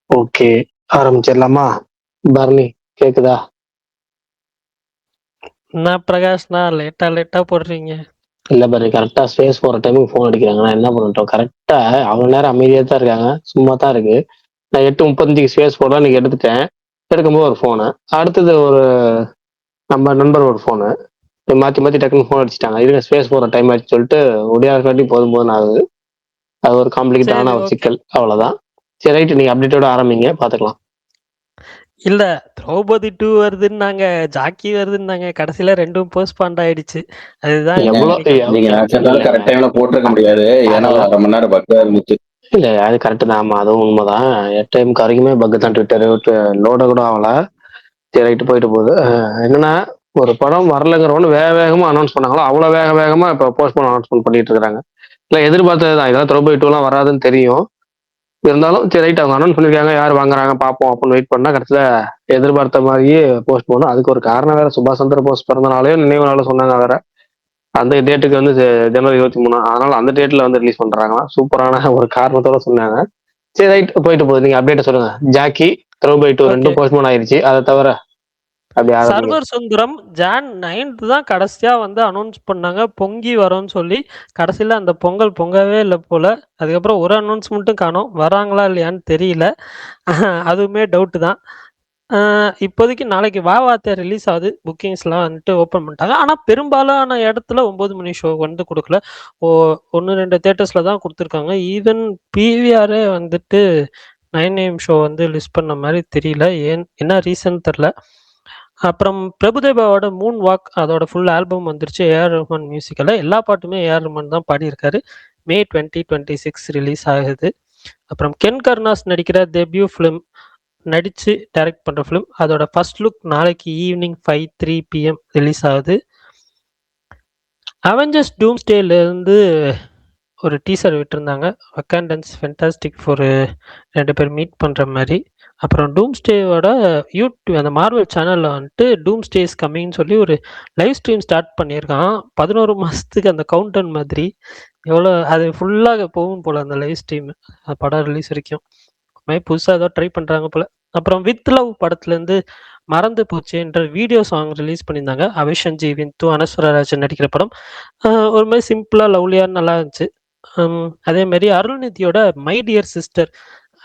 Okay. ஆரம்பிச்சிடலாமா? Bharani கேக்குதா? என்ன பிரகாஷ்ண்ணா லேட்டா போடுறீங்க? இல்ல பரணி, கரெக்டா ஸ்பேஸ் போற டைமுக்கு ஃபோன் அடிக்கிறாங்க. நான் என்ன பண்ணட்டும்? கரெக்டா அவ்வளவு நேரம் அமைதியா தான் இருக்காங்க. சும்மா தான் இருக்கு. நான் 8:35 ஸ்பேஸ் போட நீங்க எடுத்துட்டேன். எடுக்கும்போது ஒரு ஃபோனு. அடுத்தது ஒரு நம்ம நண்பர் ஒரு ஃபோனு. மாத்தி மாத்தி டக்குன்னு ஃபோன் அடிச்சுட்டாங்க. இருங்க ஸ்பேஸ் போற டைம் ஆயிடுச்சு சொல்லிட்டு ஒடியாருக்காட்டி போதும் போதும் ஆகுது. அது ஒரு காம்ப்ளிகேட்டான சரி, ஒரு ஓகே. சிக்கல். அவ்வளவுதான். சரி ரைட், நீங்க அப்டேட்டோட ஆரம்பிங்க, பாத்துக்கலாம். இல்ல, திரௌபதி 2 வருதுன்னாங்க, ஜாக்கி வருதுன்னாங்க. கடைசியில 2ம் போஸ்ட்பாண்ட் ஆயிடுச்சு. அதுதான் ஏங்க, எவ்வளோ நீங்க நினைச்சதாலும் இல்லைங்க. கரெக்ட் டைம்ல போட்டிருக்க முடியாது. ஏன்னா ஒரு அதெல்லாம் 1/2 மணி நேரம் பக்கா இருந்துச்சு. இல்ல, அது கரெக்ட் தான். ஆமா, அதுவும் உண்மைதான். டைமுக்கு வரைக்குமே பக் தான். ட்விட்டர் லோட கூட ஆகல. சரி ரைட்டு, போயிட்டு போகுது. என்னன்னா, ஒரு படம் வரலங்கிறவொன்னு வேக வேகமா அனௌன்ஸ் பண்ணாங்களோ அவ்வளவு வேக வேகமா இப்ப போஸ்ட்போன் அனௌன்ஸ்மெண்ட் பண்ணிட்டு இருக்காங்க. இல்ல, எதிர்பார்த்ததுதான். இதெல்லாம் திரௌபதி 2 எல்லாம் வராதுன்னு தெரியும். இருந்தாலும் சரி ரைட், அவங்க அனௌன்ஸ் பண்ணிருக்காங்க, யார் வாங்குறாங்க பாப்போம் அப்படின்னு வெயிட் பண்ணா கடைசியில எதிர்பார்த்த மாதிரியே போஸ்ட் போனோம். அதுக்கு ஒரு காரணம் வேற. சுபாஷ் சந்திர போஸ் பிறந்த நாளையும் நினைவு நாளும் சொன்னாங்க வேற. அந்த டேட்டுக்கு வந்து ஜனவரி 23, அதனால அந்த டேட்ல வந்து ரிலீஸ் பண்றாங்களா. சூப்பரான ஒரு காரணத்தோட சொன்னாங்க. சரி ரைட், போயிட்டு போகுது. நீங்க அப்டேட் சொல்லுங்க. ஜாக்கி, திரௌபதி 2 ஓகே. ரெண்டும் போஸ்ட்போன் ஆயிருச்சு. அதை தவிர அப்படி ஆரம்பிங்க. சர்வர் சுந்தரம் ஜான் 9th தான் கடைசியா வந்து அனௌன்ஸ் பண்ணாங்க, பொங்கி வரோம்னு சொல்லி. கடைசியில அந்த பொங்கல் பொங்கவே இல்லை போல. அதுக்கப்புறம் ஒரு அனௌன்ஸ்மெண்ட்டும் காணோம். வராங்களா இல்லையான்னு தெரியல. அதுவுமே டவுட் தான். இப்போதைக்கு நாளைக்கு வா வார்த்தை ரிலீஸ் ஆகுது. புக்கிங்ஸ்லாம் வந்துட்டு ஓப்பன் பண்ணிட்டாங்க. ஆனால் பெரும்பாலான இடத்துல 9 மணி ஷோ வந்து கொடுக்கல. 1-2 தேட்டர்ஸில் தான் கொடுத்துருக்காங்க. ஈவன் பிவிஆரே வந்துட்டு 9 AM ஷோ வந்து லிஸ்ட் பண்ண மாதிரி தெரியல. என்ன ரீசன் தெரில. அப்புறம் பிரபுதேவாவோட மூன் வாக் அதோட ஃபுல் ஆல்பம் வந்துருச்சு. ஏஆர் ரஹ்மான் மியூசிக்கில் எல்லா பாட்டுமே ஏஆர் ரஹ்மான் தான் பாடியிருக்காரு. May 2026 ரிலீஸ் ஆகுது. அப்புறம் கென் கருணாஸ் நடிக்கிற டெபியூ ஃபிலிம், நடித்து டைரக்ட் பண்ணுற ஃபிலிம், அதோட ஃபர்ஸ்ட் லுக் நாளைக்கு ஈவினிங் 5:03 PM ரிலீஸ் ஆகுது. அவெஞ்சர்ஸ் டூம்ஸ்டேலேருந்து ஒரு டீசர் விட்டுருந்தாங்க. வக்காண்டன்ஸ் ஃபென்டாஸ்டிக் ஒரு 2 பேர் மீட் பண்ணுற மாதிரி. அப்புறம் டூம்ஸ்டேவோட யூடியூப் அந்த மார்வல் சேனலில் வந்துட்டு டூம்ஸ்டே இஸ் கம்மிங்னு சொல்லி ஒரு லைவ் ஸ்ட்ரீம் ஸ்டார்ட் பண்ணியிருக்கான். 11 மாதத்துக்கு அந்த கவுண்டன் மாதிரி. எவ்வளோ அது ஃபுல்லாக போகும் போல் அந்த லைவ் ஸ்ட்ரீம், படம் ரிலீஸ் வரைக்கும். புதுசாக ஏதோ ட்ரை பண்ணுறாங்க போல். அப்புறம் வித் லவ் படத்துலேருந்து மறந்து போச்சு என்ற வீடியோ சாங் ரிலீஸ் பண்ணியிருந்தாங்க. அவிஷன்ஜி விந்து அனஸ்வரராஜன் நடிக்கிற படம். ஒரு மாதிரி சிம்பிளாக லவ்லியாக நல்லா இருந்துச்சு. அதே மாதிரி அருள்நிதியோட மை டியர் சிஸ்டர்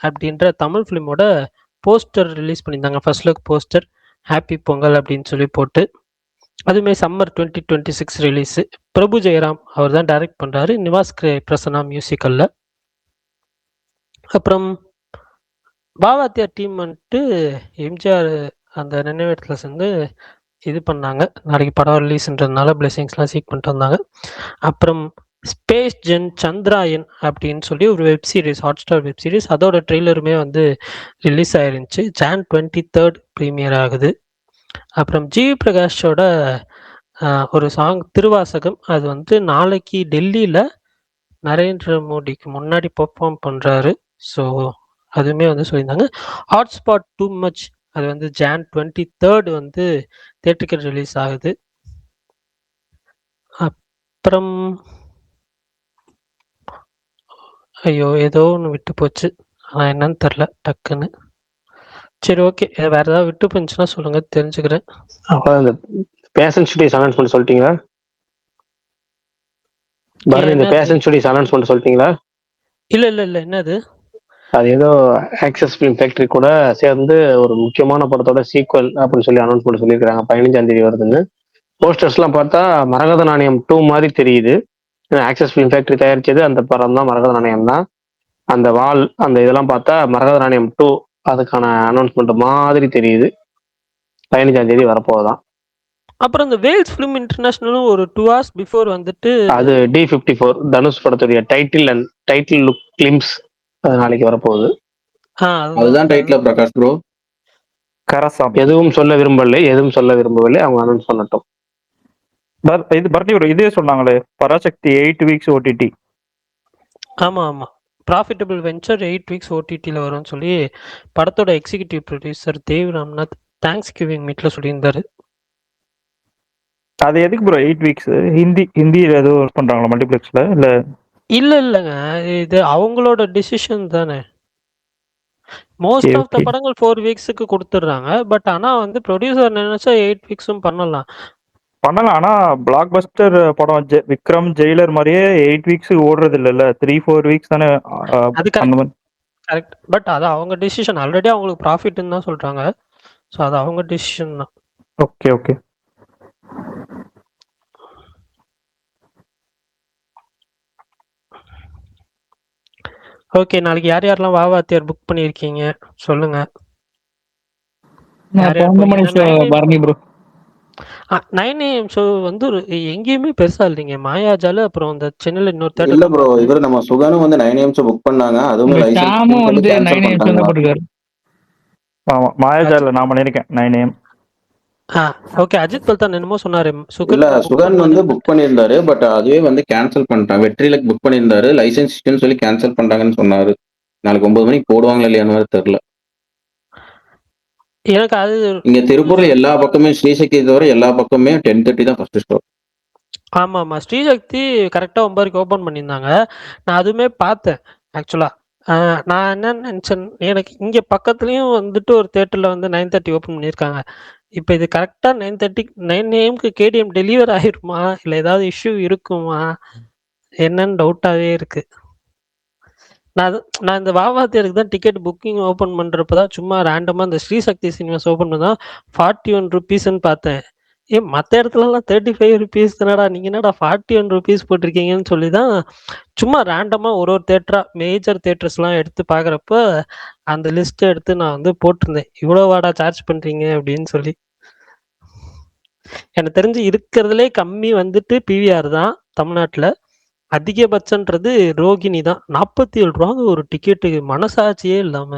அப்படின்ற தமிழ் ஃபிலிமோட போஸ்டர் ரிலீஸ் பண்ணியிருந்தாங்க. First look poster, happy Pongal அப்படின்னு சொல்லி போட்டு. அதுவுமே சம்மர் 2026 ரிலீஸு. பிரபு ஜெயராம் அவர் தான் டைரக்ட் பண்ணுறாரு. நிவாஸ் பிரசன்னா மியூசிக்கலில். அப்புறம் பாவாத்தியார் டீம் வந்துட்டு எம்ஜிஆர் அந்த நினைவிடத்தில் சேர்ந்து இது பண்ணாங்க. நாளைக்கு படம் ரிலீஸ்ன்றதுனால பிளெஸிங்ஸ்லாம் சீக் பண்ணிட்டு வந்தாங்க. அப்புறம் ஸ்பேஸ் ஜென் சந்திராயன் அப்படின்னு சொல்லி ஒரு web series, Hotstar web series, அதோட ட்ரெய்லருமே வந்து ரிலீஸ் ஆயிருந்துச்சு. Jan 23 ப்ரீமியர் ஆகுது. அப்புறம் ஜிவி பிரகாஷோட ஒரு சாங் திருவாசகம், அது வந்து நாளைக்கு டெல்லியில் நரேந்திர மோடிக்கு முன்னாடி பெர்ஃபார்ம் பண்ணுறாரு. ஸோ அதுவுமே வந்து சொல்லியிருந்தாங்க. ஹாட்ஸ்பாட் டூ மச் அது வந்து Jan 23 வந்து தியேட்டருக்கு ரிலீஸ் ஆகுது. அப்புறம் ஐயோ ஏதோ ஒன்று விட்டு போச்சு, ஆனால் என்னன்னு தெரில டக்குன்னு. சரி ஓகே, வேற ஏதாவது விட்டு போச்சுன்னா சொல்லுங்க, தெரிஞ்சுக்கிறேன். இந்த பேஷன் ஸ்டுடியோஸ் அனௌன்ஸ்மெண்ட் சொல்லிட்டீங்களா? பரணி, இந்த பேஷன் ஸ்டுடியோஸ் அனௌன்ஸ்மெண்ட் சொல்லிட்டீங்களா? இல்ல என்னது? அது ஏதோ ஆக்சஸ் ஃபிலிம் ஃபேக்டரி கூட சேர்ந்து ஒரு முக்கியமான படத்தோட சீக்வல் அப்படின்னு சொல்லி அனௌன்ஸ்மெண்ட் சொல்லியிருக்காங்க. 15ஆம் தேதி வருதுன்னு. போஸ்டர்ஸ்லாம் பார்த்தா மரகத நாணயம் 2 மாதிரி தெரியுது. ஆக்சஸ் ஃபிலிம் ஃபேக்டரி தயாரிச்சது அந்த படம் தான், மரகத நாணயம் தான். அந்த வால் அந்த இதெல்லாம் பார்த்தா மரகத நாணயம் 2 அதுக்கான அனௌன்ஸ்மெண்ட் மாதிரி தெரியுது. 15ஆம் தேதி வரப்போகுதான். அப்புறம் இந்த வேல்ஸ் ஃபிலிம் இன்டர்நேஷனலும் ஒரு 2 hours பிஃபோர் வந்துட்டு அது D54 தனுஷ் படத்துடைய டைட்டில் லுக் கிளிம்ஸ் அது நாளைக்கு வரப்போகுது. அதுதான் டைட்டில் பிரகாஷ் ப்ரோ. கரசாமி எதுவும் சொல்ல விரும்பவில்லை, அவங்க அனௌன்ஸ் பண்ணட்டும். இது பர்த்தி ப்ரோ இதே சொன்னாங்களே, பராசக்தி 8 weeks OTT. ஆமா ப்ராஃபிட்டபிள் வெஞ்சர் 8 weeks OTTல வரும்னு சொல்லி படத்தோட executive producer Dev Ramnath thanksgiving மீட்ல சொல்லியிருந்தாரு. அது எதுக்கு ப்ரோ 8 weeks? ஹிந்தியில் ஏதோ ஒர்க் பண்றாங்களா மல்டிப்ளெக்ஸ்ல? இல்லைங்க, இது அவங்களோட டிசிஷன் தானே. Most of the okay. படங்கள் 4 வீக்ஸுக்கு குடுத்துடுறாங்க. பட் ஆனா வந்து ப்ரொடியூசர் நெனச்சா 8 வீக்ஸும் பண்ணலாம். பண்ணலாம். ஆனா பிளாக் பஸ்டர் படம் விக்ரம், ஜெயிலர் மாரியே 8 வீக்ஸ் ஓடுறது இல்லல்ல. 3, 4 வீக்ஸ் தானே. அது அந்த கரெக்ட், மாரி. கரெக்ட். பட் அது அவங்க டிசிஷன். ஆல்ரெடி அவங்களுக்கு ப்ராஃபிட்ன்னு தான் சொல்றாங்க. ஸோ அது அவங்க டிசிஷன் தான். Okay, okay. ஓகே. நாளைக்கு யார் யாரெல்லாம் வாத்தியார் புக் பண்ணியிருக்கீங்க? சொல்லுங்க. நான் யார் யார் 12 மணி போறீங்க? Show 9 AM Bharani bro. 9 AM show வந்து ஒரு எங்கேயுமே பெருசா இல்லைங்க. மாயாஜால் அப்புறம் அந்த சென்னையில இன்னொரு இல்ல தியேட்டர்ல ப்ரோ, பார்த்தேன். இவர் நம்ம சுகானும் வந்து 9 AM புக் பண்ணாங்க. அதுவுமே உங்க லைசன்ஸ் ஷாமும் சொல்லி வந்து கேன்சல் 9 AM தான் பண்ணிட்டாங்களா? போட்டிருக்காரு. ஆமா. அஜித் மாயாஜால நான் பண்ணியிருக்கேன் 9 AM. ஓகே. அஜித் பல்தான் என்னமோ சொன்னாரு. இல்ல, சுகன் புக் சுகன் வந்து பண்ணுவாரு. புக் பண்ணியிருந்தாரு. பட் அதுவே வந்து கேன்சல் பண்ணிட்டாங்க. வெற்றிலக்கு புக் பண்ணியிருந்தாரு. லைசன்ஸ் சொல்லி கேன்சல் பண்ணிட்டாங்கன்னு சொன்னாரு. நாளைக்கு 9 மணிக்கு போடுவாங்களா இல்லையான்னு வேற தெரியல. எனக்கு அது இங்க திருப்பூர்ல எல்லா பக்கமே ஸ்ரீசக்தி தவிர எல்லா பக்கமே 10:30 தான் ஃபர்ஸ்ட் ஷோ. ஆமாமா. ஸ்ரீசக்தி கரெக்ட்டா 9க்கு ஓப்பன் பண்ணியிருந்தாங்க. நான் அதுவுமே பார்த்தேன் ஆக்சுவலா. நான் என்ன நெனச்சேன், எனக்கு இங்க பக்கத்துலயும் வந்துட்டு ஒரு தியேட்டர்ல வந்து 9:30 ஓப்பன் பண்ணியிருக்காங்க. இப்ப இது கரெக்ட்டா 9 ஏஎம்க்கு கேடிஎம் டெலிவர் ஆயிருமா? இல்ல ஏதாவது இஷ்யூ இருக்குமா? என்னன்னு டவுட்டாவே இருக்கு. நான் இந்த வாவாத்தியருக்கு தான் டிக்கெட் புக்கிங் ஓப்பன் பண்றப்ப தான் சும்மா ரேண்டமா இந்த ஸ்ரீசக்தி சினிமாஸ் ஓப்பன் பண்ணா ₹41ன்னு பார்த்தேன். மத்த இடத்துலலாம் ₹35 தானடா! நீங்க என்னடா ₹41 போட்டிருக்கீங்கன்னு சொல்லி தான் சும்மா ரேண்டமா ஒரு ஒரு தியேட்டரா மேஜர் தியேட்டர்ஸ்லாம் எடுத்து பார்க்குறப்ப, அந்த லிஸ்ட் எடுத்து நான் வந்து போட்டிருந்தேன். "இவ்வளவாடா சார்ஜ் பண்றீங்க?" அப்படின்னு சொல்லி. எனக்கு தெரிஞ்சு இருக்கிறதுலே கம்மி வந்துட்டு பிவிஆர் தான் தமிழ்நாட்டுல. அதிகபட்சன்றது ரோகிணி தான். ₹47 ஒரு டிக்கெட்டுக்கு மனசாட்சியே இல்லாம.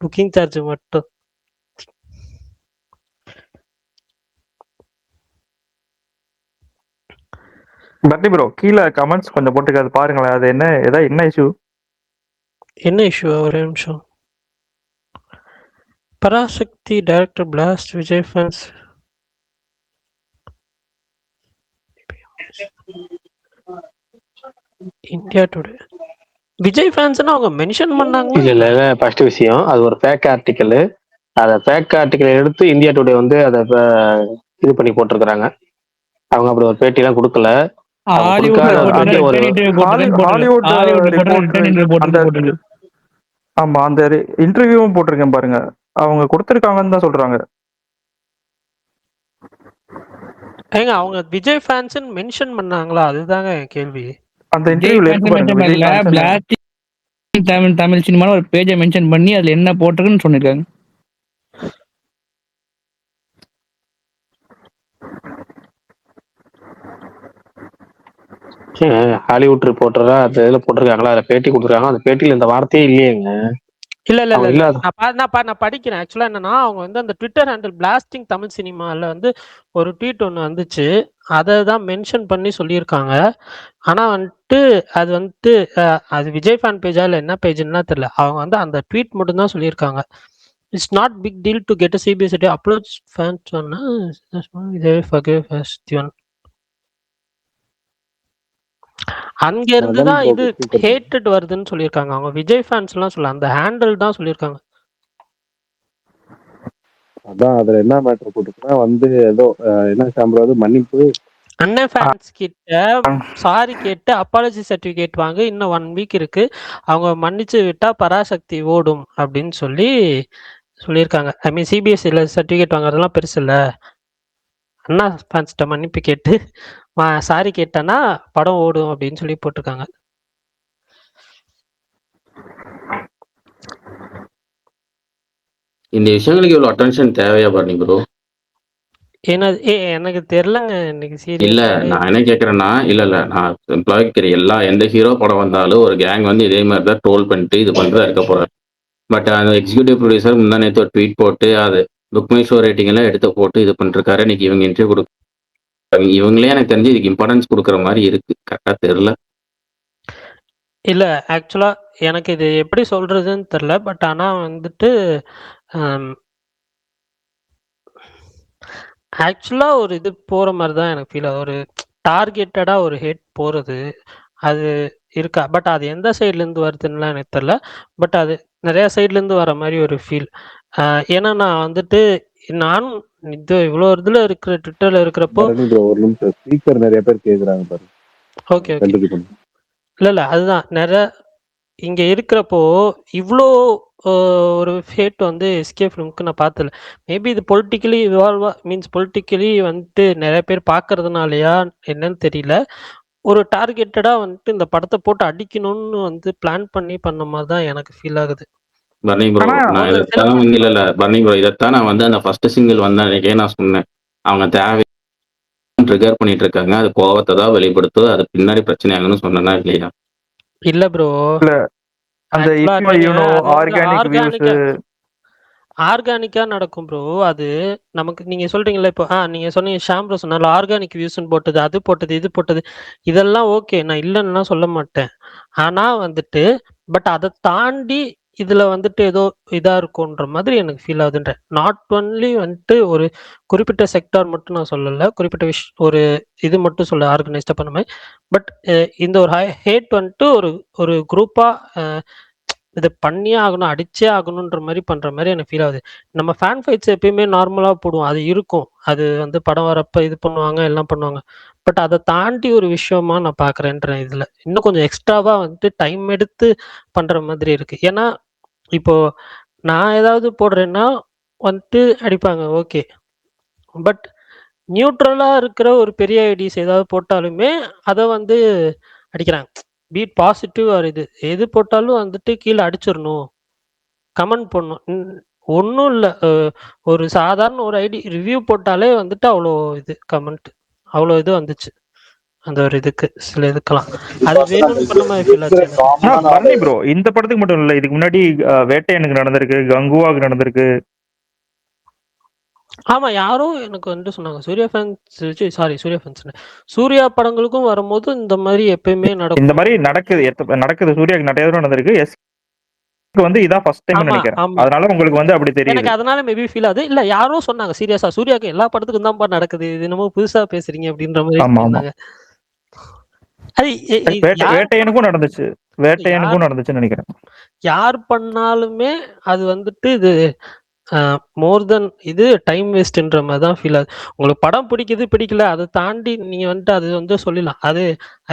புக்கிங் சார்ஜ் மட்டும். பரணி ப்ரோ, கீழ கமெண்ட்ஸ் கொஞ்சம் போட்டுருக்காது பாருங்களேன். அது என்ன இஷ்யூ? என்ன இஷ்யூ? ஒரே நிமிஷம். Parasakthi director blast Vijay fans. India Today. Vijay ஃபேன்ஸ்ன்னு அவங்க மென்ஷன் பண்ணாங்களா? இல்ல இல்ல ஃபர்ஸ்ட் விஷயம், அது ஒரு ஃபேக் ஆர்டிக்கல். அதை ஃபேக் ஆர்டிக்கல் எடுத்து இந்தியா டுடே வந்து அதை இது பண்ணி போட்டிருக்கிறாங்க. அவங்க அப்படி ஒரு பேட்டி எல்லாம் கொடுக்கல. அவங்க ஹாலிவுட்ல கொடுக்காத ஒரு பேட்டி போட்டிருக்காரு. ஒரு ரிட்டர்ன் இன்டர்வியூ போட்டிருக்காரு. ஹாலிவுட் ஹாலிவுட்ல போட்டிருக்காரு. ரிப்போர்ட் ரிட்டர்ன் இன்டர்வியூ அந்த போட்டிருக்கு. ஆமா, அந்த இன்டர்வியூவும் போட்டிருக்கேன் பாருங்க. அவங்க கொடுத்துருக்காங்கன்னு தான் சொல்றாங்க. ஏங்க அவங்க விஜய் ஃபேன்ஸ்ன்னு மென்ஷன் பண்ணாங்களா? அதுதாங்க என் கேள்வி. அந்த விஜய் இன்டர்வியூல இருக்கு ஃபேன்ஸ் பாருங்க. மென்ஷன் விஜய் பண்ணல. ஃபேன்ஸ் பிளாஸ்டிக் தமிழ் சினிமான்னு ஒரு பேஜை மென்ஷன் பண்ணி அதுல என்ன போட்டிருக்குன்னு சொல்லிருக்காங்க. ஹாலிவுட் ரிப்போர்ட்டரா அந்த இதுல போட்டிருக்காங்களா, அதுல பேட்டி கொடுத்துருக்காங்க. அந்த பேட்டியில இந்த வார்த்தையே இல்லையேங்க. இல்ல இல்ல இல்ல அவங்க இல்ல. இல்லாத நான் படிக்கிறேன். ஆக்சுவலா என்னன்னா, அவங்க வந்து அந்த ட்விட்டர் ஹேண்டில் பிளாஸ்டிங் தமிழ் சினிமால வந்து ஒரு ட்வீட் ஒண்ணு வந்துச்சு. அத தான் மென்ஷன் பண்ணி சொல்லியிருக்காங்க. ஆனா வந்துட்டு அது வந்துட்டு அது விஜய் ஃபேன் பேஜா இல்ல என்ன பேஜ்ன்னுலாம் தெரியல. அவங்க வந்து அந்த ட்வீட் மட்டும் தான் சொல்லியிருக்காங்க. It's not big deal to get a CBS approach fans சொன்னா விஜய் ஃபர்கிவ் ஃபெஸ்டிவல். அங்க இருந்து அதான் தான் ப்ரோ இது சூப்பர். ஹேட்டட் வருதுன்னு சொல்லியிருக்காங்க. அவங்க விஜய் ஃபேன்ஸ்லாம் சொல்லல. அந்த ஹேண்டில் தான் சொல்லியிருக்காங்க. அதான் அதுல என்ன மேட்டர் போட்டுருக்குன்னா வந்து ஏதோ என்ன சாம்பிராவது மன்னிப்பு அண்ணன் ஃபேன்ஸ் கிட்ட சாரி கேட்டு அப்பாலஜி சர்டிஃபிகேட் வாங்க இன்னும் 1 வீக் இருக்கு. அவங்க மன்னிச்சு விட்டா பராசக்தி ஓடும் அப்படின்னு சொல்லியிருக்காங்க. ஐ மீன் சிபிஎஸ்சில சர்டிஃபிகேட் வாங்குறதெல்லாம் பெருசு இல்ல. அண்ணா ஃபேன்ஸ்கிட்ட மன்னிப்பு கேட்டு சாரி கேட்டானா படம் ஓடும் அப்படின்னு சொல்லி போட்டிருக்காங்க. இந்த விஷயங்களுக்கு இவ்வளவு அட்டென்ஷன் தேவையா பண்ணி ப்ரோ? எனக்கு தெரியலங்க இன்னைக்கு இல்ல, சீரியஸாவே. நான் என்ன கேக்குறேன்னா, இல்ல நான் சிம்பிளாவே எல்லா எந்த ஹீரோ படம் வந்தாலும் ஒரு கேங் வந்து இதே மாதிரி தான் ட்ரோல் பண்ணிட்டு இது பண்ணிட்டு தான் இருக்க போறாரு. பட் அந்த எக்ஸிக்யூட்டிவ் ப்ரொடியூசர் முந்தா நேத்து ஒரு ட்வீட் போட்டு அது புக் மை ஷோ ரேட்டிங் எல்லாம் எடுத்து போட்டு இது பண்ணிருக்காரு. இன்னைக்கு இவங்க இன்டர்வியூ கொடுக்க இவங்களே எனக்கு தெரிஞ்சு இதுக்கு இம்பார்ட்டன்ஸ் கொடுக்குற மாதிரி இருக்கு. கரெக்டா தெரியல. இல்ல ஆக்சுவலா எனக்கு இது எப்படி சொல்றதுன்னு தெரியல. பட் ஆனா வந்துட்டு ஆக்சுவலா ஒரு இது போற மாதிரி தான் எனக்கு ஃபீல் ஆகுது. ஒரு டார்கெட்டடா ஒரு ஹேட் போறது. அது இருக்கா. பட் அது எந்த சைட்லேருந்து வருதுன்னுலாம் எனக்கு தெரியல. பட் அது நிறையா சைட்லேருந்து வர மாரி ஒரு ஃபீல். ஏன்னா நான் வந்துட்டு நானும் இவ்வளோ இதில இருக்கிற ட்விட்டர்ல இருக்கிறப்போ பரணி ப்ரோ ஒரு நிமிஷம் ஸ்பீக்கர் நிறைய பேர் கேக்குறாங்க பாருங்க. ஓகே. கண்டினியூ பண்ணுங்க. இல்ல. அதுதான் இங்க இருக்கிறப்போ இவ்ளோ அ ஒரு ஹேட் வந்து எஸ்கே ஃபிலிம்க்கு நான் பார்த்ததில்ல. மேபி இது பொலிட்டிக்கலி மீன்ஸ் பொலிட்டிக்கலி வந்துட்டு நெறைய பேர் பார்க்கறதுனாலயா என்னன்னு தெரியல. ஒரு டார்கெட்டடா வந்துட்டு இந்த படத்த போட்டு அடிக்கணும்னு வந்து பிளான் பண்ணி பண்ண மாரி தான் எனக்கு ஃபீல் ஆகுது. பர்னி ப்ரோ ஆனா நான் ஒரு சில இதைத்தான் இல்ல பர்னி ப்ரோ இதைத்தான் நான் வந்து அந்த ஃபர்ஸ்ட் சிங்கிள் வந்த அன்னைக்கே நான் சொன்னேன். அவங்க தேவை ட்ரிகர் பண்ணிட்டு இருக்காங்க. அது கோவத்தை தான் வெளிப்படுத்தும். அது பின்னாடி பிரச்சனை ஆகும்னு சொன்னேனா இல்லையா? இல்ல ப்ரோ. இல்ல அந்த ஆக்சுவலா இஃப் நீங்க யூ நோ அது வந்து ஆர்கானிக் வியூஸ் ஆர்கானிக்கா நடக்கும் ப்ரோ. அது நமக்கு நீங்க சொல்றீங்கல்ல இப்போ நீங்க சொன்னீங்க ஷாம் ப்ரோ சொன்னார்ல ஆர்கானிக் வியூஸ்ன்னு போட்டது, அது போட்டது, இது போட்டது. இதெல்லாம் ஓகே. நான் இல்லன்னுலாம் சொல்ல மாட்டேன். ஆனா வந்துட்டு பட் அத தாண்டி இதுல வந்துட்டு ஏதோ இதா இருக்குன்ற மாதிரி எனக்கு ஃபீல் ஆகுதுன்றேன். நாட் ஒன்லி வந்துட்டு ஒரு குறிப்பிட்ட செக்டார் மட்டும் நான் சொல்லல. குறிப்பிட்ட ஒரு இது மட்டும் சொல்ல ஆர்கனைஸ்டா பண்ண மாரி. பட் இந்த ஒரு ஹேட் வந்துட்டு ஒரு ஒரு குரூப்பா இத பண்ணியே ஆகணும், அடிச்சே ஆகணுன்ற மாரி பண்ற மாரி எனக்கு ஃபீல் ஆகுது. நம்ம ஃபேன் ஃபைட்ஸ் எப்பயுமே நார்மலா போடுவோம். அது இருக்கும். அது வந்து படம் வரப்ப இது பண்ணுவாங்க, எல்லாம் பண்ணுவாங்க. பட் அத தாண்டி ஒரு விஷயமா நான் பார்க்குறேன்றேன் இதுல. இன்னும் கொஞ்சம் எக்ஸ்ட்ராவா வந்துட்டு டைம் எடுத்து பண்ற மாதிரி இருக்கு. ஏன்னா, இப்போ நான் ஏதாவது போடுறேன்னா வந்துட்டு அடிப்பாங்க. ஓகே. பட் நியூட்ரலா இருக்கிற ஒரு பெரிய ஐடிஸ் ஏதாவது போட்டாலுமே, அத வந்து அடிக்கிறாங்க. பி இட் பாசிட்டிவ் ஆர் இது. எது போட்டாலும் வந்துட்டு கீழ அடிச்சிரணும். கமெண்ட் பண்ணணும். ஒண்ணும் இல்ல. ஒரு சாதாரண ஒரு ஐடி ரிவ்யூ போட்டாலே வந்துட்டு அவ்ளோ இது கமெண்ட். அவ்ளோ இது வந்துச்சு. அந்த ஒரு இதுக்கு, சில இதுக்கெல்லாம். அது வேணும்னு பண்ண மாரி ஃபீல் இருக்கிற ஆச்சு எனக்கு. காமனான பரணி ப்ரோ இந்த படத்துக்கு மட்டும் இல்ல, இதுக்கு முன்னாடி வேட்டையனுக்கு நடந்திருக்கு, கங்குவாக்கு நடந்திருக்கு. ஆமா, யாரோ எனக்கு வந்து சொன்னாங்க. சூர்யா ஃபேன்ஸ் சாரி சூர்யா ஃபேன்ஸ்ன்னு. சூர்யா படங்களுக்கும் வரும்போது இந்த மாரி எப்பயுமே இந்த நடக்கும். மாதிரி நடக்குது சூர்யாக்கு நிறைய தடவை நடந்திருக்கு. எஸ்க்கு வந்து இதான் ஃபர்ஸ்ட் டைம் ஆமா, நினைக்கிறேன். ஆமா. அதனால உங்களுக்கு வந்து அப்படி தெரியுது. எனக்கு அதனால மேபி ஃபீல் ஆகுது. இல்ல யாரோ சொன்னாங்க சீரியஸா, "சூர்யாக்கு எல்லா படத்துக்கும் தான்ப்பா நடக்குது. இது என்னமோ புதுசா பேசுறீங்க" அப்படின்ற மாரி ஆமா ஆமா சொல்லியிருந்தாங்க. அது யார் வேட்டையனுக்கும் நடந்துச்சு. யார் வேட்டையனுக்கும் நடந்துச்சுன்னு நினைக்கிறேன். யார் பண்ணாலுமே அது வந்துட்டு இது மோர் தென் இது டைம் வேஸ்ட்ன்ற மாரி தான் ஃபீல் ஆகுது. உங்களுக்கு படம் பிடிக்குது, பிடிக்கல அத தாண்டி நீங்க வந்துட்டு அது வந்து சொல்லிடலாம். அது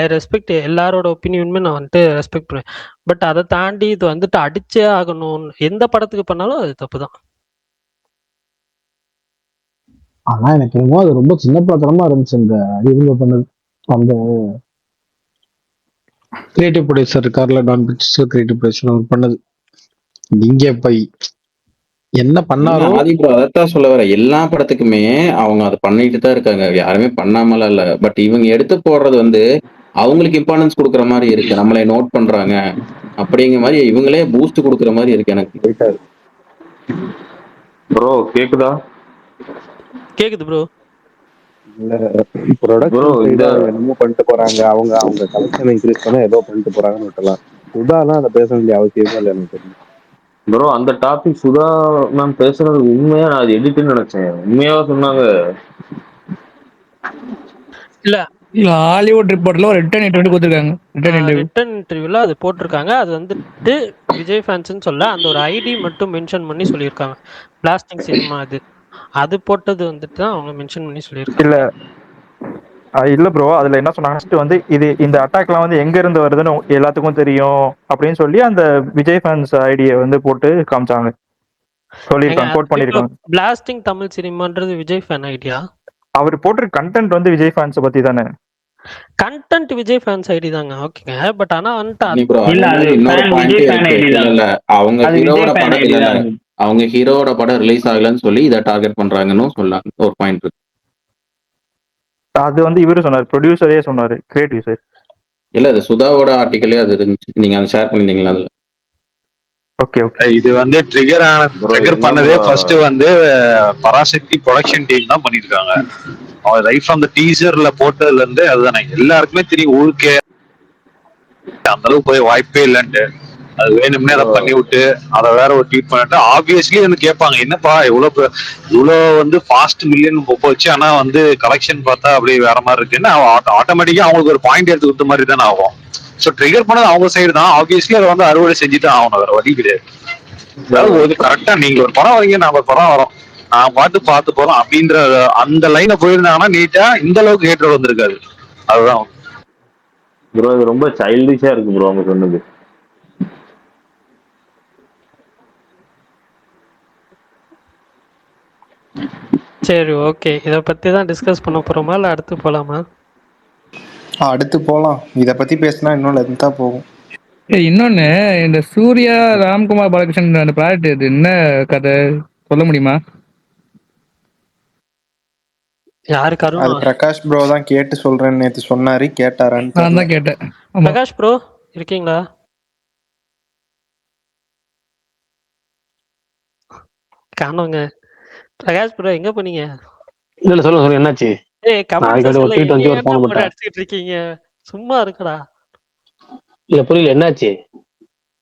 ஐ ரெஸ்பெக்ட் எல்லாரோட ஒப்பீனியனுமே நான் வந்துட்டு ரெஸ்பெக்ட் பண்ணுவேன். பட் அத தாண்டி இது வந்துட்டு அடிச்சே ஆகணும்னு எந்த படத்துக்கு பண்ணாலும் அது தப்பு தான். ஆனா எனக்கு என்னமோ அது ரொம்ப சின்ன படத்தனமா இருந்துச்சு. இந்த இவங்க பண்ணது அந்த கிரியேட்டிவ் ப்ரொடியூசர் இருக்கார்ல, டான் பிக்சர்ஸ் கிரியேட்டிவ் ப்ரொடியூசர் அவர் பண்ணது. இங்க போய் என்ன பண்ணாரோ ஆதி ப்ரோ அதைத்தான் சொல்ல வரேன். எல்லா படத்துக்குமே அவங்க அதை பண்ணிட்டு தான் இருக்காங்க. யாருமே பண்ணாமலாம் இல்ல. பட் இவங்க எடுத்து போடுறது வந்து அவங்களுக்கு இம்பார்ட்டன்ஸ் கொடுக்குற மாதிரி இருக்கு. நம்மளை நோட் பண்றாங்க அப்படிங்கிற மாதிரி இவங்களே பூஸ்ட் கொடுக்குற மாதிரி இருக்கு எனக்கு. போயிட்டாரு. ப்ரோ கேக்குதா? கேக்குது ப்ரோ. இல்ல ப்ரோ ப்ரொடக்ஷன் இந்த சைடு என்னமோ பண்ணிட்டு போறாங்க. அவங்க கலெக்ஷன் இன்க்ரீஸ் பண்ண ஏதோ பண்ணிட்டு போறாங்கன்னு விட்டலாம். சுதாலாம் அதை பேச வேண்டிய அவசியமே இல்லை எனக்கு தெரியும். ப்ரோ அந்த டாபிக் சுதா மேம் பேசுறது உண்மையா நான் அது எடிட்னு நினைச்சேன். உண்மையாவா சொன்னாங்க? இல்ல இல்ல ஹாலிவுட் ரிப்போர்ட்ல ஒரு ரிட்டர்ன் இன்டர்வியூ கொடுத்துருக்காங்க. ரிட்டர்ன் இன்டர்வியூ ரிட்டன் இன்டர்வியூல அது போட்டிருக்காங்க. அது வந்துட்டு விஜய் ஃபேன்ஸ்ன்னு சொல்ல அந்த ஒரு ஐடி மட்டும் மென்ஷன் பண்ணி சொல்லியிருக்காங்க. பிளாஸ்டிக் சினிமா அது. அது போட்டது வந்துட்டு தான் அவங்க மென்ஷன் பண்ணி சொல்லியிருக்காங்க. இல்ல இல்ல ப்ரோ, அதுல என்ன சொன்னாங்க, ஃபர்ஸ்ட் வந்து இந்த அட்டாக்லாம் வந்து எங்க இருந்து வருதுன்னு எல்லாத்துக்கும் தெரியும் அப்படின்னு சொல்லி அந்த விஜய் ஃபேன்ஸ் ஐடியை வந்து போட்டு காமிச்சாங்க. சொல்லியிருக்காங்க, கோட் பண்ணியிருக்காங்க. பிளாஸ்டிங் தமிழ் சினிமான்றது விஜய் ஃபேன் ஐடியா? அவர் போட்டிருக்க கண்டென்ட் வந்து விஜய் ஃபேன்ஸ் பத்தி தானே. கண்டென்ட் விஜய் ஃபேன்ஸ் ஐடி தாங்க. ஓகேங்க. பட் ஆனா வந்துட்டு அன்னி bro, இல்ல அது அது இன்னொரு fan பாயிண்ட் விஜய் fan இருக்கு. ID இல்ல தான். இல்ல அவங்க அது ஹீரோவோட விஜய் fan படம் ID இல்ல இல்ல தான். அவங்க ஹீரோவோட படம் ரிலீஸ் ஆகலன்னு சொல்லி இதை டார்கெட் பண்றாங்கன்னு சொல்லலாம். ஒரு பாயிண்ட் இருக்கு. அது வந்து இவரு சொன்னார், ப்ரொடியூசரே சொன்னாரு, கிரியேட்டிவ் சார். இல்ல அது சுதாவோட ஆர்டிக்கலே அது இருந்துச்சு. நீங்க அதை ஷேர் பண்ணிருந்தீங்களா? அதுல ஓகே ஓகே. இது வந்து ட்ரிகர் என்ன பண்ணதே bro? ஃபர்ஸ்ட் வந்து பராசக்தி ப்ரொடக்ஷன் டீம் தான் பண்ணிருக்காங்க. அவன் ரைட் ஃப்ரம் த டீசர்ல போட்டதுல இருந்து அதுதானே எல்லாருக்குமே தெரியும். ஊருக்கே அந்த அளவுக்கு போய் வாய்ப்பே இல்லைன்ட்டு அது வேணும்னே அதை பண்ணி விட்டு அதை வேற ஒரு ட்வீட் பண்ணிட்டு ஆப்வியஸ்லி வந்து கேட்பாங்க, என்னப்பா இவ்வளோ வந்து ஃபாஸ்ட் மில்லியன் போச்சு, ஆனா வந்து கலெக்ஷன் பார்த்தா அப்படியே வேற மாதிரி இருக்குன்னு ஆட்டோமேட்டிக்கா அவங்களுக்கு ஒரு பாயிண்ட் எடுத்து கொடுத்த மாதிரி தானே ஆகும். ஸோ ட்ரிகர் பண்ணது அவங்க சைடு தான். ஆப்வியஸ்லி அதை வந்து அறுவடை செஞ்சுட்டு ஆகணும், வேற வழி கிடையாது. அதாவது ஒரு கரெக்டா நீங்க ஒரு படம் வரீங்க, நாம ஒரு படம் வரோம், நான் பார்த்து போறோம் அப்படின்ற அந்த லைனை போயிருந்தாங்கன்னா நீட்டா இந்த அளவுக்கு ஹேட்டர் வந்திருக்காது. அதுதான் ப்ரோ இது ரொம்ப சைல்டிஷா இருக்கு ப்ரோ அவங்க சொன்னது. சரி, ஓகே. இதை பத்தி தான் டிஸ்கஸ் பண்ண போறோமா இல்லை அடுத்து போலாமா? அடுத்து போலாம். இத பத்தி பேசினா இன்னும் லென்த்தா போகும். இன்னொன்னு, இந்த சூர்யா ராம்குமார் பாலகிருஷ்ணன் அந்த ப்ராஜெக்ட் இது என்ன கதை சொல்ல முடியுமா? யாருக்கு அது அருண்? பிரகாஷ் ப்ரோ தான் கேட்டு சொல்றேன்னு நேத்து சொன்னாரு. கேட்டாரான்னு நான் தெரியல. தான் கேட்டேன். ஆமா. பிரகாஷ் ப்ரோ இருக்கீங்களா? காணோங்க. பிரகாஷ் ப்ரோ எங்க போனீங்க? இல்ல சொல்லுங்க என்னாச்சு? ஏய், கமெண்ட் நாளைக்கு ஒரு செக்ஷன்ல ட்வீட் வந்து ஒரு ஏன்டா ஃபோன் போட்டு போட்டேன். அடிச்சுக்கிட்டு இருக்கீங்க? சும்மா இருக்கடா. இல்ல புரியல என்னாச்சு?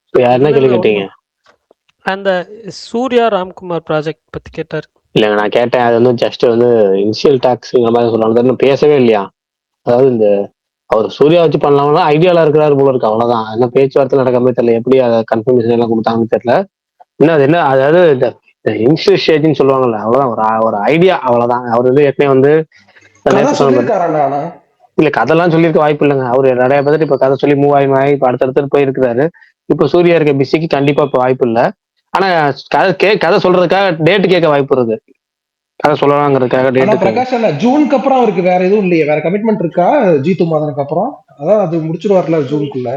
இப்ப யாருன்னா இல்ல கேள்வி இல்ல கேட்டீங்க? ஒண்ணும். அந்த சூர்யா ராம்குமார் ப்ராஜெக்ட் பத்தி கேட்டாரு. இல்லைங்க நான் கேட்டேன். அது வந்து ஜஸ்ட் வந்து இனிஷியல் டாக்ஸ்ங்கிற மாதிரி சொல்றாங்க. இன்னும் பேசவே இல்லையா? அதாவது இந்த அவர் சூர்யா வச்சு பண்ணலாம்னா ஐடியால இருக்கிறாரு போல இருக்கு, அவ்வளவுதான். என்ன பேச்சுவார்த்தை நடக்காம தெரியல, எப்படி அதை கன்ஃபர்மேஷன் எல்லாம் கொடுத்தாங்கன்னு தெரியல. இன்னும் அது என்ன, அதாவது இந்த இனிஷியல் ஸ்டேஜ்னு சொல்லுவாங்கல்ல, அவ்வளவுதான். ஒரு ஐடியா, அவ்வளவுதான். அவர் வந்து ஏற்கனவே வந்து நேத்து சொன்ன மாதிரி இல்ல கதைலாம் சொல்லியிருக்க வாய்ப்பு இல்லைங்க. அவரு நிறைய பேர் இப்ப கதை சொல்லி மூவ் ஆகி இப்ப அடுத்தடுத்து போயிருக்கிறாரு. இப்ப சூர்யா இருக்க பிஸிக்கு கண்டிப்பா இப்ப வாய்ப்பு இல்லை. ஆனா கதை சொல்றதுக்காக டேட் கேட்க வாய்ப்பு இருக்கு. கதை சொல்லலாங்கிறதுக்காக டேட். பிரகாஷ் அண்ணா ஜூனுக்கு அப்புறம் அவருக்கு வேற எதுவும் இல்லையே, வேற கமிட்மெண்ட் இருக்கா ஜீத்து மாதனுக்கு அப்புறம்? அதான் அது முடிச்சிருவார்ல ஜூனுக்குள்ள.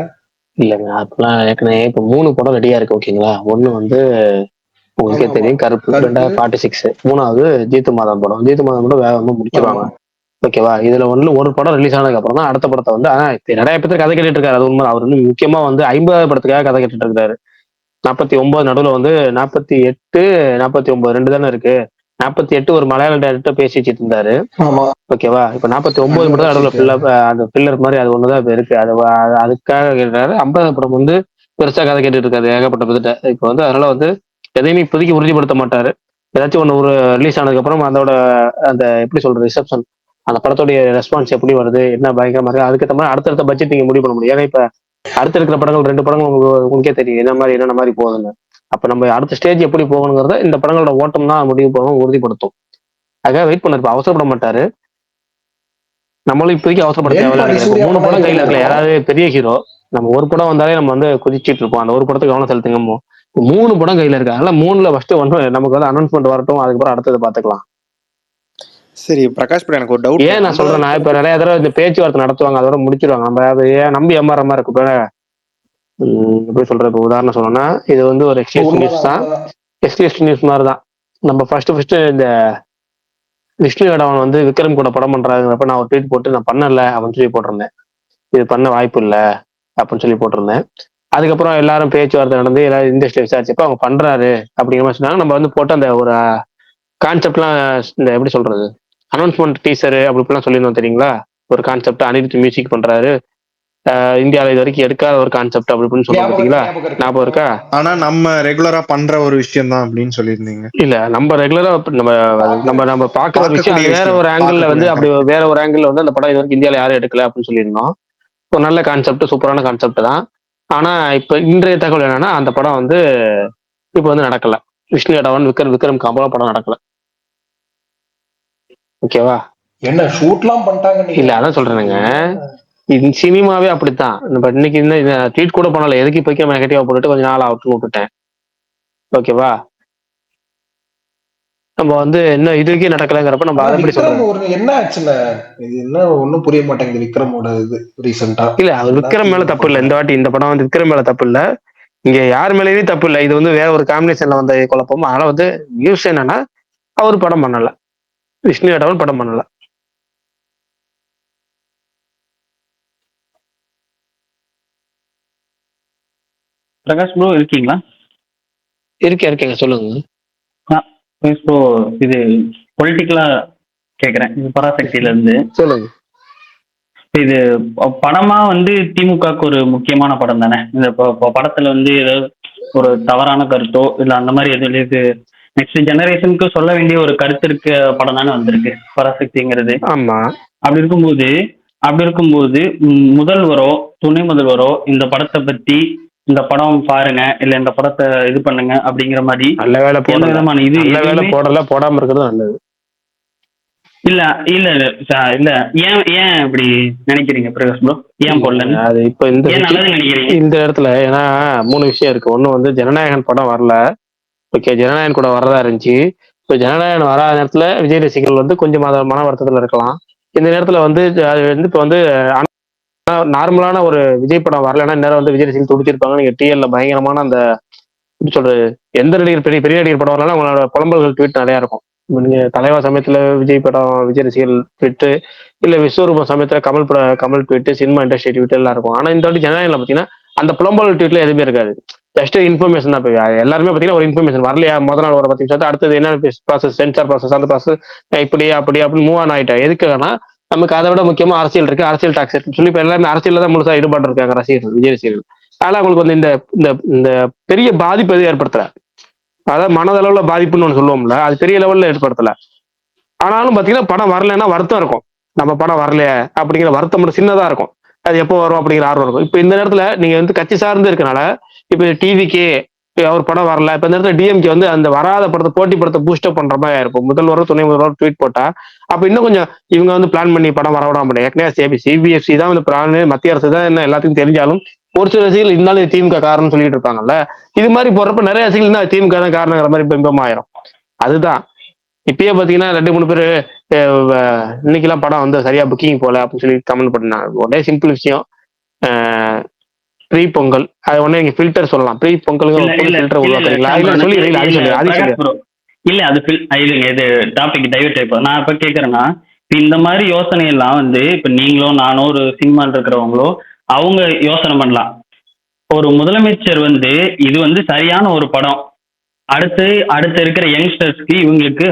இல்லைங்க அப்பெல்லாம் ஏற்கனவே இப்ப 3 படம் ரெடியா இருக்கு, ஓகேங்களா? ஒண்ணு வந்து உங்களுக்கே தெரியும், கருப்பு. 246. 3வது ஜீத்து மாதம் படம். ஜீத்து மாதம் படம் வேகமா முடிச்சிருவாங்க, ஓகேவா? இதுல வந்து ஒரு படம் ரிலீஸ் ஆனதுக்கு அப்புறம் தான் அடுத்த படத்தை வந்து, ஆனா நிறைய பேர் கதை கேட்டுட்டு இருக்காரு, அது உண்மை. அவர் வந்து முக்கியமா வந்து 50வது படத்துக்காக கதை கேட்டுட்டு இருக்காரு. 49 நடுவில் வந்து 48 49 2 தானே இருக்கு. 48 ஒரு மலையாள டைரக்டர் பேசி வச்சுட்டு இருந்தாரு, ஓகேவா? இப்ப 49 மட்டும் தான் நடுவில் அந்த பில்லர் மாதிரி அது ஒண்ணுதான் இப்ப இருக்கு. அதுக்காக கேட்டாரு. 50வது படம் வந்து பெருசா கதை கேட்டுட்டு இருக்காரு, ஏகப்பட்ட பேர்கிட்ட. இப்ப வந்து அதனால வந்து எதையுமே இப்போதைக்கு உறுதிப்படுத்த மாட்டாரு. ஏதாச்சும் ஒன்று ஒரு ரிலீஸ் ஆனதுக்கு அப்புறம் அதோட அந்த எப்படி சொல்ற ரிசப்ஷன், அந்த படத்துடைய ரெஸ்பான்ஸ் எப்படி வருது, என்ன பயங்கரமா இருக்கு, அதுக்கேற்ற மாதிரி அடுத்தடுத்த பட்ஜெட் நீங்க முடிவு பண்ண முடியும். ஏன்னா இப்ப அடுத்த இருக்கிற படங்கள் 2 படங்கள் உங்களுக்கே தெரியும் என்ன மாதிரி போகுதுன்னு. அப்ப நம்ம அடுத்த ஸ்டேஜ் எப்படி போகணுங்கிறத இந்த படங்களோட ஓட்டம் தான் முடிவு போகும், உறுதிப்படுத்தும். அதுக்காக வெயிட் பண்ண அவசரப்பட மாட்டாரு. நம்மளும் இப்போதைக்கு அவசரப்பட தேவையில்ல நினைக்கிறேன். 3 படம் கையில இருக்கல, யாராவது பெரிய ஹீரோ நம்ம ஒரு படம் வந்தாலே நம்ம வந்து குதிச்சிட்டு இருப்போம், அந்த ஒரு படத்துக்கு கவனம் செலுத்துங்க. 3 படம் கையில இருக்கு, அதனால 3ல ஃபர்ஸ்ட் ஒன்று நமக்கு வந்து அனௌன்ஸ்மெண்ட் வரட்டும், அதுக்கப்புறம் அடுத்தது பாத்துக்கலாம். சரி பிரகாஷ் ப்ரோ, எனக்கு ஒரு டவுட். ஏன் நான் சொல்றேன்னா, இப்ப நிறைய தடவை இந்த பேச்சுவார்த்தை நடத்துவாங்க, அதோட முடிச்சிருவாங்க. நம்ம அதை ஏன் நம்பி ஏமாற மாதிரி இருக்கு. எப்படி சொல்றது, இப்போ உதாரணம் சொல்லணும்னா, இது வந்து ஒரு எக்ஸ்க்ளூசிவ் நியூஸ் தான், எக்ஸ்க்ளூசிவ் நியூஸ் மாதிரி தான். நம்ம ஃபர்ஸ்ட் இந்த விஷ்ணு வேடவன் வந்து விக்ரம் கூட படம் பண்றாங்கிறப்ப நான் ஒரு ட்வீட் போட்டு நான் பண்ணல அப்படின்னு சொல்லி போட்டிருந்தேன். இது பண்ண வாய்ப்பு இல்லை அப்படின்னு சொல்லி போட்டிருந்தேன். அதுக்கப்புறம் எல்லாரும் பேச்சுவார்த்தை நடந்து எல்லாரும் இண்டஸ்ட்ரி விசாரிச்சப்ப அவங்க பண்றாரு அப்படிங்கிற மாதிரி சொன்னாங்க. நம்ம வந்து போட்டு அந்த ஒரு கான்செப்ட்லாம் இந்த எப்படி சொல்றது, அனௌன்ஸ்மெண்ட் டீசரு அப்படிலாம் சொல்லியிருந்தோம் தெரியுங்களா? ஒரு கான்செப்ட் அனிருத் மியூசிக் பண்றாரு, இந்தியாவில இது வரைக்கும் எடுக்காத ஒரு கான்செப்ட் அப்படின்னு சொல்லுவோம் பாத்தீங்களா? ஞாபகம் இருக்கா? ஆனா நம்ம ரெகுலரா பண்ற ஒரு விஷயம் தான் அப்படின்னு சொல்லியிருந்தீங்க. இல்ல நம்ம ரெகுலரா நம்ம பாக்குற ஒரு விஷயம் வேற ஒரு ஆங்கிள் வந்து, அப்படி வேற ஒரு ஆங்கிள் வந்து அந்த படம் இது வரைக்கும் இந்தியாவில யாரும் எடுக்கல அப்படின்னு சொல்லியிருந்தோம். ஒரு நல்ல கான்செப்ட், சூப்பரான கான்செப்ட் தான். ஆனா இப்ப இன்றைய தகவல் என்னன்னா, அந்த படம் வந்து இப்ப வந்து நடக்கல. விஷ்ணு வேடவன் விக்ரம் காம்போல படம் நடக்கல, ஓகேவா? என்ன ஷூட்லாம் பண்ணிட்டாங்க? இல்ல அதான் சொல்றேனுங்க, இது சினிமாவே அப்படித்தான். நம்ம இன்னைக்கு இந்த ட்வீட் கூட பண்ணல, எதுக்கு இப்போக்கி நம்ம நெகட்டிவா போட்டுட்டு கொஞ்சம் நாள் ஆகட்டும் விட்டுட்டேன், ஓகேவா? நம்ம வந்து இன்னும் இதுக்கே நடக்கலங்கிறப்ப நம்ம அதை எப்படி சொல்றோம்? என்ன ஆச்சுல, இது என்ன ஒண்ணும் புரிய மாட்டேங்குது விக்ரமோட இது ரீசெண்டா. இல்ல அவர் விக்ரம் மேல தப்பு இல்ல, இந்த வாட்டி இந்த படம் வந்து விக்ரம் மேல தப்பு இல்ல, இங்க யார் மேலேயுமே தப்பு இல்லை. இது வந்து வேற ஒரு காம்பினேஷன்ல வந்த குழப்பம். அதனால வந்து நியூஸ் என்னன்னா, அவர் படம் பண்ணல, விஷ்ணு வேடவன் படம் பண்ணல. பிரகாஷ் ப்ரோ இருக்கீங்களா? இருக்கேங்க, சொல்லுங்க. இப்போ இது பொலிட்டிக்கலா கேக்குறேன், இது பராசக்தியில இருந்து. சொல்லுங்க. இது படமா வந்து திமுகவுக்கு ஒரு முக்கியமான படம் தானே. இந்த படத்துல வந்து ஏதாவது ஒரு தவறான கருத்தோ இல்ல அந்த மாதிரி எதுவும் இது நெக்ஸ்ட் ஜெனரேஷனுக்கு சொல்ல வேண்டிய ஒரு கருத்து இருக்க படம் தானே வந்திருக்கு பராசக்திங்கிறது. ஆமா. அப்படி இருக்கும்போது அப்படி இருக்கும்போது முதல்வரோ துணை முதல்வரோ இந்த படத்தை பத்தி இந்த படம் பாருங்க இல்ல இந்த படத்தை இது பண்ணுங்க அப்படிங்கிற மாதிரி நல்ல வேலை எந்த போடல, விதமான இது நல்ல வேலை எதுவுமே போடல, போடாம இருக்கிறது நல்லது. இல்ல இல்ல இல்ல ஏன் இப்படி நினைக்கிறீங்க பிரகாஷ் ப்ரோ? ஏன் போடலன்னு? அது இப்ப ஏன் நல்லது நினைக்கிறீங்க? இந்த இடத்துல ஏன்னா 3 விஷயம் இருக்கு. ஒண்ணு வந்து ஜனநாயகன் படம் வரல, ஓகே, ஜனநாயகன் கூட வரதா இருந்துச்சு. இப்போ ஜனநாயகன் வராத நேரத்துல விஜய் ரசிகர்கள் வந்து கொஞ்சம் மன வருத்தத்துல இருக்கலாம். இந்த நேரத்துல வந்து அது வந்து இப்போ வந்து நார்மலான ஒரு விஜய் படம் வரலன்னா நேரம் வந்து விஜய் ரசிகர்கள் துடிச்சிருப்பாங்க. நீங்க டிஎல்ல பயங்கரமான அந்த எப்படி சொல்றது, எந்த நடிகர் பெரிய பெரிய நடிகர் படம் வரலாம் அவங்களோட புலம்பல்கள் ட்வீட் நிறைய இருக்கும். இப்ப நீங்க தலைவா சமயத்துல விஜய் படம் விஜய் ரசிகர்கள் ட்வீட்டு, இல்ல விஸ்வரூபம் சமயத்துல Kamal tweet, cinema industry tweet எல்லாம் இருக்கும். ஆனா இந்த வாட்டி ஜனநாயகம்ல பாத்தீங்கன்னா அந்த புலம்பல் ட்வீட்ல எதுவுமே இருக்காது. ஜஸ்ட் இன்ஃபர்மேஷன் தான். இப்போ எல்லாருமே பாத்தீங்கன்னா ஒரு இன்ஃபர்மேஷன் வரலையா, முதல் நாள் ஒரு 10 நிமிஷம் அடுத்தது என்ன ப்ராசஸ், சென்சார் ப்ராசஸ், அந்த ப்ராசஸ் இப்படி அப்படி அப்படின்னு மூவ் ஆன் ஆயிட்டா. எதுக்குன்னா நமக்கு அதை விட முக்கியமா அரசியல் இருக்கு, அரசியல் டாக்ஸ் இருக்குன்னு சொல்லி இப்ப எல்லாருமே அரசியல் தான் முழுசா ஈடுபாடு இருக்காங்க ரசிகர்கள், விஜய் ரசிகர்கள். அதனால அவங்களுக்கு வந்து இந்த இந்த இந்த பெரிய பாதிப்பு எதுவும் ஏற்படுத்தல. அதாவது மனதளவுல பாதிப்புன்னு ஒன்று சொல்லுவோம்ல, அது பெரிய லெவல்ல ஏற்படுத்தல. ஆனாலும் பாத்தீங்கன்னா படம் வரலைன்னா வருத்தம் இருக்கும். நம்ம படம் வரலையே அப்படிங்கிற வருத்தம் மட்டும் சின்னதா இருக்கும். அது எப்போ வரும் அப்படிங்கிற ஆர்வம் இருக்கும். இப்ப இந்த நேரத்துல நீங்க வந்து கட்சி சார்ந்து இருக்கனால இப்ப டிவிக்கு அவர் படம் வரல, இப்ப இந்த இடத்துல டிஎம்கே வந்து அந்த வராத படத்தை போட்டி படத்தை பூஸ்டப் பண்ற மாதிரி இருக்கும். முதல்வரும் துணை முதல்வரும் ட்வீட் போட்டா அப்ப இன்னும் கொஞ்சம் இவங்க வந்து பிளான் பண்ணி படம் வர விட முடியும். ஏற்கனவே சிபிஎஃப்சி தான் வந்து பிளான், மத்திய அரசு தான் என்ன எல்லாத்துக்கும் தெரிஞ்சாலும் ஒரு சில ரசிகர்கள் இருந்தாலும் இது திமுக காரணம்னு சொல்லிட்டு இருப்பாங்கல்ல. இது மாதிரி போறப்ப நிறைய ரசிகர்கள் தான் திமுக தான் காரணங்கிற மாதிரி பிம்பம் ஆயிரும். அதுதான் இப்பயே பாத்தீங்கன்னா 2-3 பேரு இன்னைக்கெல்லாம் படம் வந்து சரியா புக்கிங் போல அப்படின்னு சொல்லி கமெண்ட் பண்ணாங்க. ஒரே சிம்பிள் விஷயம், ப்ரீ பொங்கல் அது ஒண்ணு நீங்க ஃபில்டர் சொல்லலாம். ப்ரீ பொங்கலுங்க ஃபில்டர் உருவாக்குறீங்களா? இல்ல சொல்லி இல்ல அது இல்லைங்க, இது டாபிக் டைவர்ட் ஆயிப்போம். நான் இப்ப கேக்குறேன்னா இந்த மாதிரி யோசனை எல்லாம் வந்து இப்ப நீங்களோ நானோ ஒரு சினிமாவில் இருக்கிறவங்களோ அவங்க யோசனை பண்ணலாம். ஒரு முதலமைச்சர் வந்து இது வந்து சரியான ஒரு படம், அடுத்து இருக்கிற யங்ஸ்டர்ஸ்க்கு இவங்களுக்கு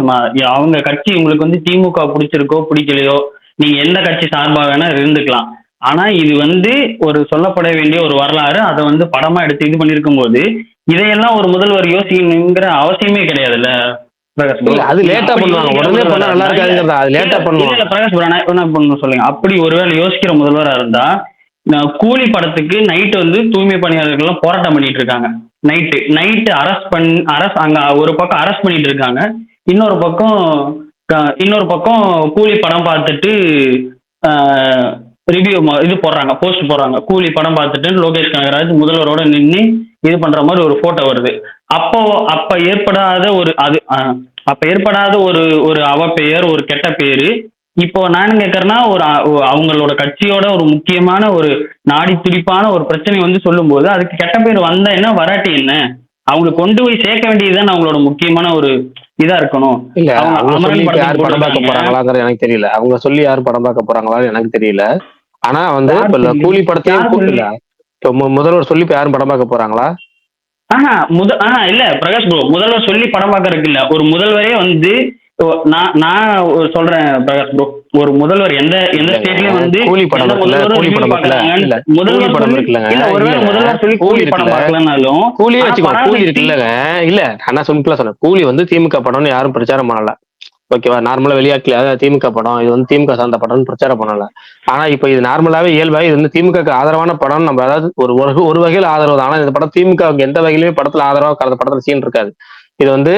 அவங்க கட்சி உங்களுக்கு வந்து திமுக பிடிச்சிருக்கோ பிடிக்கலையோ நீங்க எந்த கட்சி சார்பா வேணா இருந்துக்கலாம். ஆனா இது வந்து ஒரு சொல்லப்பட வேண்டிய ஒரு வரலாறு, அதை வந்து படமா எடுத்து இது பண்ணிருக்கும் போது இதையெல்லாம் ஒரு முதல்வர் யோசிக்கணுங்கிற அவசியமே கிடையாதுல்ல பிரகாஷ் ப்ரோ. அது லேட்டா பண்ணுவாங்க, உடனே பண்ணா நல்லா இருக்காதுங்கிறதா, அது லேட்டா பண்ணுவாங்க. பிரகாஷ் ப்ரோ நான் என்ன பண்ண சொல்லுங்க, அப்படி ஒருவேளை யோசிக்கிற முதல்வரா இருந்தா கூலி படத்துக்கு நைட்டு வந்து தூய்மை பணியாளர்கள் போராட்டம் பண்ணிட்டு இருக்காங்க. நைட்டு அரஸ்ட் அங்க ஒரு பக்கம் அரெஸ்ட் பண்ணிட்டு இருக்காங்க, இன்னொரு பக்கம் கூலி படம் பார்த்துட்டு ரிவ்யூ இது போடுறாங்க, போஸ்ட் போடுறாங்க. கூலி படம் பார்த்துட்டு லோகேஷ் கனகராஜ் முதல்வரோட நின்று இது பண்ற மாதிரி ஒரு போட்டோ வருது. அப்ப ஏற்படாத ஒரு அவப்பெயர், ஒரு கெட்ட பேரு. இப்போ நான் கேட்கறேன்னா அவங்களோட கட்சியோட ஒரு முக்கியமான ஒரு நாடி துடிப்பான ஒரு பிரச்சனை வந்து சொல்லும் போது அதுக்கு கெட்ட பேர் வந்தா என்ன வராட்டி என்ன, அவங்களுக்கு கொண்டு போய் சேர்க்க வேண்டியதுதான் அவங்களோட முக்கியமான ஒரு இதா இருக்கணும். இல்ல அவங்க சொல்லி யார் படம் பார்க்க போறாங்களாங்கிறது எனக்கு தெரியல. அவங்க சொல்லி யார் படம் பார்க்க போறாங்களான்னு எனக்கு தெரியல. ஆனா வந்து இப்ப கூலி படத்தையும் முதல்வர் சொல்லி இப்ப யாரும் படம் பார்க்க போறாங்களா? இல்ல பிரகாஷ் ப்ரோ, முதல்வர் சொல்லி படம் பார்க்கறதுக்கு இல்ல, ஒரு முதல்வரே வந்து நான் சொல்றேன் பிரகாஷ் ப்ரோ, ஒரு முதல்வர் எந்த ஸ்டேட்லயும் வந்து முதல்வர் சொல்லி படம் பார்க்கலனாலும் கூலி இருக்குல்லங்க. இல்ல நான் சிம்பிளா சொன்னேன், கூலி வந்து திமுக படம்னு யாரும் பிரச்சாரம் பண்ணல, ஓகேவா? நார்மலா வெளியாக்கல, அதாவது திமுக படம், இது வந்து திமுக சார்ந்த படம்னு பிரச்சாரம் பண்ணல. ஆனா இப்ப இது நார்மலாவே இயல்பாக இது வந்து திமுக ஆதரவான படம். நம்ம அதாவது ஒரு வகையில ஆதரவு தான். ஆனா இந்த படம் திமுக எந்த வகையிலுமே படத்துல ஆதரவா அந்த படத்துல சீன் இருக்காது. இது வந்து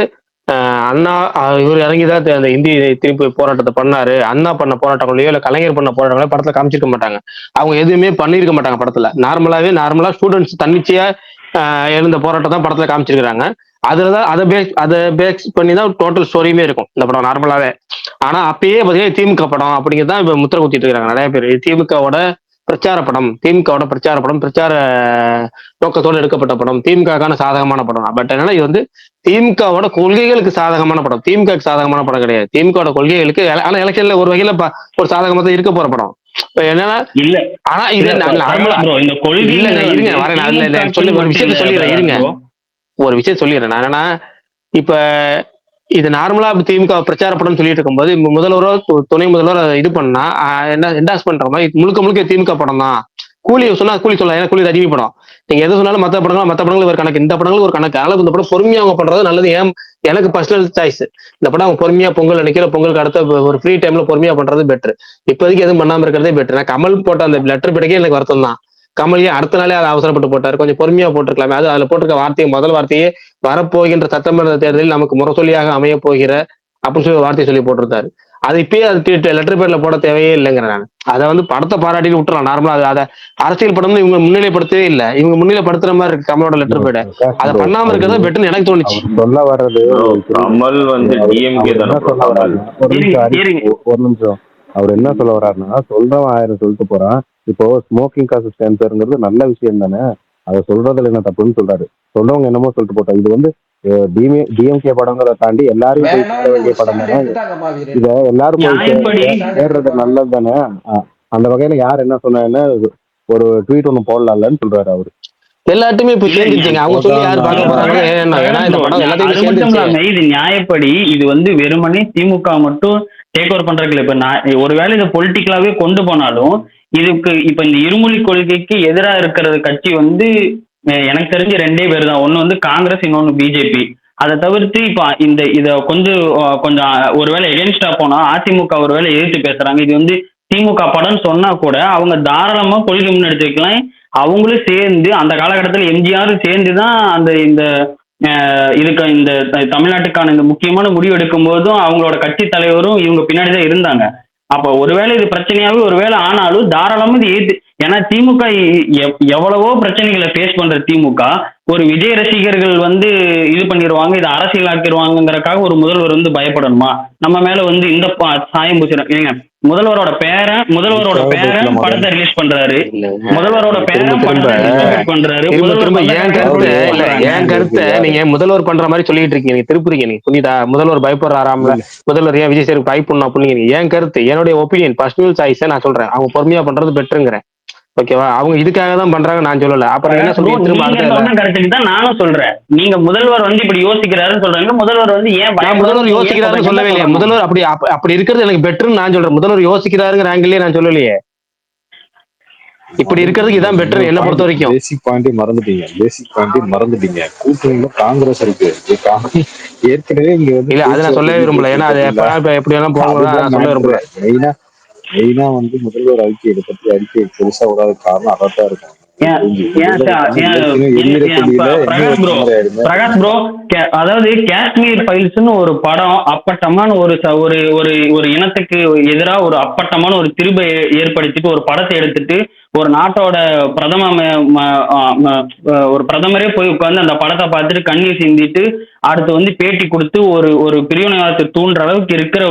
அண்ணா இவர் இறங்கிதான் அந்த இந்தி திருப்பி போராட்டத்தை பண்ணாரு. அண்ணா பண்ண போராட்டங்களையோ இல்ல கலைஞர் பண்ண போராட்டங்களையோ படத்துல காமிச்சிருக்க மாட்டாங்க. அவங்க எதுவுமே பண்ணிருக்க மாட்டாங்க படத்துல. நார்மலா ஸ்டூடெண்ட்ஸ் தன்னிச்சையா எழுந்த போராட்டம் தான் படத்துல காமிச்சிருக்காங்க. அதுலதான் அதை பேஸ் பண்ணி தான் டோட்டல் ஸ்டோரியுமே இருக்கும் இந்த படம் நார்மலாவே. ஆனா அப்பயே பாத்தீங்கன்னா திமுக படம் அப்படிங்கிறதான் இப்ப முத்திர குத்திட்டு இருக்காங்க நிறைய பேர். திமுகவோட பிரச்சார படம், பிரச்சார நோக்கத்தோடு எடுக்கப்பட்ட படம், திமுகக்கான சாதகமான படம். பட் என்னன்னா இது வந்து திமுகவோட கொள்கைகளுக்கு சாதகமான படம், திமுகவுக்கு சாதகமான படம் கிடையாது. திமுகவோட கொள்கைகளுக்கு ஆனா எலெக்ஷன்ல ஒரு வகையில ஒரு சாதகமா தான் இருக்க போற படம். என்னன்னா இல்ல, ஆனா இது ஒரு விஷயம் சொல்லிடுறேன் நான். என்னன்னா இப்ப இது நார்மலா திமுக பிரச்சார படம் சொல்லிட்டு இருக்கும்போது முதல்வரோ துணை முதல்வரோ இது பண்ணா என்ன என்டாஸ் பண்ற மாதிரி முழுக்க திமுக படம் தான், கூலி சொன்னா கூலி சொல்லலாம், ஏன்னா கூலி ரஜினி படம். நீங்க எது சொன்னாலும் மற்ற படங்கள் ஒரு கணக்கு, இந்த படங்களுக்கு ஒரு கணக்கு. அதனால இந்த படம் பொறுமையா அவங்க பண்றது நல்லது. எனக்கு பர்சனல் சாய்ஸ். இந்த படம் அவங்க பொறுமையா பொங்கல் அன்னைக்கு பொங்கலுக்கு அடுத்த ஒரு ஃப்ரீ டைம்ல பொறுமையா பண்றது பெட்டர். இப்போதைக்கு எதுவும் பண்ணாம இருக்கிறதே பெட்டர். நான் கமல் போட்ட அந்த லெட்டர் பிடிக்கே எனக்கு வருத்தம் தான். கமலையே அடுத்த நாளே அதை அவசரப்பட்டு போட்டாரு. கொஞ்சம் பொறுமையா போட்டிருக்கலாமே. அதுல போட்டிருக்க வார்த்தையை, முதல் வார்த்தையே வரப்போகின்ற சட்டமன்ற தேர்தலில் நமக்கு முரசொலியாக அமைய போகிற அப்படின்னு சொல்லி வார்த்தையை சொல்லி போட்டிருந்தாரு. அது இப்பயே அது லெட்டர் பேர்ல போட தேவையே இல்லைங்கிறேன் நான். அதை படத்தை பாராட்டிட்டு விட்டுறலாம் நார்மலா. அதை அரசியல் படம்னு இவங்க முன்னிலைப்படுத்தவே இல்லை. இவங்க முன்னிலைப்படுத்துற மாதிரி இருக்கு கமலோட லெட்டர் பேர்டு. அதை பண்ணாம இருக்கிறதா பெட்டர்னு எனக்கு தோணுச்சு. சொல்ல வர்றது கமல் டிஎம்கே தானே சொல்ல வர்றாரு. ஒரு நிமிஷம். அவர் என்ன சொல்ல வர்றாருன்னா, சொல்றவன் 1000 சொல்லிட்டு போறான். இப்போ ஸ்மோக்கிங் காசு கேன்சர்ங்கிறது நல்ல விஷயம் தானே, அதை சொல்றதுல என்ன தப்புன்னு சொல்றாரு. சொல்றவங்க என்னமோ சொல்லிட்டு போட்டோம். இது டிஎம்கே படங்களை தாண்டி எல்லாரும் போய் சேர வேண்டிய படம் தானே. இத எல்லாரும் போய் சேர்றது நல்லது தானே. அந்த வகையில யார் என்ன சொன்னா ஒரு ட்வீட் ஒண்ணு போடலாம்னு சொல்றாரு அவரு. எல்லாத்தையுமே இப்ப சேர்ந்துச்சுங்க. அவங்க சொல்லி யாரு பார்க்க போறாங்க. இது நியாயப்படி இது வெறுமனே திமுக மட்டும் டேக் ஓவர் பண்றதுல. இப்ப நான் ஒருவேளை இதை பொலிட்டிக்கலாவே கொண்டு போனாலும் இதுக்கு இப்ப இந்த இருமொழி கொள்கைக்கு எதிராக இருக்கிற கட்சி எனக்கு தெரிஞ்ச 2 பேர் தான். ஒண்ணு காங்கிரஸ், இன்னொன்னு பிஜேபி. அதை தவிர்த்து இப்ப இத கொஞ்சம் ஒருவேளை எகென்ஸ்டா போனா அதிமுக ஒருவேளை எதிர்த்து பேசுறாங்க. இது திமுக படம்னு சொன்னா கூட அவங்க தாராளமா கொள்கை முன்னெடுத்து வைக்கலாம். அவங்களும் சேர்ந்து அந்த காலகட்டத்தில் எம்ஜிஆரும் சேர்ந்துதான் இந்த இதுக்கு இந்த தமிழ்நாட்டுக்கான இந்த முக்கியமான முடிவு எடுக்கும் போதும் அவங்களோட கட்சி தலைவரும் இவங்க பின்னாடிதான் இருந்தாங்க. அப்ப ஒருவேளை இது பிரச்சனையாவே ஒருவேளை ஆனாலும் தாராளமா இது ஏத்து. ஏன்னா திமுக எவ்வளவோ பிரச்சனைகளை ஃபேஸ் பண்ற திமுக ஒரு விஜய் ரசிகர்கள் இது பண்ணிடுவாங்க, இதை அரசியலாக்கிடுவாங்கிறதுக்காக ஒரு முதல்வர் பயப்படணுமா? நம்ம மேல இந்த சாயம் பூசிடும். ஏங்க, முதல்வரோட பேரன் படத்தை ரிலீஸ் பண்றாரு. முதல்வரோட பேரன் படத்தை பண்றாரு. என் கருத்தை நீங்க முதல்வர் பண்ற மாதிரி சொல்லிட்டு இருக்கீங்க, திருப்புறீங்க. நீங்க புரியுதா? முதல்வர் பயப்படுறாராம்ல, முதல்வர் ஏன் விஜய் சேருக்கு பயப்படணும் அப்படின்னு. என் கருத்து, என்னுடைய ஒப்பீனியன், பர்சனல் சாய்ஸை நான் சொல்றேன். அவங்க பொறுமையா பண்றது பெட்டருங்கிறேன். ஓகேவா? அவங்க இதுக்காக தான் பண்றாங்க நான் சொல்லல. அப்புறம் என்ன சொல்றீங்க? நானும் சொல்றேன். நீங்க முதல்வர் இப்படி யோசிக்கிறாருன்னு சொல்றாங்க. முதல்வர் ஏன் முதல்வர் யோசிக்கிறாருன்னு சொல்லவே இல்லையே. முதல்வர் அப்படி இருக்கிறது எனக்கு பெட்டர்னு நான் சொல்றேன். முதல்வர் யோசிக்கிறாருங்கிற ஆங்கிலே நான் சொல்லலையே. இப்படி இருக்கிறதுக்கு இதான் பெட்டர் என்ன பொறுத்த வரைக்கும். பேசிக் பாயிண்ட் மறந்துட்டீங்க. கூட்டணியில காங்கிரஸ் இருக்கு. ஏற்கனவே இங்க இல்ல, அதை நான் சொல்லவே விரும்பல. ஏன்னா அது எப்படி எல்லாம் போகலாம் சொல்ல விரும்பல. மெயினா முதல்வர் அறிக்கையை பத்தி அறிக்கை பெருசா விடாத காரணம் அதான் இருக்கும். பிரகாஷ் ப்ரோ, அதாவது காஷ்மீர் ஃபைல்ஸ்னு ஒரு படம் அப்பட்டமான ஒரு இனத்துக்கு எதிராக ஒரு அப்பட்டமான ஒரு திரும்ப ஏற்படுத்திட்டு ஒரு படத்தை எடுத்துட்டு ஒரு நாட்டோட ஒரு பிரதமரே போய் உட்கார்ந்து அந்த படத்தை பார்த்துட்டு கண்ணீர் சிந்திட்டு அடுத்து பேட்டி கொடுத்து ஒரு பிரிவினைவாதத்தை தூண்டுற அளவுக்கு இருக்கிற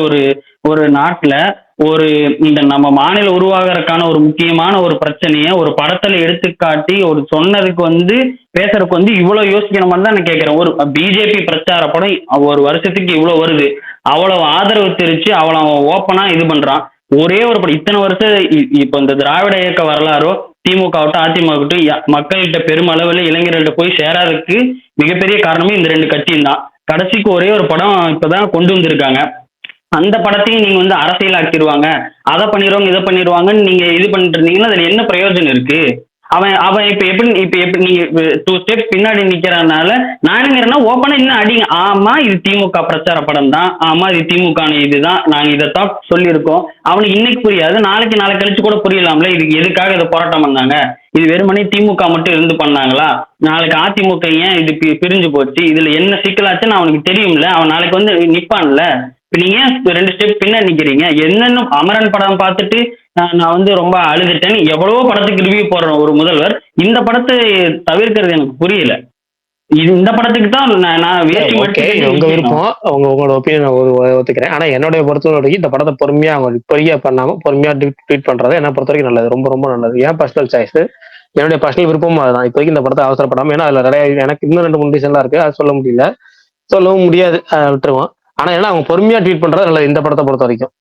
ஒரு நாட்டுல இந்த நம்ம மாநிலம் உருவாகிறதுக்கான ஒரு முக்கியமான ஒரு பிரச்சனைய ஒரு படத்துல எடுத்துக்காட்டி ஒரு சொன்னதுக்கு பேசுறதுக்கு இவ்வளவு யோசிக்கணும்னு தான் நான் கேட்கிறேன். ஒரு பிஜேபி பிரச்சார படம் ஒரு வருஷத்துக்கு இவ்வளவு வருது, அவ்வளவு ஆதரவு தெரிச்சு அவ்வளவு ஓப்பனா இது பண்றான். ஒரே ஒரு படம் இத்தனை வருஷம் இப்ப இந்த திராவிட இயக்க வரலாறோ திமுக ஆகட்டும் அதிமுக மக்கள்கிட்ட பெருமளவில் இளைஞர்கள்ட்ட போய் சேராததுக்கு மிகப்பெரிய காரணமே இந்த 2 கட்சியும் தான். கடைசிக்கு ஒரே ஒரு படம் இப்பதான் கொண்டு வந்திருக்காங்க. அந்த படத்தையும் நீங்க அரசியலாக்கிடுவாங்க, அதை பண்ணிடுவாங்க இதை பண்ணிடுவாங்கன்னு நீங்க இது பண்ணிட்டு இருந்தீங்கன்னா அதுல என்ன பிரயோஜனம் இருக்கு? அவன் இப்ப எப்படி நீங்க 2 ஸ்டெப் பின்னாடி நிக்கிறதுனால நான் நினைக்கிறேன்னா ஓப்பனா இன்னும் அடிங்க. ஆமா இது திமுக பிரச்சார படம் தான், ஆமா இது திமுக இதுதான், நாங்க இதைத்தான் சொல்லியிருக்கோம். அவனுக்கு இன்னைக்கு புரியாது, நாளைக்கு கழிச்சு கூட புரியலாம்ல இதுக்கு எதுக்காக இதை போராட்டம் பண்ணாங்க. இது வெறுமனே திமுக மட்டும் இருந்து பண்ணாங்களா? நாளைக்கு அதிமுக ஏன் இது பிரிஞ்சு போச்சு, இதுல என்ன சிக்கலாச்சுன்னு அவனுக்கு தெரியும்ல. அவன் நாளைக்கு நிப்பான்ல. இப்ப நீங்க 2 ஸ்டெப் பின்னாடி நிக்கிறீங்க. என்னென்ன அமரன் படம் பார்த்துட்டு நான் ரொம்ப அழுதுட்டேன்னு எவ்வளவோ படத்துக்கு ரிவ்யூ போடுறோம் ஒரு முதல்வர். இந்த படத்தை தவிர்க்கிறது எனக்கு புரியல. இந்த படத்துக்கு தான் நான் உங்க விருப்பம், உங்களோட ஒப்பீனியன் ஒத்துக்கிறேன். ஆனா என்னுடைய பொறுத்தவரைக்கும் இந்த படத்தை பொறுமையா அவங்க இப்படியே பண்ணாம பொறுமையா ட்வீட் பண்றது என்ன பொறுத்த வரைக்கும் நல்லது, ரொம்ப ரொம்ப நல்லது. ஏன் பர்சனல் சாய்ஸ், என்னுடைய பர்சனல் விருப்பமும் அதுதான். இப்போதைக்கு இந்த படத்தை அவசரப்படாம, ஏன்னா அதுல நிறைய எனக்கு இன்னும் 2 3 ரீசன்லாம் இருக்கு, அது சொல்லவும் முடியாது, விட்டுருவோம். ஆனா ஏன்னா அவங்க பொறுமையா ட்வீட் பண்றது நல்லது இந்த படத்தை பொறுத்த வரைக்கும்.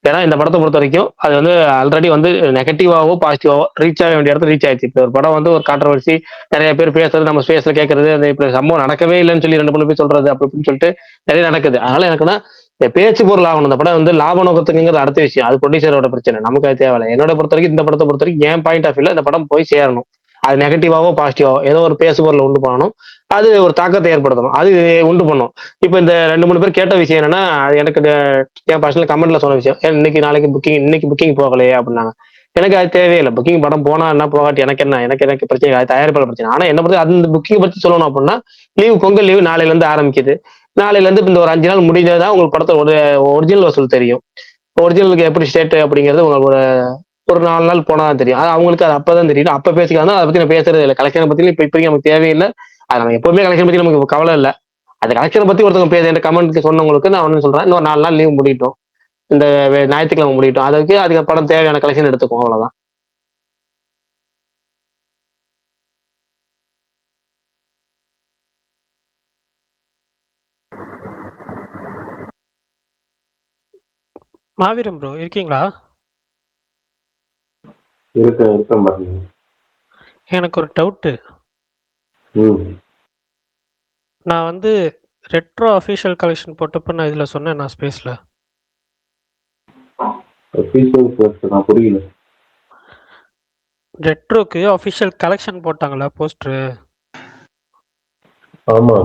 ஏன்னா இந்த படத்தை பொறுத்த வரைக்கும் அது வந்து ஆல்ரெடி வந்து நெகட்டிவாவோ பாசிட்டிவாவோ ரீச் ஆக வேண்டிய இடத்துல ரீச் ஆயிடுச்சு. இப்போ ஒரு படம் வந்து ஒரு கான்ட்ரவர்சி, நிறைய பேர் பேசுறது, நம்ம ஸ்பேஸ்ல கேட்கறது, அந்த இப்போ சம்பவம் நடக்கவே இல்லைன்னு சொல்லி 2 பேர் சொல்றது அப்படி இப்படின்னு சொல்லிட்டு நிறைய நடக்குது. அதனால எனக்குன்னா இந்த பேச்சு பொருள் ஆகணும். இந்த படம் வந்து லாப நோக்கத்துக்குங்கிறது அடுத்த விஷயம், அது ப்ரொடியூசரோட பிரச்சனை, நமக்கு அது தேவையில்லை. என்னோட பொறுத்த வரைக்கும் இந்த படத்தை பொறுத்த வரைக்கும் என் பாயிண்ட் ஆஃப் வியூல இந்த படம் போய் சேரணும். அது நெகட்டிவாவோ பாசிட்டிவாவோ ஏதோ ஒரு பேசு பொருளை உண்டு பண்ணணும், அது ஒரு தாக்கத்தை ஏற்படுத்தணும், அது உண்டு பண்ணும். இப்போ இந்த 2 பேர் கேட்ட விஷயம் என்னன்னா, அது எனக்கு என் பர்சனல் கமெண்ட்ல சொன்ன விஷயம், இன்னைக்கு நாளைக்கு இன்னைக்கு புக்கிங் போகலையே அப்படின்னாங்க. எனக்கு அது தேவையில்லை. புக்கிங் படம் போனா என்ன போகாட்டி எனக்கு என்ன, எனக்கு பிரச்சனை, அது தயாரிப்பாளர் பிரச்சனை. ஆனா என்ன பத்தி அந்த புக்கிங் பத்தி சொல்லணும் அப்படின்னா, பொங்கல் லீவு நாளையில இருந்து ஆரம்பிக்குது. நாளையில இருந்து இந்த ஒரு 5 நாள் முடிஞ்சதான் உங்களுக்கு படத்தோட ஒரிஜினல் வசூல் தெரியும். ஒரிஜினலுக்கு எப்படி ஸ்டேட் அப்படிங்கிறது உங்களுக்கு ஒரு 4 நாள் போனாதான் தெரியும். அது அவங்களுக்கு அது அப்பதான் தெரியும். அப்ப பேசிக்கலாம். அதை பத்தி நான் பேசுறது இல்லை. கலெக்ஷனை பத்தி இப்ப நமக்கு தேவையில்லை. அது நம்ம எப்பவுமே கலெக்ஷன் பத்தி நமக்கு கவலை இல்லை. அந்த கலெக்ஷனை பத்தி ஒருத்தவங்க பேச கமெண்ட் சொன்னவங்களுக்கு நான் ஒண்ணு சொல்றேன், இன்னும் 4 நாள் லீவ் முடியட்டும், இந்த ஞாயிற்றுக்கிழமை முடியட்டும், அதுக்கு படம் தேவையான கலெக்ஷன் எடுத்துக்கும், அவ்வளவுதான். மாவீரம் ப்ரோ இருக்கீங்களா? இருக்கேன் பாருங்க. எனக்கு ஒரு டவுட்டு. நான் வந்து ரெட்ரோ அஃபிஷியல் கலெக்ஷன் போட்டப்ப நான் இதுல சொன்னேன், நான் ஸ்பேஸ்ல புரியல. ரெட்ரோக்கு அஃபிஷியல் கலெக்ஷன் போட்டாங்களா போஸ்டர்? ஆமா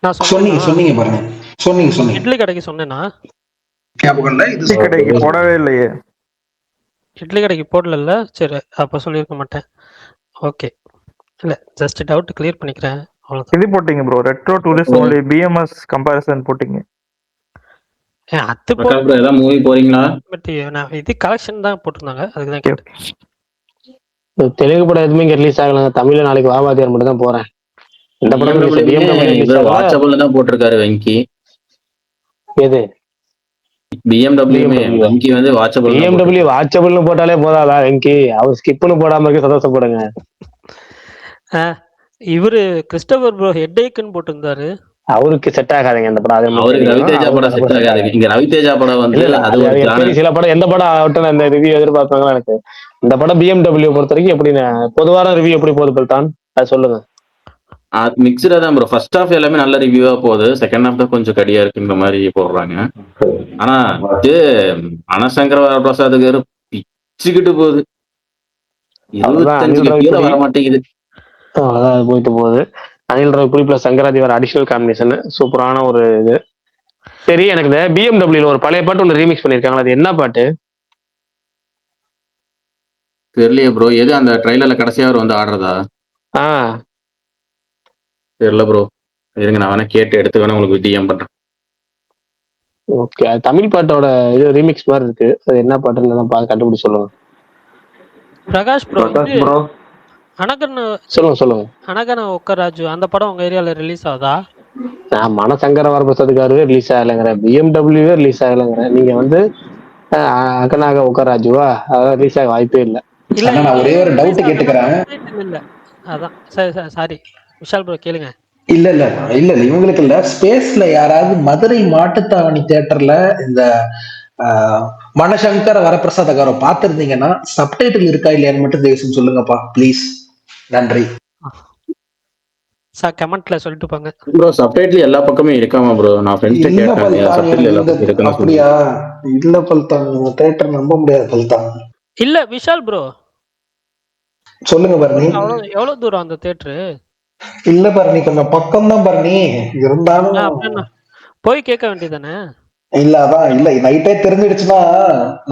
நான் சொன்னீங்க பாருங்க, சொன்னீங்க இட்லி கடைக்கு சொன்னேன்னா ஞாபகம் இல்ல. இது கடைக்கு போடவே இல்லையே. இட்லி கடைக்கு போடல. சரி, அப்ப சொல்லியிருக்க மாட்டேன். ஓகே, இல்ல ஜஸ்ட் டவுட் கிளியர் பண்ணிக்கிறேன், அவ்வளவுதான். இது போட்டீங்க bro, retro tourist only BMS comparison போட்டீங்க. அது ஏதாவது மூவி போறீங்களா? பட் நான் இது கலெக்ஷன் தான் போட்டிருந்தாங்க, அதுக்கு தான் கேட்டேன். தெலுங்கு படம் எதுவுமே இங்க ரிலீஸ் ஆகலங்க. தமிழ்ல நாளைக்கு வாவாதியார் மட்டும் தான் போறேன். இந்த படம் வாட்சபிள்ல தான் போட்டிருக்காரு வெங்கி. எது BMW வெங்கி வந்து BMW வாட்சபிள்னு போட்டாலே போதாதா வெங்கி? அவர் ஸ்கிப்னு போடாம இருக்க சந்தோஷப்படுங்க. இவரு கிறிஸ்டோபர் ப்ரோ ஹெட்டேக்குன்னு போட்டிருந்தாரு, அவருக்கு செட் ஆகாதுங்க இந்த படம். அவருக்கு ரவிதேஜா படம் செட் ஆகாது. இங்க ரவிதேஜா படம் வந்து அது சில படம் எந்த படம் ஆகட்டும் அந்த ரிவ்யூ எதிர்பார்ப்பாங்களா எனக்கு. இந்த படம் BMW பொறுத்த வரைக்கும் எப்படின்னு பொதுவான ரிவ்யூ எப்படி போகுது பல்தான், அது சொல்லுங்க. மிக்சடா தான் ப்ரோ. ஃபர்ஸ்ட் ஹாஃப் எல்லாமே நல்ல ரிவ்யூவா போகுது, செகண்ட் ஹாஃப் தான் கொஞ்சம் கடியா இருக்குன்ற மாதிரி போடுறாங்க. ஆனா இது அனசங்கர வரப்பிரசாத்துக்கு பிச்சுக்கிட்டு போகுது, 25 வர மாட்டேங்குது. அவ்வளவுதான் போயிட்டு போகுது. அனில் ராவிப்பூடி பிளஸ் சங்கராதி வர அடிஷனல் காம்பினேஷன் சூப்பரான ஒரு இது. சரி, எனக்கு இந்த BMW ஒரு பழைய பாட்டு ஒன்று ரீமிக்ஸ் பண்ணிருக்காங்களா, அது என்ன பாட்டு தெரியலையே ப்ரோ. எது அந்த ட்ரைலர்ல கடைசியா அவர் வந்து ஆடுறதா? தெரியல ப்ரோ, இருங்க நான் வேணா கேட்டு எடுத்து வேணா உங்களுக்கு டிஎம் பண்றேன். ஓகே, அது தமிழ் பாட்டோட இது ரீமிக்ஸ் மாதிரி இருக்கு, அது என்ன பாட்டுன்னு தான் பார்த்து கண்டுபிடிச்சு சொல்லுங்க. பிரகாஷ் ப்ரோ அனகன சொல்லுங்க. அனகன ஒக்கராஜு அந்த படம் உங்க ஏரியால ரிலீஸ் ஆகுதா? நான் மனசங்கர வரப்பிரசாதுக்காரவே ரிலீஸ் ஆகலைங்கிற, BMW ரிலீஸ் ஆகலைங்கிற, நீங்க வந்து அகனாக ஒக்கராஜுவா அதான் ரிலீஸ் ஆக வாய்ப்பே இல்லை. இல்ல நான் ஒரே ஒரு டவுட் கேட்டுக்கிறேன். இல்ல அதான் சாரி விஷால் ப்ரோ கேளுங்க. இல்ல இவங்களுக்கு இல்ல, ஸ்பேஸ்ல யாராவது மதுரை மாட்டுத்தாவணி தியேட்டர்ல இந்த மனசங்கர வரப்பிரசாத காரை பார்த்திருந்தீங்கன்னா சப்டைட்டில் இருக்கா இல்லையான்னு மட்டும் தயவுசெய்து சொல்லுங்கப்பா ப்ளீஸ். நன்றி. சார் கமெண்ட்ல சொல்லிட்டு போங்க ப்ரோ. சப்டைட்டில் எல்லா பக்கமே இருக்காமா ப்ரோ? நான் ஃப்ரெண்ட்ஸ் கேட்டேன், சப்டைட்டில் எல்லா பக்கம் இருக்குன்னு. அப்படியா? இல்ல பல்தான், தியேட்டர் நம்ப முடியாது பல்தான். இல்ல விஷால் ப்ரோ சொல்லுங்க பரணி. எவ்வளவு தூரம் அந்த தியேட்டரு? இல்ல பரணி, கொஞ்சம் பக்கம் தான் பரணி, இருந்தாலும் போய் கேட்க வேண்டியதானே. இல்ல அதான் இல்ல, நைட்டே தெரிஞ்சிடுச்சுன்னா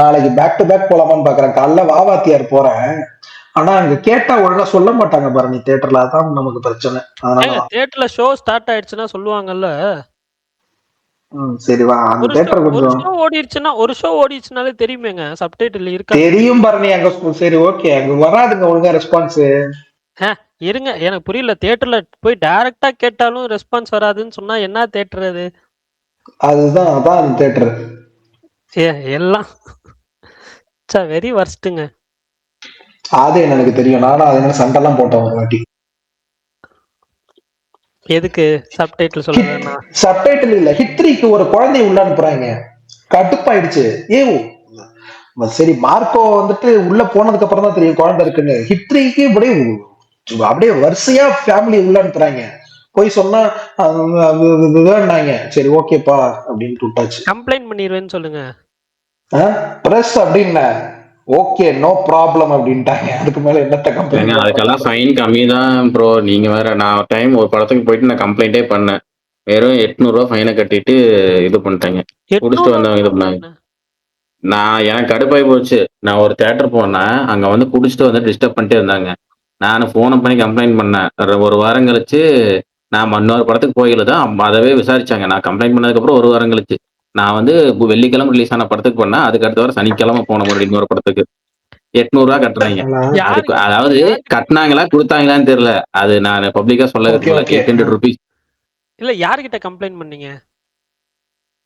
நாளைக்கு பேக் டு பேக் போலாமான்னு பாக்குறேன். காலைல வாவாத்தியார் போறேன், ஆனா அங்க கேட்டா ஒழுங்கா சொல்ல மாட்டாங்க பரணி தியேட்டர்ல, அதான் நமக்கு பிரச்சனை. அதனால தியேட்டர்ல ஷோ ஸ்டார்ட் ஆயிடுச்சுன்னா சொல்லுவாங்கல்ல. சரி வா, அந்த தியேட்டர் கொஞ்சம் ஒரு ஷோ ஓடிச்சுனாலே தெரியுமேங்க, சப்டைட்டில் இருக்கா? தெரியும் பரணி அங்க. சரி ஓகே, அங்க வராதுங்க ஒழுங்கா ரெஸ்பான்ஸ். இருங்க, எனக்கு புரியல. தியேட்டர்ல போய் டைரக்டா கேட்டாலும் ரெஸ்பான்ஸ் வராதுன்னு சொன்னா என்ன தியேட்டர் அது? அதுதான் அதான் தியேட்டர். எல்லாம் வெரி வர்ஸ்ட்டுங்க. அது எனக்கு தெரியும், நானும் அது சண்டெல்லாம் போட்டேன் ஒரு வாட்டி. எதுக்கு சப்டைட்டில் சொல்லுங்க? சப்டைட்டில் இல்ல, ஹித்ரிக்கு ஒரு குழந்தை உள்ள அனுப்புறாங்க. கடுப்பாயிடுச்சு. ஏ சரி மார்க்கோ வந்துட்டு உள்ள போனதுக்கு அப்புறம் தான் தெரியும் குழந்தை இருக்குன்னு. ஹிட்ரிக்கு அப்படியே வரிசையா ஃபேமிலி உள்ள அனுப்புறாங்க. போய் சொன்னா வேண்டாங்க. சரி ஓகேப்பா அப்படின்னு விட்டாச்சு. கம்ப்ளைண்ட் பண்ணிடுவேன்னு சொல்லுங்க. பிரஸ் அப்படின்ன ஓகே நோ ப்ராப்ளம் அப்படின்ட்டாங்க. அதுக்கு மேல என்னத்த கம்ப்ளைண்ட்? அதுக்கெல்லாம் ஃபைன் கம்மி தான் ப்ரோ. நீங்க வேற, நான் டைம் ஒரு படத்துக்கு போயிட்டு நான் கம்ப்ளைண்டே பண்ணேன். வெறும் 800 ஃபைனை கட்டிட்டு இது பண்ணிட்டாங்க. குடிச்சிட்டு வந்தவங்க இது பண்ணாங்க. நான் எனக்கு கடுப்பாய் போச்சு. நான் ஒரு தியேட்டர் போனேன், அங்க வந்து குடிச்சிட்டு வந்து டிஸ்டர்ப் பண்ணிட்டே இருந்தாங்க. நான் ஃபோனை பண்ணி கம்ப்ளைண்ட் பண்ணேன். ஒரு வாரம் கழிச்சு நான் இன்னொரு படத்துக்கு போகல தான் அதவே விசாரிச்சாங்க. நான் கம்ப்ளைண்ட் பண்ணதுக்கப்புறம் ஒரு வாரம் கழிச்சு நான் வந்து வெள்ளிக்கிழமை ரிலீஸ் ஆன படத்துக்கு போனேன். அதுக்கு அடுத்த வாரம் சனிக்கிழமை போன மறுபடியும் இன்னொரு படத்துக்கு 800 ரூபா கட்டுறாங்க. அதுக்கு அதாவது கட்டினாங்களா கொடுத்தாங்களான்னு தெரியல. அது நான் பப்ளிக்கா சொல்ல 800 ருபீஸ். இல்ல யார்கிட்ட கம்ப்ளைண்ட் பண்ணீங்க?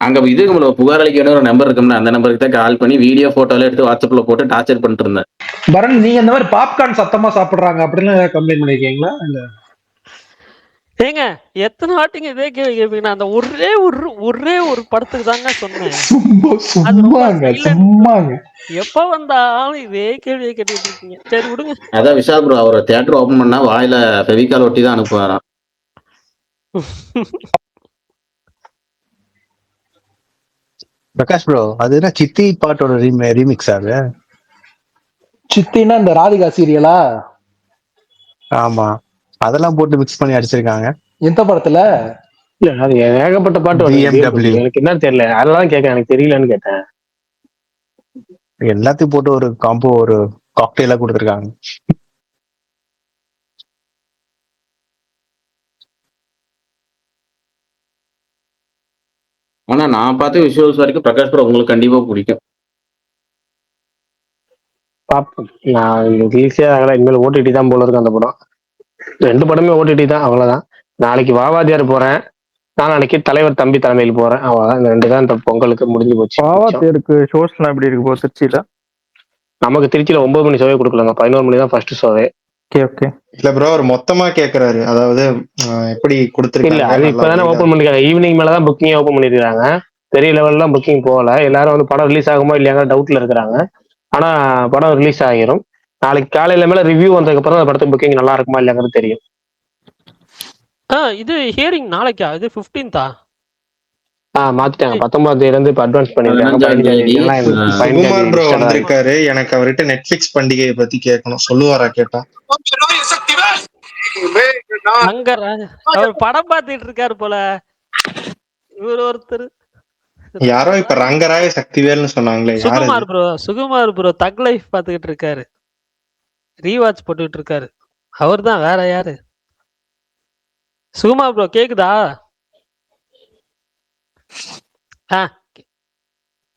அங்க இது புகார் அளிக்க ஒரு நம்பர் இருக்கும்ல, அந்த நம்பருக்கு தான் கால் பண்ணி வீடியோ போட்டோல எடுத்து வாட்ஸ்அப்ல போட்டு டார்ச்சர் பண்ணிட்டு இருந்தேன். பரன் நீங்க இந்த மாதிரி பாப்கார்ன் சத்தமா சாப்பிடுறாங்க அப்படின்னு கம்ப்ளைண்ட் பண்ணிருக்கீங்களா? இல்ல ஏங்க எத்தனை வாட்டிங்க இதே கேள்வி கேட்பீங்க? நான் அந்த ஒரே ஒரு படத்துக்கு தாங்க சொன்னேன். சும்மாங்க எப்ப வந்தாலும் இதே கேள்வியை கேட்டுட்டு இருக்கீங்க. சரி விடுங்க. அதான் விஷால் ப்ரோ, அவர் தியேட்டர் ஓபன் பண்ணா வாயில ஃபெவிகால் ஒட்டி தான் அனுப்புவாராம். பிரகாஷ் ப்ரோ, அது என்ன சித்தி பாட்டோட ரீமிக்ஸ் அது? சித்தின்னா இந்த ராதிகா சீரியலா? ஆமா, அதெல்லாம் போட்டு மிக்ஸ் பண்ணி அடிச்சிருக்காங்க. எந்த படத்துல? இல்ல அது ஏகப்பட்ட பாட்டு எனக்கு என்ன தெரியல, அதெல்லாம் கேட்க எனக்கு தெரியலன்னு கேட்டேன். எல்லாத்தையும் போட்டு ஒரு காம்போ, ஒரு காக்டெயிலா கொடுத்துருக்காங்க. ஆனா நான் பார்த்த விஷுவல்ஸ் வரைக்கும் பிரகாஷ் ப்ரோ உங்களுக்கு கண்டிப்பா பிடிக்கும். பாப்போம். நான் ஈஸியா ஆகல. இனிமேல் ஓடிடி தான் போல இருக்கு அந்த படம். 2 படமே ஓடிடி தான், அவ்வளவுதான். நாளைக்கு வாவாதியார் போறேன், நாளைக்கு தலைவர் தம்பி தலைமையில் போறேன். அவ்வளவுதான். இந்த 2 தான் இந்த பொங்கலுக்கு முடிஞ்சு போச்சு. வாவாதியாருக்கு ஷோஸ்லாம் எப்படி இருக்கு ப்ரோ திருச்சியில? நமக்கு திருச்சியில 9 மணி ஷோவே கொடுக்கலாங்க. 11 மணி தான் ஃபர்ஸ்ட் ஷோவே. ஓகே இல்ல ப்ரோ, அவர் மொத்தமா கேக்குறாரு. அதாவது எப்படி கொடுத்துருக்காங்க? இல்ல அது இப்பதானே ஓபன் பண்ணிருக்காங்க. ஈவினிங் மேலதான் புக்கிங் ஓபன் பண்ணிருக்காங்க. பெரிய லெவல்ல புக்கிங் போகல. எல்லாரும் வந்து படம் ரிலீஸ் ஆகுமா இல்லையாங்க டவுட்ல இருக்கிறாங்க. ஆனா படம் ரிலீஸ் ஆகிரும். நாளைக்கு காலையில மேல ரிவ்யூ வந்ததுக்கு அப்புறம் அந்த படத்துக்கு புக்கிங் நல்லா இருக்குமா இல்லையாங்கிறது தெரியும். இது ஹியரிங் நாளைக்கா? இது 15th மாத்திட்டாங்க. 19 இருந்து இப்ப அட்வான்ஸ் பண்ணிருக்காங்க. சுகுமார் ப்ரோ வந்திருக்காரு. எனக்கு அவர்கிட்ட நெட்ஃபிளிக்ஸ் பண்டிகையை பத்தி கேட்கணும். சொல்லுவாரா கேட்டா? அவர் படம் பார்த்துட்டு இருக்காரு போல. இவர் ஒருத்தர் யாரோ இப்ப ரங்கராய சக்திவேல்னு சொன்னாங்களே, சுகுமார் ப்ரோ தக் லைஃப் பார்த்துக்கிட்டு இருக்காரு. ரீவாட்ச் போட்டுக்கிட்டு இருக்காரு. அவர் தான், வேற யாரு? சுகுமார் ப்ரோ கேக்குதா?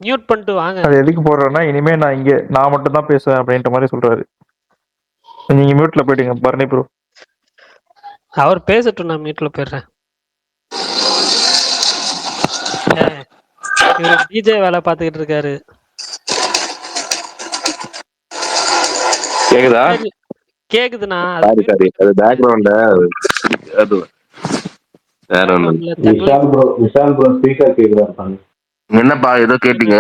மியூட் பண்ணிட்டு வாங்க. அது எதுக்கு போடுறேன்னா, இனிமே நான் மட்டும் தான் பேசுவேன் அப்படின்ற மாதிரி சொல்றாரு. நீங்க மியூட்ல போயிட்டீங்க பரணி ப்ரோ. அவர் பேசட்டும், நான் மியூட்ல போயிடுறேன். இவர் டிஜே வேலை பார்த்துக்கிட்டு இருக்காரு. கேக்குதா? கேக்குதுண்ணா. சரி அது பேக்ரவுண்ட்ல அது வேற ஒண்ணு. விஷால் ப்ரோ ஸ்பீக்கர் கேக்குதா? என்னப்பா ஏதோ கேட்டீங்க?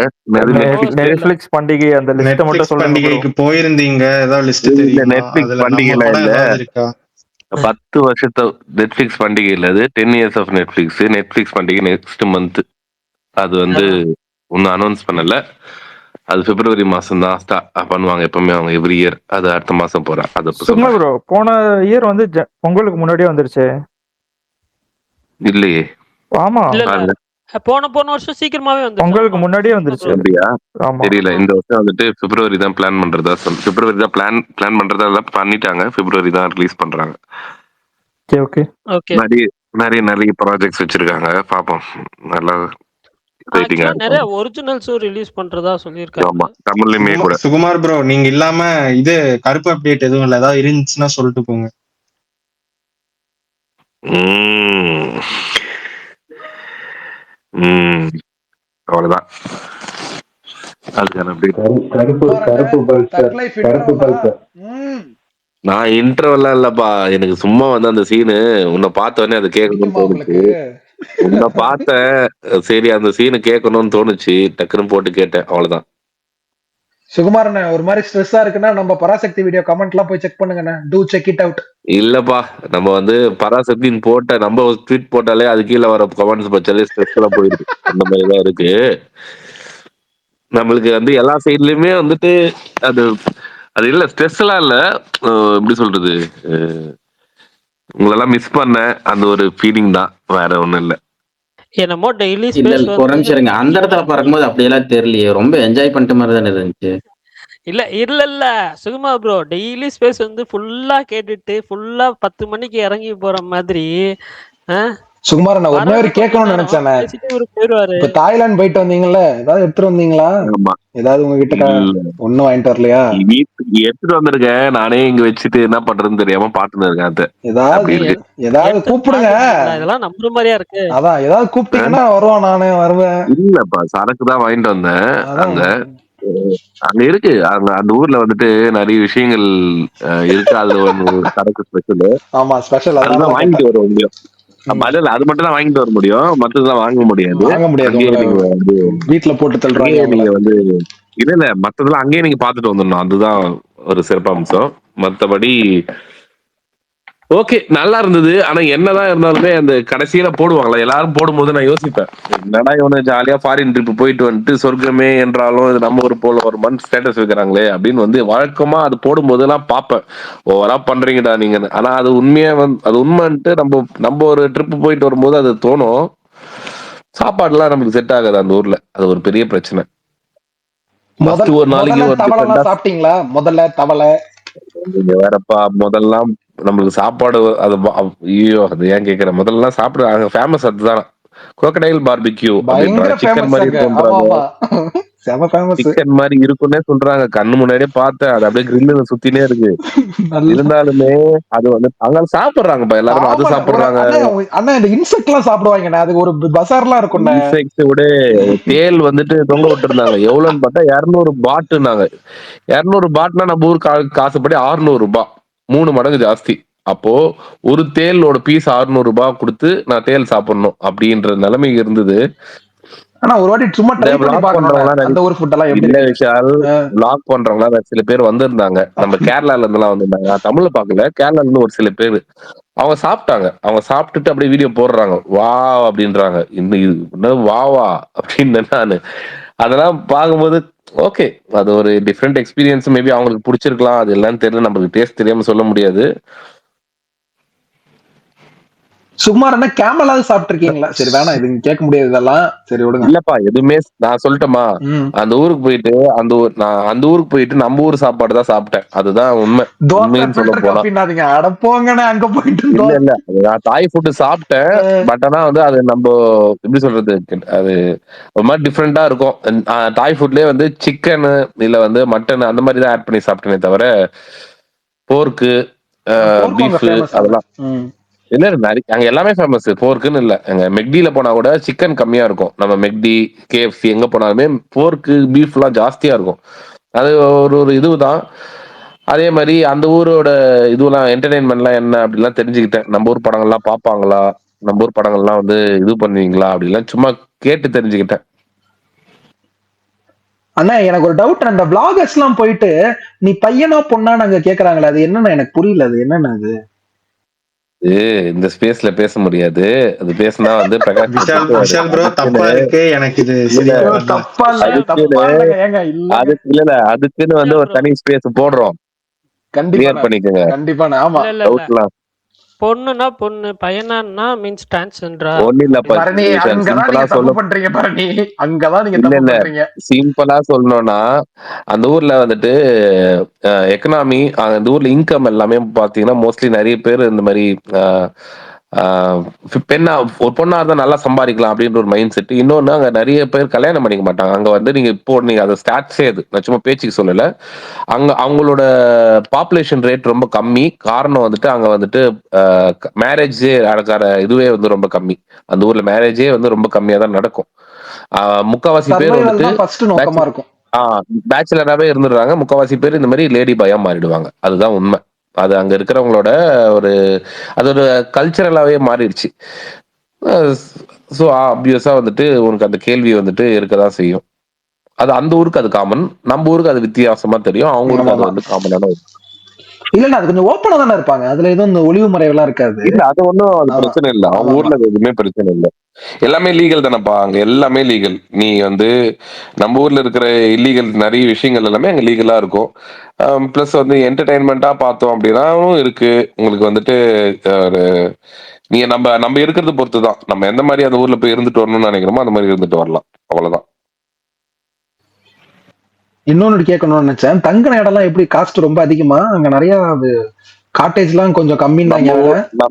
நெட்ஃபிளிக்ஸ் பண்டிகை அந்த லிஸ்ட் மட்டும் சொல்லுங்க. பண்டிகைக்கு போயிருந்தீங்க, ஏதாவது லிஸ்ட் தெரியுமா? நெட்ஃபிளிக்ஸ் பண்டிகைல இல்ல, 10 வருஷத்து நெட்ஃபிளிக்ஸ் பண்டிகை இல்ல, அது 10 years ஆஃப் நெட்ஃபிளிக்ஸ். நெட்ஃபிளிக்ஸ் பண்டிகை நெக்ஸ்ட் மந்த். அது வந்து ஒன்னும் அனௌன்ஸ் பண்ணல. அது பிப்ரவரி மாசம் தான் பண்ணுவாங்க எப்பவுமே அவங்க எவ்ரி இயர். அது அடுத்த மாசம் போறேன். அது சும்மா ப்ரோ போன இயர் வந்து பொங்கலுக்கு முன்னாடியே வந்துருச்சு இல்லையே? ஆமா போன வருஷம் சீக்கிரமாவே வந்து பொங்கலுக்கு முன்னாடியே வந்துருச்சு. அப்படியா? தெரியல. இந்த வருஷம் வந்துட்டு பிப்ரவரி தான் பிளான் பண்றதா பிப்ரவரி தான் பிளான் பண்றதா பண்ணிட்டாங்க. பிப்ரவரி தான் ரிலீஸ் பண்றாங்க. ஓகே நிறைய ப்ராஜெக்ட்ஸ் வச்சிருக்காங்க. பாப்போம். நல்லா நிறைய ஒரிஜினல்ஸ் ரிலீஸ் பண்றதா சொல்லிருக்காங்க. ஆமா, தமிழ்லயுமே கூட. சுகுமார் ப்ரோ நீங்க இல்லாம இது கருப்பு அப்டேட் எதுவும் இல்ல, ஏதாவது இருந்துச்சுன்னா சொல்லிட்டு போங்க. அவ்வளவுதான். நான் இன்டர்வெல்லாம் இல்லப்பா, எனக்கு சும்மா வந்து அந்த சீனு உன்னை பார்த்தோன்னே அது கேட்கணும்னு தோணுச்சு. உன்னை பார்த்தேன். சரி அந்த சீனை கேட்கணும்னு தோணுச்சு, டக்குன்னு போட்டு கேட்டேன், அவ்வளவுதான். சுகுமாரண்ணே ஒரு மாதிரி ஸ்ட்ரெஸ்ஸா இருக்குன்னா நம்ம பராசக்தி வீடியோ கமெண்ட் எல்லாம் போய் செக் பண்ணுங்கண்ணே. Do check it out. இல்லப்பா, நம்ம வந்து பராசக்தின்னு போட்ட நம்ம ஒரு ட்வீட் போட்டாலே அது கீழே வர கமெண்ட்ஸ் பச்சாலே ஸ்ட்ரெஸ் எல்லாம் போயிடுது. அந்த மாதிரி தான் இருக்கு. நம்மளுக்கு வந்து எல்லா சைட்லயுமே வந்துட்டு அது அது இல்ல ஸ்ட்ரெஸ் எல்லாம் இல்ல, எப்படி சொல்றது, உங்களெல்லாம் மிஸ் பண்ண அந்த ஒரு ஃபீலிங் தான், வேற ஒண்ணும் இல்ல. என்னமோ டெய்லி இல்ல ஸ்பேஸ் இல்ல, ஒரு வந்து நிமிஷம் இருங்க. அந்த இடத்துல பறக்கும்போது அப்படியெல்லாம் தெரியலையே, ரொம்ப என்ஜாய் பண்ணிட்ட மாதிரி தானே இருந்துச்சு. இல்ல சுகுமா ப்ரோ டெய்லி ஸ்பேஸ் வந்து ஃபுல்லா கேட்டுட்டு ஃபுல்லா 10 மணிக்கு இறங்கி போற மாதிரி. சுகுமாரண்ணா ஒரு மாதிரி கேட்கணும்னு நினைச்சேன். இப்ப தாய்லாந்து போயிட்டு வந்தீங்கல்ல, ஏதாவது எடுத்துட்டு வந்தீங்களா? ஏதாவது உங்ககிட்ட ஒண்ணும் வாங்கிட்டு வரலையா? வீட்டுக்கு எடுத்துட்டு வந்திருக்கேன், நானே இங்க வச்சுட்டு என்ன பண்றதுன்னு தெரியாம பாத்துட்டு இருக்கேன். அது ஏதாவது கூப்பிடுங்க. இதெல்லாம் நம்புற மாதிரியா இருக்கு. அதான் ஏதாவது கூப்பிட்டீங்கன்னா வருவான், நானே வருவேன். இல்லப்பா, சரக்கு தான் வாங்கிட்டு வந்தேன். அங்க இருக்கு, அங்க அந்த ஊர்ல வந்துட்டு நிறைய விஷயங்கள் இருக்கு. அது ஒரு சரக்கு ஸ்பெஷல். ஆமா ஸ்பெஷல். அதுதான் வாங்கிட்டு வர முடியும். அது மட்டும் தான் வாங்கிட்டு வர முடியும், மத்ததெல்லாம் வாங்க முடியாது. வீட்டுல போட்டு தள்ளுறாங்க. நீங்க வந்து இல்ல மத்ததெல்லாம் அங்கேயே நீங்க பாத்துட்டு வந்துடணும், அதுதான் ஒரு சிறப்பம்சம். மத்தபடி ஓகே, நல்லா இருந்தது. ஆனா என்னதான் இருந்தாலுமே அந்த கடைசியில போடுவாங்களா, எல்லாரும் போடும்போது நான் யோசிப்பேன், என்னடா இவனு ஜாலியா ஃபாரின் ட்ரிப் போயிட்டு வந்துட்டு சொர்க்கமே என்றாலும் இது நம்ம ஒரு போல ஒரு மந்த் ஸ்டேட்டஸ் வைக்கிறாங்களே அப்படின்னு வந்து வழக்கமா அது போடும்போது எல்லாம் பார்ப்பேன், ஓவரா பண்றீங்கடா நீங்க. ஆனா அது உண்மையா அது உண்மைன்ட்டு நம்ம ஒரு ட்ரிப் போயிட்டு வரும்போது அது தோணும். சாப்பாடுலாம் நமக்கு செட் ஆகாது அந்த ஊர்ல, அது ஒரு பெரிய பிரச்சனை. ஒரு நாளைக்கு சாப்பிட்டீங்களா? முதல்ல தவளை நீங்க வேறப்பா, முதல்லாம் நம்மளுக்கு சாப்பாடு அது ஐயோ அது ஏன் கேக்குற, முதல்ல சாப்பிடு அங்க ஃபேமஸ் அதுதான், crocodile barbecue அப்படின்றாங்க. சிக்கன் மாதிரி இருக்கும்ன்றாங்க, சிக்கன் மாதிரி இருக்குன்னே சொல்றாங்க. கண்ணு முன்னாடியே பார்த்தேன், அது அப்படியே கிரில்ல சுத்தினே இருக்கு. இருந்தாலுமே அது வந்து அங்க சாப்பிடுறாங்கப்பா எல்லாரும், அது சாப்பிடுறாங்க. அண்ணா இந்த இன்செக்ட் எல்லாம் சாப்பிடுவாங்க, அது ஒரு பசார்லாம் இருக்கும். இன்செக்ட் விட தேல் வந்துட்டு தொங்க விட்டு இருந்தாங்க. எவ்வளவுன்னு பார்த்தா 200 பாட்டுனாங்க. 200 பாட்னா நம்ம ஊர் காசுப்படி 600 ரூபாய், 3 மடங்கு ஜாஸ்தி. அப்போ ஒரு தேலோட பீஸ் 600 ரூபாய் கொடுத்து நான் தேல் சாப்பிடணும் அப்படின்ற நிலைமை இருந்தது. ஆனா ஒரு வாட்டி சும்மா ட்ரை பண்ணி பார்க்கணும் அந்த ஊர் ஃபுட் எல்லாம் எப்படி இருக்கு. விஷால் vlog பண்றவங்க சில பேர் வந்திருந்தாங்க, நம்ம கேரளால இருந்து எல்லாம் வந்திருந்தாங்க. நான் தமிழ்ல பாக்கல, கேரளால இருந்து ஒரு சில பேர் அவங்க சாப்பிட்டாங்க. அவங்க சாப்பிட்டுட்டு அப்படியே வீடியோ போடுறாங்க, வா அப்படின்றாங்க. இன்னும் வாவா அப்படின்னு நானு அதெல்லாம் பார்க்கும்போது ஓகே, அது ஒரு டிஃப்ரெண்ட் எக்ஸ்பீரியன்ஸ். மேபி அவங்களுக்கு பிடிச்சிருக்கலாம், அது எல்லாம் தெரியல, நம்மளுக்கு டேஸ்ட் தெரியாம சொல்ல முடியாது. சுமார் என்ன கேமலாவது சாப்பிட்டு இருக்கீங்களா? சரி வேணாம், இது கேட்க முடியாது இதெல்லாம், சரி விடுங்க. இல்லப்பா எதுவுமே நான் சொல்லட்டுமா, அந்த ஊருக்கு போயிட்டு அந்த ஊருக்கு போயிட்டு நம்ம ஊர் சாப்பாடு தான் சாப்பிட்டேன், அதுதான் உண்மை. உண்மைன்னு சொல்ல போனா அடப்போங்கண்ணே, அங்க போயிட்டு இல்ல நான் தாய் ஃபுட்டு சாப்பிட்டேன். பட் ஆனா வந்து அது நம்ம எப்படி சொல்றது, அது ஒரு மாதிரி டிஃப்ரெண்டா இருக்கும். தாய் ஃபுட்லயே வந்து சிக்கன் இல்ல வந்து மட்டன் அந்த மாதிரி தான் ஆட் பண்ணி சாப்பிட்டேனே தவிர போர்க்கு பீஃப் அதெல்லாம் இல்ல. அங்க எல்லாமே ஃபேமஸ், போர்க்குன்னு இல்ல. அங்க மெக்டில போனா கூட சிக்கன் கம்மியா இருக்கும். நம்ம மெக்டி கேஎஃப்சி எங்க போனாலுமே போர்க்கு பீஃப் எல்லாம் ஜாஸ்தியா இருக்கும். அது ஒரு இதுதான். அதே மாதிரி அந்த ஊரோட இதுவெல்லாம் என்டர்டைன்மெண்ட்லாம் என்ன அப்படிலாம் தெரிஞ்சுக்கிட்டேன். நம்ம ஊர் படங்கள்லாம் பார்ப்பாங்களா, நம்ம ஊர் படங்கள்லாம் வந்து இது பண்ணுவீங்களா அப்படிலாம் சும்மா கேட்டு தெரிஞ்சுக்கிட்டேன். அண்ணா எனக்கு ஒரு டவுட், அந்த vloggers எல்லாம் போயிட்டு நீ பையனா பொண்ணா நாங்க கேக்குறாங்களே, அது என்னன்னா எனக்கு புரியல, அது என்னன்னா அது இந்த ஸ்பேஸ்ல பேச முடியாது. அது பேசினா வந்து அதுக்குன்னு வந்து ஒரு தனி ஸ்பேஸ் போடுறோம், கிளியர் பண்ணிக்கோங்க. கண்டிப்பா. பொண்ணுனா பொண்ணு, பையனா மீன்ஸ் டிரான்ஸ்ஜெண்டரா? ஒண்ணு இல்லப்பா, சிம்பிளா சொல்லணும்னா அந்த ஊர்ல வந்துட்டு எக்கனாமி, அந்த ஊர்ல இன்கம் எல்லாமே பாத்தீங்கன்னா மோஸ்ட்லி நிறைய பேர் இந்த மாதிரி பெண்ணா ஒரு பொண்ணா இருந்தா நல்லா சம்பாதிக்கலாம் அப்படின்ற ஒரு மைண்ட் செட். இன்னொன்னு அங்க நிறைய பேர் கல்யாணம் பண்ணிக்க மாட்டாங்க. அங்க வந்து நீங்க இப்போ நீங்க அதை ஸ்டாட்ஸே, அது நான் சும்மா பேச்சுக்கு சொல்லல, அங்க அவங்களோட பாப்புலேஷன் ரேட் ரொம்ப கம்மி. காரணம் வந்துட்டு அங்க வந்துட்டு மேரேஜே நடக்கிற இதுவே வந்து ரொம்ப கம்மி. அந்த ஊர்ல மேரேஜே வந்து ரொம்ப கம்மியா தான் நடக்கும். முக்காவாசி பேர் வந்துட்டு பேச்சுலராகவே இருந்துடுறாங்க. முக்காவாசி பேர் இந்த மாதிரி லேடி பாயா மாறிடுவாங்க, அதுதான் உண்மை. அது அங்க இருக்கிறவங்களோட அது ஒரு கல்ச்சரலாவே மாறிடுச்சு. ஸோ ஆப்வியஸா வந்துட்டு உனக்கு அந்த கேள்வி வந்துட்டு இருக்கதான் செய்யும். அது அந்த ஊருக்கு அது காமன், நம்ம ஊருக்கு அது வித்தியாசமா தெரியும், அவங்க ஊருக்கு அது ஆமாமா. வந்து காமனான ஒரு இல்லன்னா அது கொஞ்சம் ஓப்பனா தானே இருப்பாங்க. அதுல எதுவும் இந்த ஒளிவு மறைவெல்லாம் இருக்காது. இல்ல அது ஒன்றும் அது ஆமா பிரச்சனை இல்லை. அவங்க ஆமாமா. ஊர்ல அது எதுவுமே பிரச்சனை இல்லை. எல்லாமே லீகல் தானேப்பா, அங்க எல்லாமே லீகல். நீ வந்து நம்ம ஊர்ல இருக்கிற இல்லீகல் நிறைய விஷயங்கள் எல்லாமே அங்க லீகலா இருக்கும். ப்ளஸ் வந்து என்டர்டைன்மெண்ட்டா பார்த்தோம் அப்படின்னாவும் இருக்கு. உங்களுக்கு வந்துட்டு ஒரு நீங்க நம்ம நம்ம இருக்கிறது பொறுத்து தான். நம்ம எந்த மாதிரி அந்த ஊர்ல போய் இருந்துட்டு வரணும்னு நினைக்கிறோமோ அந்த மாதிரி இருந்துட்டு வரலாம். அவ்வளவுதான். இன்னொன்னு கேட்கணும்னு நினைச்சேன். தங்குன இடம்லாம் எப்படி காஸ்ட் ரொம்ப அதிகமா? அங்க நிறைய அது காட்டேஜ்லாம் கொஞ்சம் கம்மின்னாங்க நம்ம வேற. ஊர்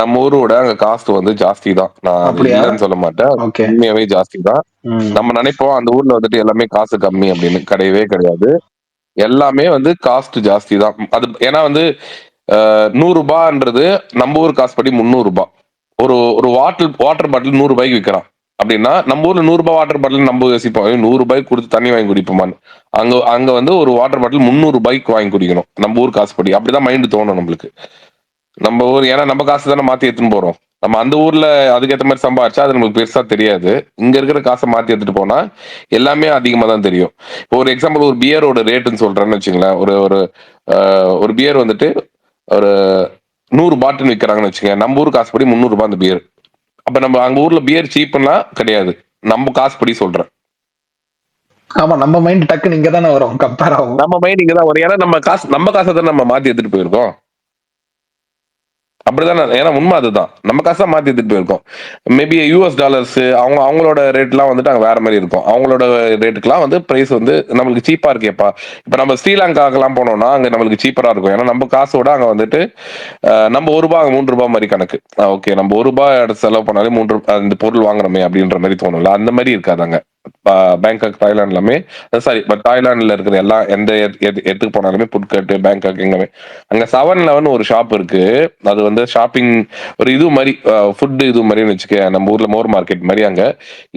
நம்ம ஊரை விட அங்க காஸ்ட் வந்து ஜாஸ்தி தான். நான் அது அப்படியா? இல்லைன்னு சொல்ல மாட்டேன். ஓகே. உண்மையாவே ஜாஸ்தி தான். ம். நம்ம நினைப்போம் அந்த ஊர்ல வந்துட்டு எல்லாமே காசு கம்மி அப்படின்னு, கிடையவே கிடையாது. எல்லாமே வந்து காஸ்ட் ஜாஸ்தி தான். அது ஏன்னா வந்து 100 ரூபான்றது நம்ம ஊர் காசு படி 300 ரூபாய். ஒரு ஒரு வாட்டர் பாட்டில் 100 ரூபாய்க்கு விற்கிறான் அப்படின்னா, நம்ம ஊர்ல 100 ரூபாய் வாட்டர் பாட்டில் நம்ம யோசிப்போம், 100 ரூபாய்க்கு கொடுத்து தண்ணி வாங்கி குடிப்போமான்னு. அங்க அங்க வந்து ஒரு வாட்டர் பாட்டில் 300 ரூபாய்க்கு வாங்கி குடிக்கணும் நம்ம ஊர் காசு படி. அப்படிதான் மைண்ட் தோணும் நம்மளுக்கு. நம்ம ஊர் ஏன்னா நம்ம காசு தானே மாத்தி எடுத்துன்னு போறோம். நம்ம அந்த ஊர்ல அதுக்கேற்ற மாதிரி சம்பாதிச்சா அது நமக்கு பெருசா தெரியாது. இங்க இருக்கிற காசை மாத்தி எடுத்துட்டு போனா எல்லாமே அதிகமா தான் தெரியும். இப்போ ஒரு எக்ஸாம்பிள் ஒரு பியரோட ரேட்டுன்னு சொல்றேன்னு வச்சுங்களேன். ஒரு ஒரு ஒரு பியர் வந்துட்டு ஒரு 100 பாட்டில் விற்கிறாங்கன்னு வச்சுங்க. நம்ம ஊர் காசு படி 300 ரூபாய் அந்த பியர். அப்ப நம்ம அங்க ஊர்ல பியர் சீப்னா கிடையாது. நம்ம காசு படி சொல்றேன். ஆமா நம்ம மைண்ட் டக்குன்னு இங்க தானே வரும், கம்பேர் ஆகும். நம்ம மைண்ட் இங்க தான் வரும். ஏன்னா நம்ம காசை தான் நம்ம மாத்தி எடுத்துட்டு போயிருக்கோம். அப்படிதானே? ஏன்னா உண்மை அதுதான். நம்ம காசா மாத்தி எடுத்துட்டு போயிருக்கோம். மேபி யூஎஸ் டாலர்ஸ் அவங்களோட ரேட்லாம் வந்துட்டு அங்க வேற மாதிரி இருக்கும். அவங்களோட ரேட்டுக்குலாம் வந்து பிரைஸ் வந்து நம்மளுக்கு சீப்பா இருக்கேப்பா. இப்ப நம்ம ஸ்ரீலங்காக்கெல்லாம் போனோம்னா அங்க நம்மளுக்கு சீப்பரா இருக்கும். ஏன்னா நம்ம காசோட அங்க வந்துட்டு நம்ம ₹1 அங்க ₹3 மாதிரி கணக்கு. ஓகே, நம்ம ₹1 எடுத்து செலவு பண்ணாலே ₹3 இந்த பொருள் வாங்குறோமே அப்படின்ற மாதிரி தோணும்ல. அந்த மாதிரி இருக்காது அங்க. பேங்காக், தாய்லாந்து எல்லாமே சாரி தாய்லாந்துல இருக்கிற எல்லா எந்த இடத்துக்கு போனாலுமே புட்கட், பேங்காக் எங்கமே அங்க 7-Eleven ஒரு ஷாப் இருக்கு. அது வந்து ஷாப்பிங் ஒரு இது மாதிரி ஃபுட் இது மாதிரின்னு வச்சுக்க. நம்ம ஊர்ல மோர் மார்க்கெட் மாதிரி அங்க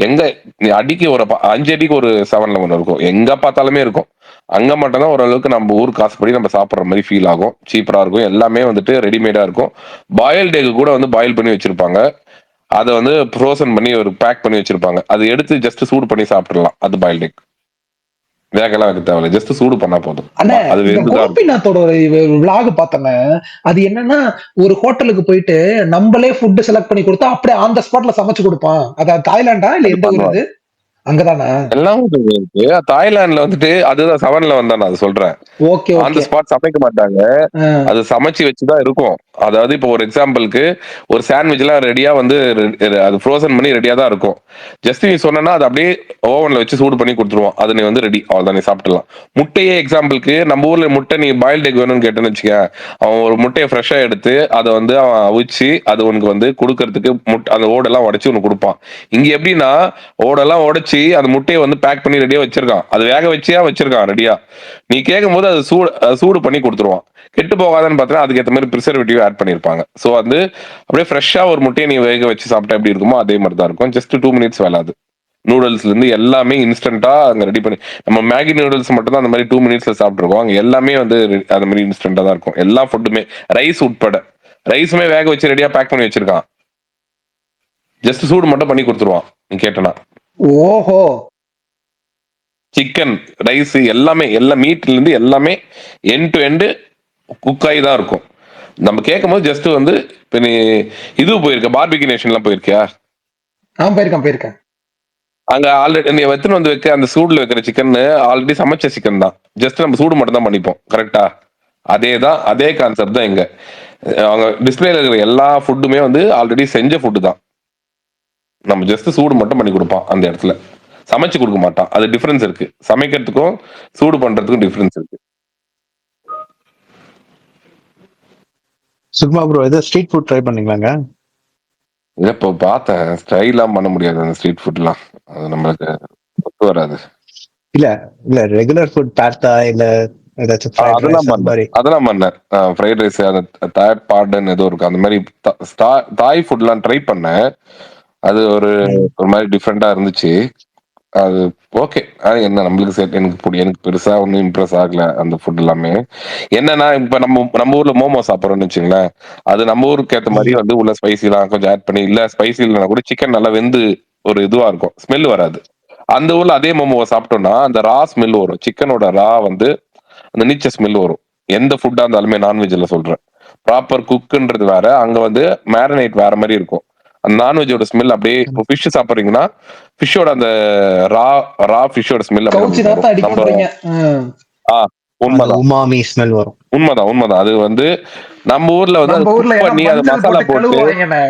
எங்க நீ அடிக்கு ஒரு 5 அடிக்கு ஒரு 7-Eleven இருக்கும். எங்க பார்த்தாலுமே இருக்கும். அங்க மட்டும் தான் ஓரளவுக்கு நம்ம ஊர் காசுபடி நம்ம சாப்பிடுற மாதிரி ஃபீல் ஆகும். சீப்பரா இருக்கும். எல்லாமே வந்துட்டு ரெடிமேடா இருக்கும். பாயில்டு எக் கூட வந்து பாயில் பண்ணி வச்சிருப்பாங்க. அதை வந்து ஃப்ரோசன் பண்ணி ஒரு பேக் பண்ணி வச்சிருப்பாங்க. அது எடுத்து ஜஸ்ட் சூடு பண்ணி சாப்பிடலாம். அது பாயில்டு எக். வேகலாம் வைக்க தேவையில்ல. ஜஸ்ட் சூடு பண்ணா போதும். அண்ணே அது இந்த வெந்துதான் இருக்கும். கோபிநாத்தோட ஒரு விளாக் பார்த்தேன். அது என்னன்னா ஒரு ஹோட்டலுக்கு போயிட்டு நம்மளே ஃபுட் செலக்ட் பண்ணி கொடுத்தா அப்படியே ஆன் த ஸ்பாட்ல சமைச்சு கொடுப்பான். அது தாய்லாண்டா இல்ல அது எந்த ஊர் பண்ணுவாங்க. அது? அங்கதானே? எல்லாம் இருக்கு. தாய்லாந்துல வந்துட்டு அதுதான் 7-Eleven தான் நான் சொல்றேன். Okay on the okay. Spot சமைக்க மாட்டாங்க. அது சமைச்சு வச்சுதான் இருக்கும். அதாவது இப்போ ஒரு எக்ஸாம்பிளுக்கு ஒரு சாண்ட்விச் எல்லாம் ரெடியா வந்து அது ஃப்ரோசன் பண்ணி ரெடியா தான் இருக்கும். ஜஸ்ட் நீ சொன்னா அது அப்படியே ஓவன்ல வச்சு சூடு பண்ணி கொடுத்துருவான். அது நீ வந்து ரெடி, அவ்வளவுதான், நீ சாப்பிடலாம். முட்டையே எக்ஸாம்பிளுக்கு நம்ம ஊர்ல முட்டை நீ பாயில்டு எக் வேணும்னு கேட்டேன்னு வச்சுக்க, அவன் ஒரு முட்டையை ஃப்ரெஷ்ஷா எடுத்து அதை வந்து அவன் அவிச்சு அது உனக்கு வந்து கொடுக்கறதுக்கு அந்த ஓடெல்லாம் உடைச்சு உனக்கு கொடுப்பான். இங்க எப்படின்னா ஓடெல்லாம் உடைச்சு அந்த முட்டையை வந்து பேக் பண்ணி ரெடியா வச்சிருக்கான். அது வேக வச்சியா வச்சிருக்கான் ரெடியா. நீ கேட்கும் போது அது சூடு பண்ணி கொடுத்துருவான். கெட்டு போகாதான்னு பார்த்தா அதுக்கேற்ற மாதிரி ப்ரிசர்வேட்டிவ் ஆட் பண்ணியிருப்பாங்க. ஸோ வந்து அப்படியே ஃப்ரெஷ்ஷா ஒரு முட்டையை நீ வேக வச்சு சாப்பிட்டா எப்படி இருக்குமோ அதே மாதிரி தான் இருக்கும். ஜஸ்ட் 2 மினிட்ஸ் வேலை. அது நூடுல்ஸ்ல இருந்து எல்லாமே இன்ஸ்டன்டா அங்க ரெடி பண்ணி, நம்ம மேகி நூடுல்ஸ் மட்டும் தான் அந்த மாதிரி 2 மினிட்ஸ்ல சாப்பிட்டுருக்கோம். அங்க எல்லாமே வந்து அந்த மாதிரி இன்ஸ்டன்டா தான் இருக்கும். எல்லா ஃபுட்டுமே ரைஸ் உட்பட. ரைஸுமே வேக வச்சு ரெடியா பேக் பண்ணி வச்சிருக்கான். ஜஸ்ட் சூடு மட்டும் பண்ணி கொடுத்துருவான் நீ கேட்டனா. ஓஹோ. சிக்கன், ரைஸ் எல்லாமே, எல்லா மீட்ல இருந்து எல்லாமே எண்ட் டு எண்ட் குக் ஆகி தான் இருக்கும். நம்ம கேட்கும் போது ஜஸ்ட் வந்து இப்ப நீ இது போயிருக்க பார்பிக்யூ நேஷன்லாம் போயிருக்கியா? போயிருக்கேன். அங்க ஆல்ரெடி நீ எடுத்துன்னு வந்து வைக்க அந்த சூடுல வைக்கிற சிக்கன் ஆல்ரெடி சமைச்ச சிக்கன் தான். ஜஸ்ட் நம்ம சூடு மட்டும் தான் பண்ணிப்போம். கரெக்டா? அதே கான்செப்ட் தான் இங்க. அவங்க டிஸ்பிளேல இருக்கிற எல்லா ஃபுட்டுமே வந்து ஆல்ரெடி செஞ்ச ஃபுட்டு தான். நம்ம ஜஸ்ட் சூடு மட்டும் பண்ணி கொடுப்பான் அந்த இடத்துல. சமைச்சு கொடுக்க மாட்டான். அது டிஃபரன்ஸ் இருக்கு. சமைக்கிறதுக்கும் சூடு பண்றதுக்கும் டிஃபரன்ஸ் இருக்கு. சுக்மா ப்ரோ ஏதோ ஸ்ட்ரீட் ஃபுட் ட்ரை பண்ணீங்களாங்க? இப்போ பார்த்தேன். ஸ்டைலாம் பண்ண முடியாது அந்த ஸ்ட்ரீட் ஃபுட்லாம். அது நம்மளுக்கு ஒத்து வராது. இல்ல ரெகுலர் ஃபுட் பாஸ்தா இல்ல ஏதாச்சும் ஃப்ரைட் ரைஸ் அந்த மாதிரி. அதெல்லாம் பண்ணேன். ஃப்ரைட் ரைஸ், அந்த தாய் பாடன் ஏதோ இருக்கு அந்த மாதிரி தாய் ஃபுட்லாம் ட்ரை பண்ணேன். அது ஒரு மாதிரி டிஃப்ரெண்டா இருந்துச்சு. அது ஓகே. என்ன நம்மளுக்கு செட் எனக்கு பெருசா ஒன்றும் இம்ப்ரெஸ் ஆகல அந்த ஃபுட் எல்லாமே. என்னன்னா இப்ப நம்ம ஊர்ல மோமோ சாப்பிட்றோம்னு வச்சுங்களேன், அது நம்ம ஊருக்கு ஏற்ற மாதிரி வந்து உள்ள ஸ்பைசிலாம் கொஞ்சம் ஆட் பண்ணி, இல்ல ஸ்பைசி இல்லைனா கூட சிக்கன் நல்லா வெந்து ஒரு இதுவா இருக்கும், ஸ்மெல் வராது. அந்த ஊர்ல அதே மோமோவை சாப்பிட்டோம்னா அந்த ரா ஸ்மெல் வரும், சிக்கனோட ரா வந்து அந்த நீச்ச ஸ்மெல் வரும். எந்த ஃபுட்டா இருந்தாலுமே நான்வெஜ்ல சொல்றேன். ப்ராப்பர் குக்குன்றது வேற, அங்க வந்து மேரினேட் வேற மாதிரி இருக்கும். அந்த நான்வெஜ்ஜோட ஸ்மெல் அப்படியே இப்போ ஃபிஷ் சாப்பிட்றீங்கன்னா ஃபிஷ்ஷோட அந்த ரா ரா ஃபிஷ்ஷோட ஸ்மெல் அப்படியே கவுச்சி நம்மளுக்கு நாத்தம் வரும். நம்ம அடிக்கும்ன்றீங்க. உண்மைதான் உமாமி ஸ்மெல் வரும். உண்மைதான். அது வந்து நம்ம ஊர்ல வந்து அதை நம்ம ஊர்ல குக் ஏன்னா பண்ணி அதை மஞ்சள் மசாலா போட்டு போட்டு கழுவுவாங்கண்ணே,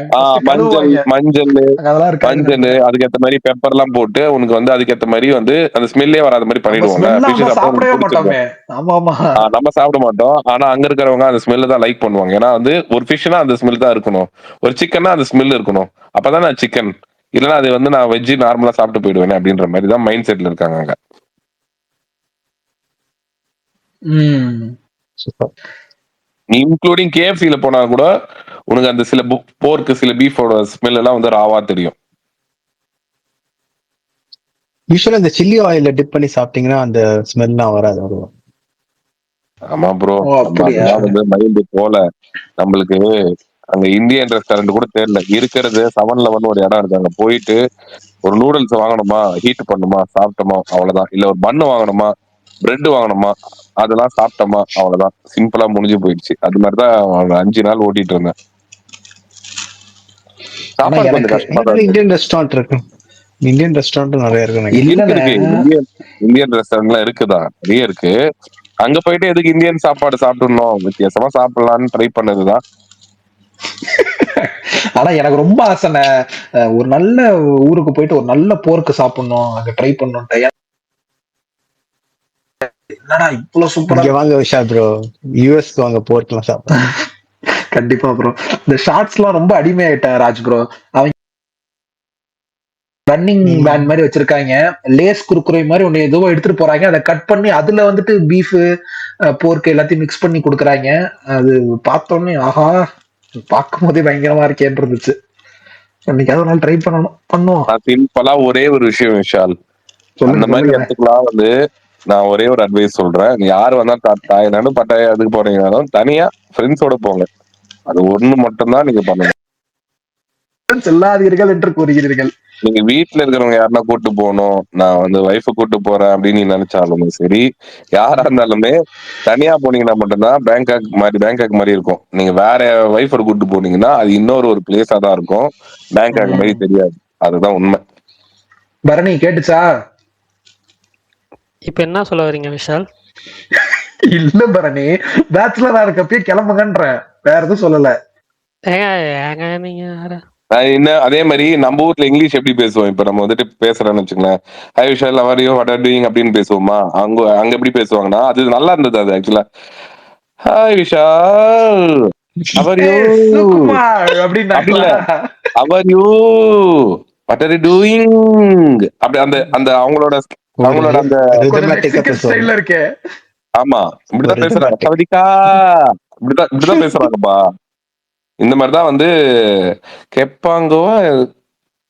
மஞ்சள் கழுவுவாங்க, மஞ்சள் அதெல்லாம் இருக்காதுன்னு மஞ்சள் நினைக்கிறேன். அதுக்கேற்ற மாதிரி பெப்பர் எல்லாம் போட்டு உனக்கு வந்து அதுக்கேற்ற மாதிரி வந்து அந்த ஸ்மெல்லே வராத மாதிரி நம்ம பண்ணிடுவோம்ல. ஸ்மெல்ல ஃபிஷ் நம்ம சாப்பிட்டா சாப்பிடவே உனக்கு பிடிச்சிருக்கும். மாட்டோமே. ஆமா ஆமா. நம்ம சாப்பிட மாட்டோம். ஆனா அங்க இருக்கிறவங்க அந்த ஸ்மெல் தான் லைக் பண்ணுவாங்க. ஏன்னா வந்து ஒரு ஃபிஷ்னா அந்த ஸ்மெல் தான் இருக்கணும், ஒரு சிக்கன்னா அந்த ஸ்மெல் இருக்கணும், அப்பதான் நான் சிக்கன், இல்லைன்னா அது வந்து நான் வெஜ்ஜு நார்மலா சாப்பிட்டு போயிடுவேன் அப்படின்ற மாதிரி தான் மைண்ட் செட்ல இருக்காங்க அங்க. இன்க்ளூடிங் கேஎஃப்சில போனா கூட உனக்கு அந்த சில போர்க்கு சில பீஃபோட ஸ்மெல் எல்லாம் வந்து ராவா தெரியும். யூஸ்வலா இந்த சில்லி ஆயில டிப் பண்ணி சாப்பிட்டீங்கன்னா அந்த ஸ்மெல்லாம் வராது. வரும். ஆமா ப்ரோ, ஓ நம்ம அப்படியா? அதெல்லாம் வந்து மைண்டு போல. நம்மளுக்கு அங்க இந்தியன் ரெஸ்டாரண்ட் கூட தெரியல. இருக்கிறது 7-Eleven ஒரு இடம் இருக்கு, அங்க போயிட்டு ஒரு நூடுல்ஸ் வாங்கணுமா, ஹீட் பண்ணுமா, சாப்பிட்டோமா, அவ்வளவுதான். இல்ல ஒரு பண்ணு வாங்கணுமா, பிரெட் வாங்கணுமா, அதெல்லாம் சாப்பிட்டோமா, அவ்வளவுதான். சிம்பிளா முடிஞ்சு போயிடுச்சு. அது மாதிரிதான் ஒரு 5 நாள் ஓட்டிட்டு இருந்தேன். ஆனா சாப்பாடு கொஞ்சம் எனக்கு கஷ்டமா தான் இந்தியன் ரெஸ்டாரண்ட் இருக்கு. இந்தியன் ரெஸ்டாரண்ட் நிறைய இருக்கு நினைக்கிறேன். இருக்கு. இந்தியன் ரெஸ்டாரண்ட்லாம் இருக்குதா, நிறைய இருக்கு. அங்க போயிட்டு எதுக்கு இந்தியன் சாப்பாடு சாப்பிடணும், வித்தியாசமா சாப்பிடலாம்னு ட்ரை பண்ணதுதான். ஆனா எனக்கு ரொம்ப ஆசைண்ணே, ஒரு நல்ல ஊருக்கு போயிட்டு ஒரு நல்ல போர்க்கு சாப்பிடணும், அங்க ட்ரை பண்ணணும். என்னடா இவ்வளவு சூப்பரா இங்க வாங்க விஷால் ப்ரோ, யூஎஸ்க்கு வாங்க, போர்ட்லாம் சாப்பிடுறேன். கண்டிப்பா ப்ரோ. இந்த ஷார்ட்ஸ் எல்லாம் ரொம்ப அடிமையாயிட்டேன் ராஜ் ப்ரோ. அவங்க ரன்னிங் பேண்ட் மாதிரி வச்சிருக்காங்க, லேஸ் குறுக்குறை மாதிரி ஒண்ணு ஏதோ எடுத்துட்டு போறாங்க, அதை கட் பண்ணி அதுல வந்துட்டு பீஃப் போர்க்கு எல்லாத்தையும் மிக்ஸ் பண்ணி கொடுக்குறாங்க. அது பார்த்தோன்னே ஆஹா, பார்க்கும் போதே பயங்கரமா இருக்கேன்னு இருந்துச்சு. இன்னைக்கு ஒரு நாள் ட்ரை பண்ணுவோம். சிம்பிளா ஒரே ஒரு விஷயம் விஷால், அந்த மாதிரி இடத்துக்குலாம் வந்து நான் ஒரே ஒரு அட்வைஸ் சொல்றேன். நீ யாரு வந்தா தாய்லாந்து பட்டாயா அதுக்கு போனீங்கன்னாலும் தனியா ஃப்ரெண்ட்ஸோட போங்க. அது ஒண்ணு மட்டும்தான் நீங்க பண்ணணும். செல்லாதீர்கள் என்று கூறுகிறீர்கள். நீங்க வீட்டுல இருக்கிறவங்க யாருன்னா கூட்டு போகணும், நான் வந்து ஒய்ஃபை கூட்டு போறேன் அப்படின்னு நீ நினைச்சாலுமே சரி, யாரா இருந்தாலுமே தனியா போனீங்கன்னா மட்டும்தான் பேங்காக் மாதிரி இருக்கும். நீங்க வேற ஒய்ஃபை கூட்டு போனீங்கன்னா அது இன்னொரு ஒரு பிளேஸா தான் இருக்கும், பேங்காக் மாதிரி தெரியாது. அதுதான் உண்மை. பரணி கேட்டுச்சா? இப்ப என்ன சொல்ல வரீங்க விஷால்? இல்ல பரணி, பேச்சுலரா இருக்கப்பயே கிளம்புங்கன்ற, வேற எதுவும் சொல்லல. நீங்க இன்னும் அதே மாதிரி நம்ம ஊர்ல இங்கிலீஷ் எப்படி பேசுவோம், இப்ப நம்ம வந்துட்டு பேசுறோம்னு வச்சுங்களேன், high Vishal how are you, what are you doing அப்படின்னு பேசுவோமா. அங்க எப்படி பேசுவாங்கன்னா, அது நல்லா இருந்தது. அது ஆக்சுவலா hi Vishal how are you அப்படி இல்ல, how are you what are you doing அப்படி அந்த அவங்களோட அந்த இருக்கே. ஆமா, இப்படிதான் பேசுறாங்க. சவதிக்கா இப்படிதான் பேசுறாங்கப்பா. இந்த மாதிரிதான் வந்து கேட்பாங்கோ.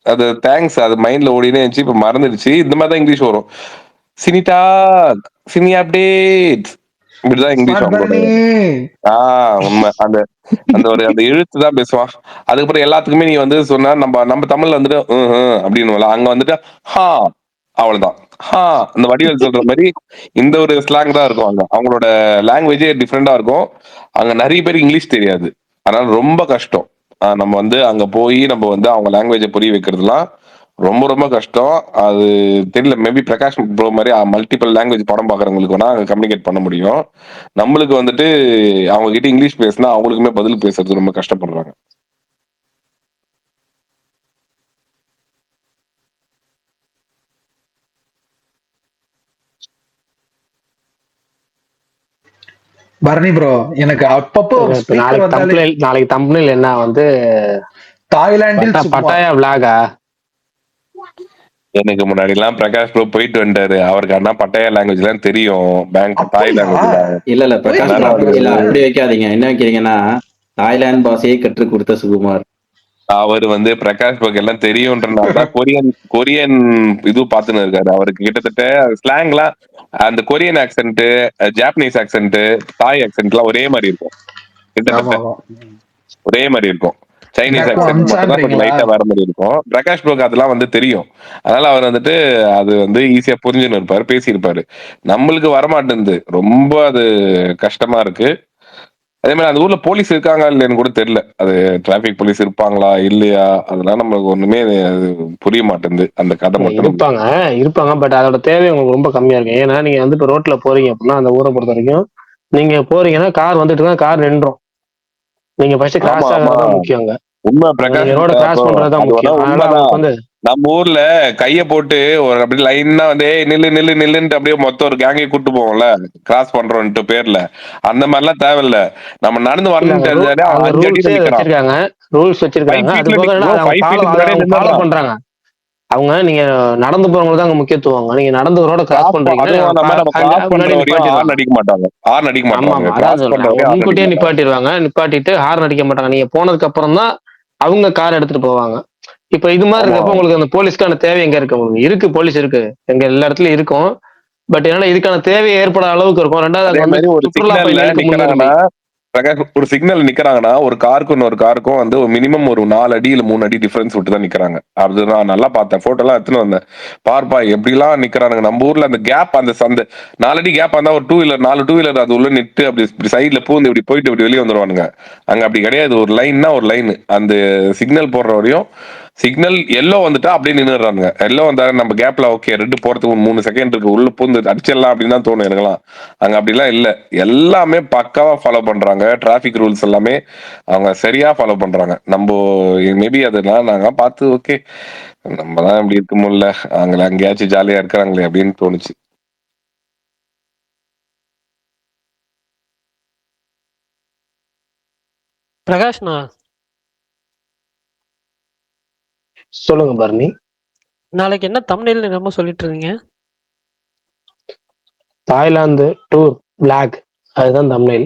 அது தேங்க்ஸ், அது மைண்ட்ல ஓடினே இருந்துச்சு, இப்ப மறந்துடுச்சு. இந்த மாதிரிதான் இங்கிலீஷ் வரும். சினிடா சினி அப்டேட், இப்படிதான் இங்கிலீஷ் அவங்களோட. உண்மை. அந்த அந்த எழுத்து தான் பேசுவான். அதுக்கப்புறம் எல்லாத்துக்குமே நீ வந்து சொன்னா நம்ம தமிழ்ல வந்துட்டு அப்படின்னு, அங்க வந்துட்டு ஹா, அவ்வளவுதான். அந்த வடிவேல் சொல்ற மாதிரி இந்த ஒரு ஸ்லாங் தான் இருக்கும். அங்க அவங்களோட லாங்குவேஜே டிஃப்ரெண்டா இருக்கும். அங்க நிறைய பேருக்கு இங்கிலீஷ் தெரியாது, அதனால ரொம்ப கஷ்டம். நம்ம வந்து அங்க போய் நம்ம வந்து அவங்க லாங்குவேஜை புரிய வைக்கிறதுலாம் ரொம்ப ரொம்ப கஷ்டம். அது தெரியல, மேபி பிரகாஷ் ப்ரோ மாதிரி மல்டிபிள் லாங்குவேஜ் படம் பாக்குறவங்களுக்கு வேணா அங்க கம்யூனிகேட் பண்ண முடியும். நம்மளுக்கு வந்துட்டு அவங்க கிட்ட இங்கிலீஷ் பேசினா அவங்களுக்குமே பதில் பேசுறது ரொம்ப கஷ்டப்படுறாங்க. பரணி ப்ரோ, எனக்கு அப்பப்போ நாளைக்கு தம்புனில் என்ன வந்து தாய்லாந்தில் பட்டாயா விளாகா. எனக்கு முன்னாடி எல்லாம் பிரகாஷ் ப்ரோ போயிட்டு வந்தாரு, அவருக்கு ஆனா பட்டாயா லாங்குவேஜ் எல்லாம் தெரியும். தாய் லாங்குவேஜ் இல்ல பிரகாஷ் இல்ல, அப்படி வைக்காதீங்க. என்ன வைக்கிறீங்கன்னா தாய்லாந்து பாஷையை கற்றுக் கொடுத்த சுகுமார். அவர் வந்து பிரகாஷ் பக் எல்லாம் தெரியும்ன்றனாலதான் கொரியன் கொரியன் இது பாத்துன்னு இருக்காரு. அவருக்கு கிட்டத்தட்ட ஸ்லாங்லாம் அந்த கொரியன் ஆக்சென்ட், ஜாப்பனீஸ் ஆக்சென்ட், தாய் ஆக்சென்ட் எல்லாம் ஒரே மாதிரி இருக்கும். கிட்டத்தட்ட ஒரே மாதிரி இருக்கும். சைனீஸ் ஆக்சென்ட் மட்டும் தான் கொஞ்சம் லைட்டா வேற மாதிரி இருக்கும். பிரகாஷ் பக் அதெல்லாம் வந்து தெரியும். அதனால அவர் வந்துட்டு அது வந்து ஈஸியா புரிஞ்சுன்னு இருப்பாரு, பேசியிருப்பாரு. நம்மளுக்கு வரமாட்டேங்குது, ரொம்ப அது கஷ்டமா இருக்கு. அதே மாதிரி அந்த ஊர்ல போலீஸ் இருக்காங்க இல்லைன்னு கூட தெரியல. அது டிராபிக் போலீஸ் இருப்பாங்களா இல்லையா, அதெல்லாம் நம்மளுக்கு ஒண்ணுமே அது புரிய மாட்டேங்குது அந்த கதை மட்டும். இருப்பாங்க பட் அதோட தேவை உங்களுக்கு ரொம்ப கம்மியா இருக்கு. ஏன்னா நீங்க வந்து இப்ப ரோட்ல போறீங்க அப்படின்னா அந்த ஊரை பொறுத்த வரைக்கும் நீங்க போறீங்கன்னா கார் வந்துட்டு தான் கார் நின்றோம். நீங்க ஃபர்ஸ்ட் கிராஸ் ஆகுறதா முக்கியம். அங்க உண்மை பிரகாஷ், ரோட கிராஸ் பண்றதுதான் முக்கியம். அதனால வந்து நம்ம ஊர்ல கைய போட்டு ஒரு அப்படி லைன்னா வந்து நில்லு நில்லு நில்லுன்ட்டு அப்படியே மொத்தம் ஒரு கேங்கை கூட்டு போவோம்ல கிராஸ் பண்றோம்ட்டு பேர்ல, அந்த மாதிரி எல்லாம் தேவையில்ல. நம்ம நடந்து வரணும்னு வச்சிருக்காங்க, ரூல்ஸ் வச்சிருக்காங்க. அது போக ஃபாலோ பண்றாங்க. அவங்க நீங்க நடந்து போறவங்களுக்கு தான் அங்க முக்கியத்துவம். நீங்க நடந்து ரோட கிராஸ் முன்கூட்டியே நிப்பாட்டிடுவாங்க. நிப்பாட்டிட்டு ஹார்ன் அடிக்க மாட்டாங்க. நீங்க போனதுக்கு அப்புறம் தான் அவங்க கார் எடுத்துட்டு போவாங்க. இப்ப இது மாதிரி இருக்கப்ப உங்களுக்கு அந்த போலீஸ்க்கான தேவை எங்க இருக்கு? உங்களுக்கு இருக்கு, போலீஸ் இருக்கு, எங்க எல்லா இடத்துலயும் இருக்கும். பட் என்னன்னா இதுக்கான தேவை ஏற்பட அளவுக்கு இருக்கும். ரெண்டாவது ஒரு சிக்னல் நிக்கிறாங்கன்னா ஒரு காருக்கும் இன்னொரு காருக்கும் வந்து மினிமம் ஒரு 4 அடி இல்ல 3 அடி டிஃபரன்ஸ் விட்டு தான் நிக்கிறாங்க. அது நான் நல்லா பார்த்தேன், போட்டோ எல்லாம் எடுத்துன்னு வந்தேன். பார்ப்பா எப்படிலாம் நிக்கிறானுங்க. நம்ம ஊர்ல அந்த கேப், அந்த 4 அடி கேப் இருந்தா ஒரு 2 வீலர் 4 2 வீலர் அது உள்ள நிட்டு அப்படி சைட்ல பூந்து இப்படி போயிட்டு இப்படி வெளியே வந்துருவானுங்க. அங்க அப்படி கிடையாது. ஒரு லைன்னா ஒரு லைன், அந்த சிக்னல் போடுற வரையும் சிக்னல் எல்லோ வந்துட்டா அப்படியே நின்றுடுறானுங்க. எல்லோ வந்தா நம்ம கேப்ல ஓகே ரெண்டு போறதுக்கு 3 செகண்ட் இருக்கு, உள்ள பூந்து அடிச்சிடலாம் அப்படின்னு தான் தோணும் எனக்குலாம். அங்க அப்படிலாம் இல்ல, எல்லாமே பக்காவா ஃபாலோ பண்றாங்க. டிராபிக் ரூல்ஸ் எல்லாமே அவங்க சரியா ஃபாலோ பண்றாங்க. நம்ம மேபி அதெல்லாம் நாங்க பார்த்து ஓகே நம்ம தான் இப்படி இருக்க முடியல, அவங்கள அங்கேயாச்சும் ஜாலியா இருக்கிறாங்களே அப்படின்னு தோணுச்சு. பிரகாஷ்ண்ணா சொல்லுங்க பர்னி. நாளைக்கு என்ன தம்ப்நெயில் என்னமோ சொல்லிட்டு இருந்தீங்க? தாய்லாந்து டூர் பிளாக், அதுதான் தம்ப்நெயில்.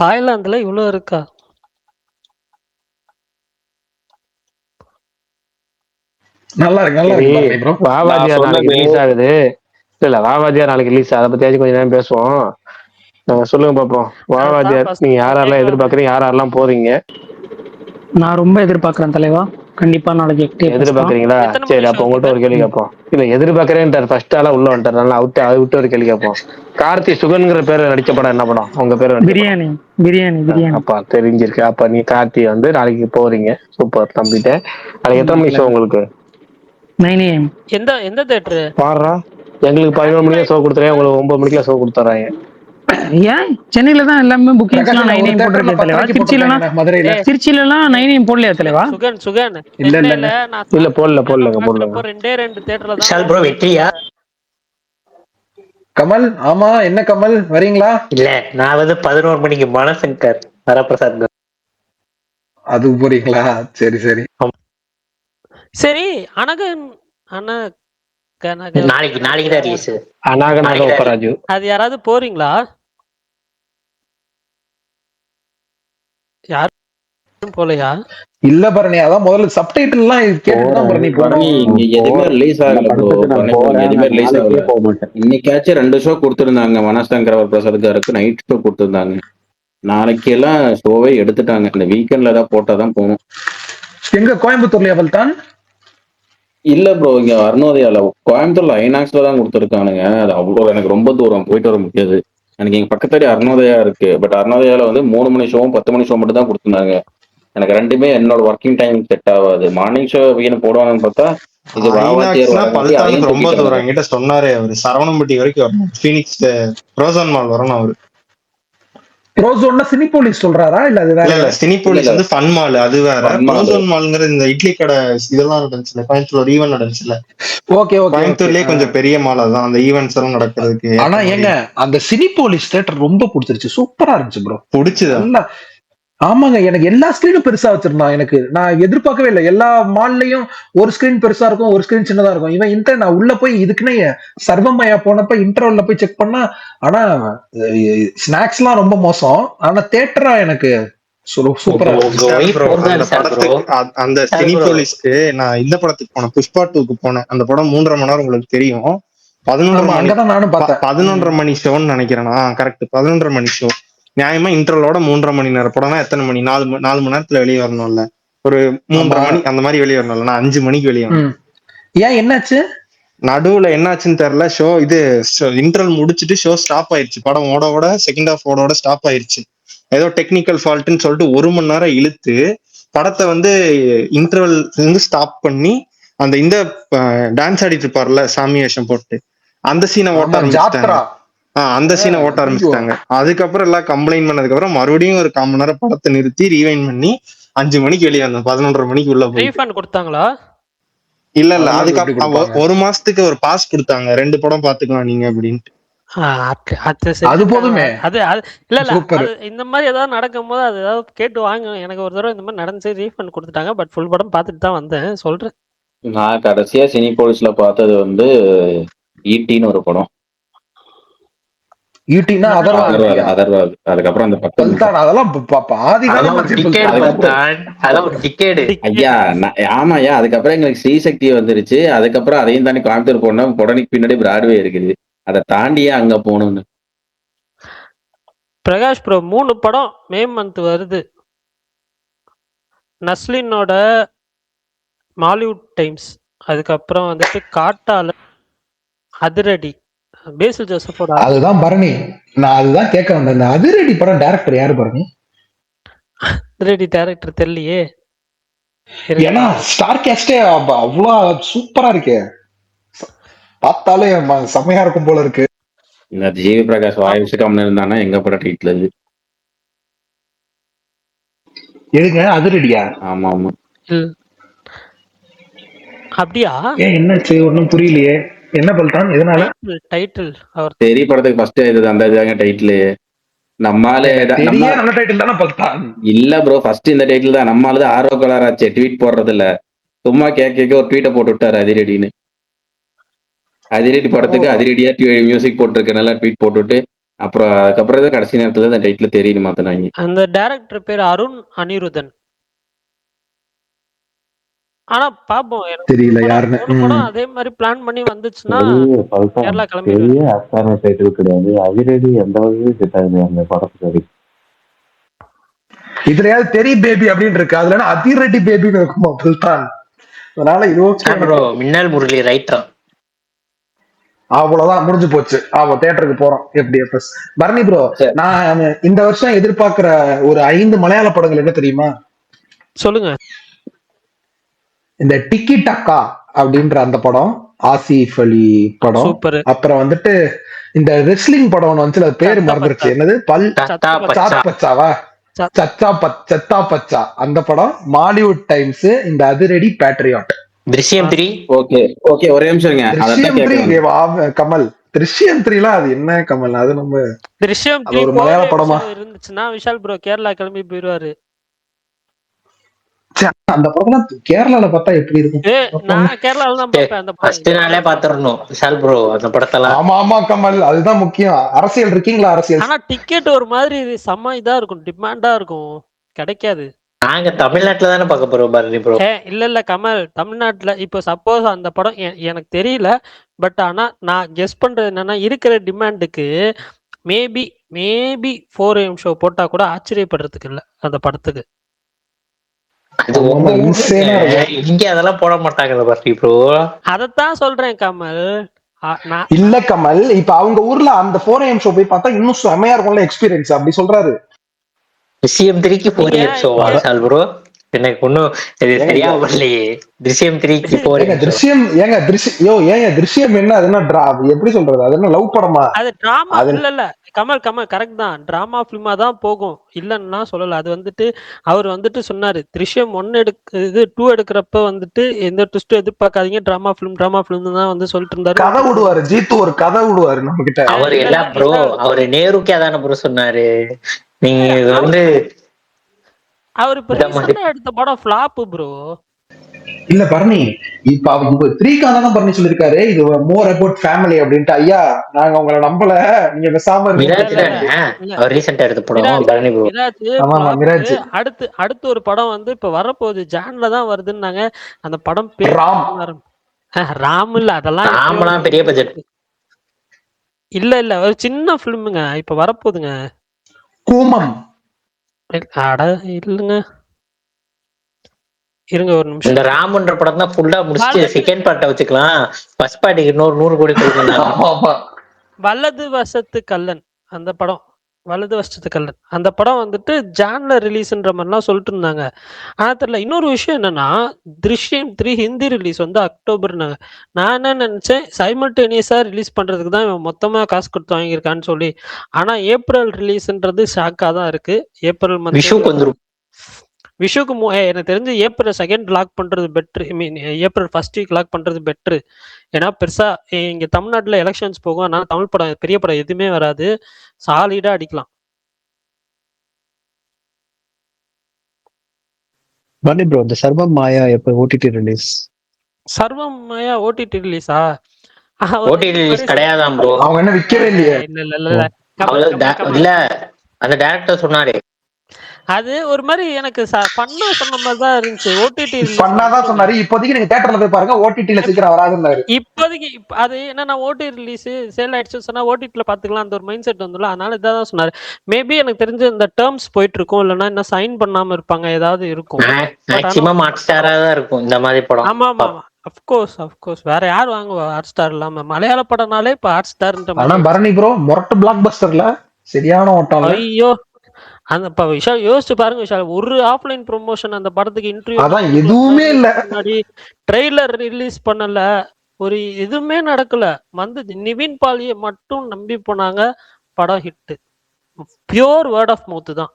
தாய்லாந்துல இவ்வளவு இருக்கா? நல்லா இருக்கு. வாவாதியார் நாளைக்கு ரிலீஸ் ஆகுது. இல்ல வாவாதியார் நாளைக்கு ரிலீஸ், அதை பத்தியாச்சும் கொஞ்சம் நேரம் பேசுவோம். சொல்லுங்க பாப்போம். வாவாதியார் நீங்க யாரெல்லாம் எதிர்பார்க்கறீங்க, யாரெல்லாம் போறீங்க? நான் ரொம்ப எதிர்பார்க்கிறேன் தலைவா. கண்டிப்பா நாளைக்கு எதிர்பார்க்கறீங்களா? சரி, அப்ப உங்கள்கிட்ட ஒரு கேள்வி கேட்போம். இல்ல எதிர்பார்க்கறேன் ஃபர்ஸ்ட் ஆளா உள்ள வந்துட்டாரு, அதை விட்டு ஒரு கேள்வி கேட்போம். கார்த்தி சுகன்ங்கிற பேரு நடிச்ச படம் என்ன படம்? உங்க பேரு பிரியாணி. பிரியாணி பிரியாணி. அப்பா தெரிஞ்சிருக்கு. அப்ப நீ கார்த்தி வந்து நாளைக்கு போறீங்க. சூப்பர் தம்பிட்ட. நாளைக்கு எத்தனை மணி ஷோ உங்களுக்கு? 9 AM. எந்த தியேட்டர்? பாடுறா, எங்களுக்கு 11 மணிக்கு ஷோ கொடுத்துறேன், உங்களுக்கு 9 மணிக்கு ஷோ கொடுத்துறாங்க. ஏன் சென்னையில தான் எல்லாமே புக்கிங்ஸ்லாம் 9 AM போட்டுருக்கு தலைவா. திருச்சியிலலாம் 9 AM போடலையா தலைவா? சுகன் இல்ல போடல 2 தியேட்டர்ல தான். ஷால் ப்ரோ வெற்றியா? கமல், ஆமா என்ன கமல் வரீங்களா? இல்ல நான் வந்து 11 மணிக்கு மனசங்கர் வரப்பிரசாத். அது போறீங்களா? சரி சரி சரி. அனகன் நாளைக்கு தான் ரிலீஸ். அனாகனாக உப்பராஜு. அது யாராவது போறீங்களா? யாரும் போலையா? இல்ல பரணி, அதான் முதல்ல சப்டைட்டில் எல்லாம் கேட்டுதான் பரணி இங்க எதுவுமே ரிலீஸ் ஆகல ப்ரோ. எதுவுமே ரிலீஸ் ஆகல. இன்னைக்காச்சும் 2 ஷோ கொடுத்துருந்தாங்க. மனசங்கர் பிரசாத்காருக்கு நைட் ஷோ கொடுத்துருந்தாங்க. நாளைக்கு எல்லாம் ஷோவே எடுத்துட்டாங்க. இந்த வீக்கெண்ட்ல ஏதாவது போட்டாதான் போகணும். எங்க கோயம்புத்தூர்லயா பல்தான்? இல்ல ப்ரோ, இங்க அருணோதயால கோயம்புத்தூர்ல ஐநாக்ஸ்ல தான் கொடுத்துருக்கானுங்க. அது அவ்வளோ எனக்கு ரொம்ப தூரம் போயிட்டு வர முடியாது. எனக்கு எங்க பக்கத்தாடி அருணோதயா இருக்கு. பட் அருணோதயால வந்து 3 மணி ஷோவும் 10 மணி ஷோ மட்டும் தான் கொடுத்துருந்தாங்க. எனக்கு ரெண்டுமே என்னோட ஒர்க்கிங் டைம் செட் ஆகாது. மார்னிங் ஷோ வீணு போடுவாங்கன்னு பார்த்தா இது ரொம்ப தூரம். என்கிட்ட சொன்னாரு அவரு, சரவணம்பட்டி வரைக்கும் வரணும். பீனிக்ஸ் ப்ரோசன் மால் வரணும் அவரு. ப்ரோசோன்னா சினிபோலிஸ் சொல்றாரா? இல்ல அது வேற? இல்ல சினிபோலிஸ் வந்து ஃபன் மால், அது வேற. ப்ரோசோன் மால்ங்கிற இந்த இட்லி கடை இதெல்லாம் நடந்துச்சுல கோயம்புத்தூர், ஈவென்ட் நடந்துச்சுல. ஓகே கோயம்புத்தூர்லயே கொஞ்சம் பெரிய மால் தான் அந்த ஈவென்ட்ஸ் எல்லாம் நடக்கிறதுக்கு. ஆனா ஏங்க அந்த சினிபோலிஸ் தியேட்டர் ரொம்ப பிடிச்சிருச்சு, சூப்பரா இருந்துச்சு ப்ரோ. பிடிச்சதா? ஆமாங்க, எனக்கு எல்லா ஸ்கிரீனும் பெருசா வச்சிருந்தான். எனக்கு நான் எதிர்பார்க்கவே இல்லை. எல்லா மால்லயும் ஒரு ஸ்கிரீன் பெருசா இருக்கும், ஒரு ஸ்கிரீன் சின்னதா இருக்கும். இவன் நான் உள்ள போய் இதுக்குன்னே சர்வமயா போனப்ப இன்டர்வல்ல போய் செக் பண்ணா, ஆனா ஸ்நாக்ஸ் எல்லாம் ரொம்ப மோசம். ஆனா தியேட்டரா எனக்கு சூப்பரா அந்த படத்துக்கு அந்த சினிபோலிஸ்க்கு நான் இந்த படத்துக்கு போனேன், புஷ்பா 2க்கு போனேன். அந்த படம் 3.5 மணி நேரம் உங்களுக்கு தெரியும். 11:30 மணி ஷோன்னு நினைக்கிறேன். கரெக்ட், 11:30 மணி ஷோ. நியாயமா இன்டர்வலோட 3.5 மணி நேரம் படம்னா எத்தனை மணி? 4 மணி நேரத்துல வெளியே வரணும்ல, ஒரு 3:30 மணி அந்த மாதிரி வெளியே வரணும்ல. நான் 5 மணிக்கு வெளியே வரணும். ஏன் என்னாச்சு? நடுவுல என்னாச்சுன்னு தெரியல. ஷோ இது இன்டர்வல் முடிச்சுட்டு ஷோ ஸ்டாப் ஆயிடுச்சு. படம் ஓட செகண்ட் ஹாஃப் ஓட ஸ்டாப் ஆயிடுச்சு. ஏதோ டெக்னிக்கல் ஃபால்ட்னு சொல்லிட்டு 1 மணி நேரம் இழுத்து படத்தை வந்து இன்டர்வல் இருந்து ஸ்டாப் பண்ணி அந்த இந்த டான்ஸ் ஆடிட்டு இருப்பார்ல சாமி வேஷம் போட்டு, அந்த சீனை ஓட்ட ஆரம்பிச்சிட்டாங்க. அந்த சீனை ஓட்ட ஆரம்பிச்சிட்டாங்க. அதுக்கப்புறம் எல்லாம் கம்ப்ளைண்ட் பண்ணதுக்கு அப்புறம் மறுபடியும் ஒரு 1/4 மணி நேரம் படத்தை நிறுத்தி ரீவைண்ட் பண்ணி 5 மணிக்கு வெளியே வந்தோம். 11:30 மணிக்கு உள்ள போய் ரீஃபண்ட் கொடுத்தாங்களா? இல்ல அதுக்கப்புறம் 1 மாசத்துக்கு ஒரு பாஸ் கொடுத்தாங்க, 2 படம் பாத்துக்கலாம் நீங்க அப்படின்ட்டு. அது போதுமே. அது இல்ல இந்த மாதிரி ஏதாவது நடக்கும் போது அது ஏதாவது கேட்டு வாங்க. எனக்கு ஒரு தடவை இந்த மாதிரி நடந்துச்சு, ரீஃபண்ட் கொடுத்துட்டாங்க. பட் ஃபுல் படம் பார்த்துட்டு தான் வந்தேன், சொல்றேன். நான் கடைசியா சினிபோலிஸ்ல பார்த்தது வந்து ஈட்டின்னு ஒரு படம். ஈட்டினா அதர்வாது. அதுக்கப்புறம் அந்த ஐயா ஆமாயா. அதுக்கப்புறம் எங்களுக்கு ஸ்ரீசக்தி வந்துருச்சு. அதுக்கப்புறம் அதையும் தாண்டி கோயம்புத்தூர் போனா புடனைக்கு பின்னாடி பிராட்வே இருக்குது. அதை தாண்டியே அங்க போகணும்னு. பிரகாஷ் ப்ரோ 3 படம் மே மந்த் வருது. நஸ்லினோட மாலிவுட் டைம்ஸ், அதுக்கப்புறம் வந்துட்டு காட்டால அதிரடி, பேசில் ஜோசஃபோட. அதுதான் பரணி, நான் அதுதான் கேட்க வந்தேன். இந்த அதிரடி படம் டைரக்டர் யாரு பரணி? அதிரடி டைரக்டர் தெரியலையே. ஏன்னா ஸ்டார் கேஸ்டே அவ்வளோ சூப்பரா இருக்கு, பார்த்தாலே செம்மையா இருக்கும் போல இருக்கு. இந்த ஜிவி பிரகாஷ் வாய்ஸ் கம்னு இருந்தானா எங்க படம் டைட்டில் இது எதுங்க அதிரடியா? ஆமா ஆமா. அப்படியா? ஏன் என்னாச்சு ஒன்னும் புரியலையே. என்ன பண்றான்? எதனால டைட்டில் அவர் தெரிய படத்துக்கு ஃபர்ஸ்ட் இது அந்த இதுதாங்க டைட்டில். நம்மாலே நல்ல டைட்டில் தானே பல்தான். இல்ல ப்ரோ, ஃபர்ஸ்ட் இந்த டைட்டில் தான். நம்மால ஆர்வ கலராச்சே ட்வீட் போடுறது இல்ல, சும்மா கேட்க ஒரு ட்வீட்டை போட்டு விட்டாரு அதிரடின்னு. அதிரடி படத்துக்கு அதிரடியா மியூசிக் போட்டிருக்க நல்லா ட்வீட் போட்டுட்டு அப்புறம் அதுக்கப்புறம் தான் கடைசி நேரத்துல அந்த டைட்டில் தெரியுது மாத்தினாங்க. அந்த டைரக்டர் பேர் அருண் அனிருதன். ஆனா பாப்போம், தெரியல யாருன்னு. அதே மாதிரி பிளான் பண்ணி வந்துச்சுன்னா கேரளா கிளம்பி. டைட்டில் கிடையாது அதிரடி, எந்த வகையும் செட் ஆகுது அந்த படத்துக்கு. இதுலயாவது தெரிய பேபி அப்படின்னு இருக்கு, அதுல அதிரடி பேபின்னு இருக்குமா புல்தான். அதனால இது ஓகே ப்ரோ. மின்னல் முரளி ரைட்டா, அவ்வளவுதான் முடிஞ்சு போச்சு. தியேட்டருக்கு போறோம். FDFS பரணி ப்ரோ, நான் இந்த வருஷம் எதிர்பார்க்கிற ஒரு 5 மலையாள படங்கள் என்ன தெரியுமா? சொல்லுங்க. இந்த டிக்கி டக்கா அப்படின்ற அந்த படம், ஆசிஃப் அலி படம். அப்புறம் வந்துட்டு இந்த ரெஸ்லிங் படம் வந்து அது பேரு மறந்துருச்சு, என்னது பச்சாவா சத்தா பச்சா அந்த படம், மாலிவுட் டைம்ஸ், இந்த அதிரடி, பேட்ரியாட், திருஷ்யம் 3. ஓகே ஓகே, ஒரே நிமிஷம். கமல் திருஷ்யம் 3லாம் அது என்ன கமல்? அது நம்ம திருஷ்யம் ஒரு மலையாள படமா இருந்துச்சுன்னா விஷால் ப்ரோ கேரளா கிளம்பி போயிருவாரு. அந்த படம் கேரளால பார்த்தா எப்படி இருக்கும்? நான் கேரளால தான் பார்ப்பேன். அந்த ஃபர்ஸ்ட் நாளே பாத்துறணும் விஷால் ப்ரோ அந்த படத்துல. ஆமா கமல், அதுதான் முக்கியம். அரசியல் இருக்கீங்களா? அரசியல். ஆனா டிக்கெட் ஒரு மாதிரி செம்ம இதா இருக்கும், டிமாண்டா இருக்கும், கிடைக்காது. நாங்க தமிழ்நாட்டுல தானே பார்க்க போறோம் பாரதி ப்ரோ. இல்ல கமல், தமிழ்நாட்டுல இப்போ சப்போஸ் அந்த படம் எனக்கு தெரியல, பட் ஆனா நான் கெஸ் பண்றது என்னன்னா இருக்கிற டிமாண்டுக்கு மேபி 4AM ஷோ போட்டா கூட ஆச்சரியப்படுறதுக்கு இல்ல அந்த படத்துக்கு. இங்க அதெல்லாம் போட மாட்டாங்கல்ல பாரதி ப்ரோ. அதத்தான் சொல்றேன் கமல். இல்ல கமல், இப்ப அவங்க ஊர்ல அந்த 4AM ஷோ போய் பார்த்தா இன்னும் செமையா இருக்கும்ல எக்ஸ்பீரியன்ஸ், அப்படி சொல்றாரு. விஷயம் 3க்கு 4AM ஷோவா விஷால் ப்ரோ? எனக்கு ஒன்னும் சரியா வரலையே. திருஷ்யம் 3க்கு 4AM திருஷ்யம் ஏங்க திருஷ்யம் என்ன? அது என்ன எப்படி சொல்றது? அது என்ன லவ் படமா? அது டிராமா இல்ல கமல் கரெக்ட் தான், டிராமா ஃபிலிமா தான் போகும், இல்லன்னா சொல்லல. அது வந்துட்டு அவர் வந்துட்டு சொன்னாரு, திருஷ்யம் 1 2 எடுக்கிறப்ப வந்துட்டு எந்த ட்விஸ்டும் எதிர்பார்க்காதீங்க, டிராமா ஃபிலிம் தான் வந்து சொல்லிட்டு இருந்தாரு. கதை விடுவாரு ஜீத்து, ஒரு கதை விடுவாரு நம்ம கிட்ட. அவர் எல்லாம் ப்ரோ, அவரு நேருக்கே தானே ப்ரோ சொன்னாரு. நீங்க இது வந்து அவர் இப்ப ரீசெண்டா எடுத்த படம் ஃப்ளாப் ப்ரோ. இல்ல பரணி, இப்ப அவங்க 3K தான் பரணி சொல்லிருக்காரு, இது மோர் அபவுட் ஃபேமிலி அப்படின்ட்டு. ஐயா நாங்க உங்களை நம்பல, நீங்க பேசாம மிராஜ் இருங்க. தானே அவர் ரீசெண்டா எடுத்த படம் பரணி ப்ரோ. ஆமா மிராஜ். அடுத்து ஒரு படம் வந்து இப்ப வரப்போகுது, ஜான்ல தான் வருதுன்னாங்க. அந்த படம் பேர் ராம். ராம் இல்ல, அதெல்லாம் ராம்லாம் பெரிய பட்ஜெட் இல்ல ஒரு சின்ன பிலிமுங்க இப்ப வரப்போகுதுங்க. கூமம். அட இல்லங்க, இருங்க ஒரு நிமிஷம். இந்த ராமன்ற படம் தான் ஃபுல்லா முடிச்சுட்டு செகண்ட் பார்ட்ட வச்சுக்கலாம். ஃபர்ஸ்ட் பார்ட்டுக்கு இன்னொரு 100 கோடி கொடுக்கணும். வலது வசத்து கல்லன் அந்த படம், வலது வசத்து கல்லன் அந்த படம் வந்துட்டு ஜான்ல ரிலீஸ்ன்ற மாதிரிலாம் சொல்லிட்டு இருந்தாங்க. ஆனா தெரியல. இன்னொரு விஷயம் என்னன்னா, திருஷ்யம் 3 ஹிந்தி ரிலீஸ் வந்து அக்டோபர்னாங்க. நான் என்ன நினைச்சேன், சைமல்டேனியஸா ரிலீஸ் பண்றதுக்கு தான் இவன் மொத்தமா காசு கொடுத்து வாங்கியிருக்கான்னு சொல்லி. ஆனா ஏப்ரல் ரிலீஸ்ன்றது ஷாக்கா தான் இருக்கு. ஏப்ரல் விஷுக்கு வந்துரும். விஷுக்கு எனக்கு தெரிஞ்சு ஏப்ரல் 2 லாக் பண்றது பெட்ரு. ஐ மீன் ஏப்ரல் 1 வீக் லாக் பண்றது பெட்ரு. ஏன்னா பெருசா இங்க தமிழ்நாட்டுல எலெக்ஷன்ஸ் போகும், அதனால தமிழ் படம் பெரிய படம் எதுவுமே வராது, சாலிடா அடிக்கலாம். பரணி ப்ரோ, இந்த சர்வம் மாயா எப்ப OTT release? Sarvam Maya OTT ரிலீஸா? ஓடிடி ரிலீஸ் கிடையாதான் ப்ரோ. அவங்க என்ன விக்கவே இல்லையே. இல்ல அந்த டைரக்டர் சொன்னாரு. அது ஒரு மாதிரி எனக்கு பண்ணா சொன்ன மாதிரி தான் இருந்துச்சு. ஓடிடி பண்ணாதான் சொன்னாரு. இப்போதைக்கு நீங்க தியேட்டர்ல போய் பாருங்க, ஓடிடில சீக்கிரம் வராதுன்னாரு. இப்போதைக்கு அது என்னன்னா, ஓடிடி ரிலீஸ் சேல் ஆயிடுச்சு சொன்னா ஓடிடில பாத்துக்கலாம், அந்த ஒரு மைண்ட் செட் வந்துடல. அதனால இதான் சொன்னாரு. மேபி எனக்கு தெரிஞ்ச இந்த டேர்ம்ஸ் போயிட்டு இருக்கும், இல்லைன்னா இன்னும் சைன் பண்ணாம இருப்பாங்க, ஏதாவது இருக்கும். மேக்ஸிமம் ஹாட் ஸ்டாரா தான் இருக்கும் இந்த மாதிரி படம். ஆமா அஃப்கோர்ஸ் வேற யார் வாங்குவா ஹாட் ஸ்டார் இல்லாம? மலையாள படம்னாலே இப்ப ஹாட் ஸ்டார்ன்ற. ஆனா பரணி ப்ரோ மொரட்டு பிளாக் பஸ்டர்ல சரியான ஓட்டம். ஐயோ, அந்த விஷால் யோசிச்சு பாருங்க விஷால், ஒரு ஆஃப்லைன் ப்ரொமோஷன் அந்த படத்துக்கு இன்டர்வியூ அதான் எதுவுமே இல்ல, முன்னாடி ட்ரெய்லர் ரிலீஸ் பண்ணல, ஒரு எதுவுமே நடக்கல. வந்து நிவின் பாலியை மட்டும் நம்பி போனாங்க, படம் hit. Pure word of mouth தான்.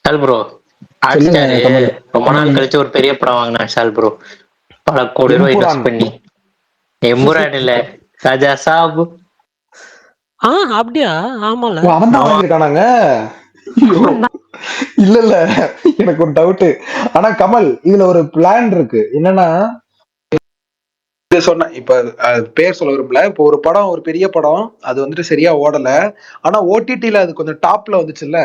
சால் ப்ரோ ரொம்ப நாள் கழிச்சு ஒரு பெரிய படம் வாங்கினா சால் ப்ரோ, பல கோடி ரூபாய் இன்வெஸ்ட் பண்ணி. எம்புரான் இல்ல, ராஜா சாப். அப்படியா? ஆமால, அவன் தான் வாங்கியிருக்கானாங்க. இல்ல எனக்கு ஒரு டவுட். ஆனா கமல், இதுல ஒரு பிளான் இருக்கு. என்னன்னா, சொன்ன இப்ப பேர் சொல்ல விரும்பல. இப்போ ஒரு படம், ஒரு பெரிய படம், அது வந்துட்டு சரியா ஓடல, ஆனா ஓடிடில அது கொஞ்சம் டாப்ல வந்துச்சுல்ல.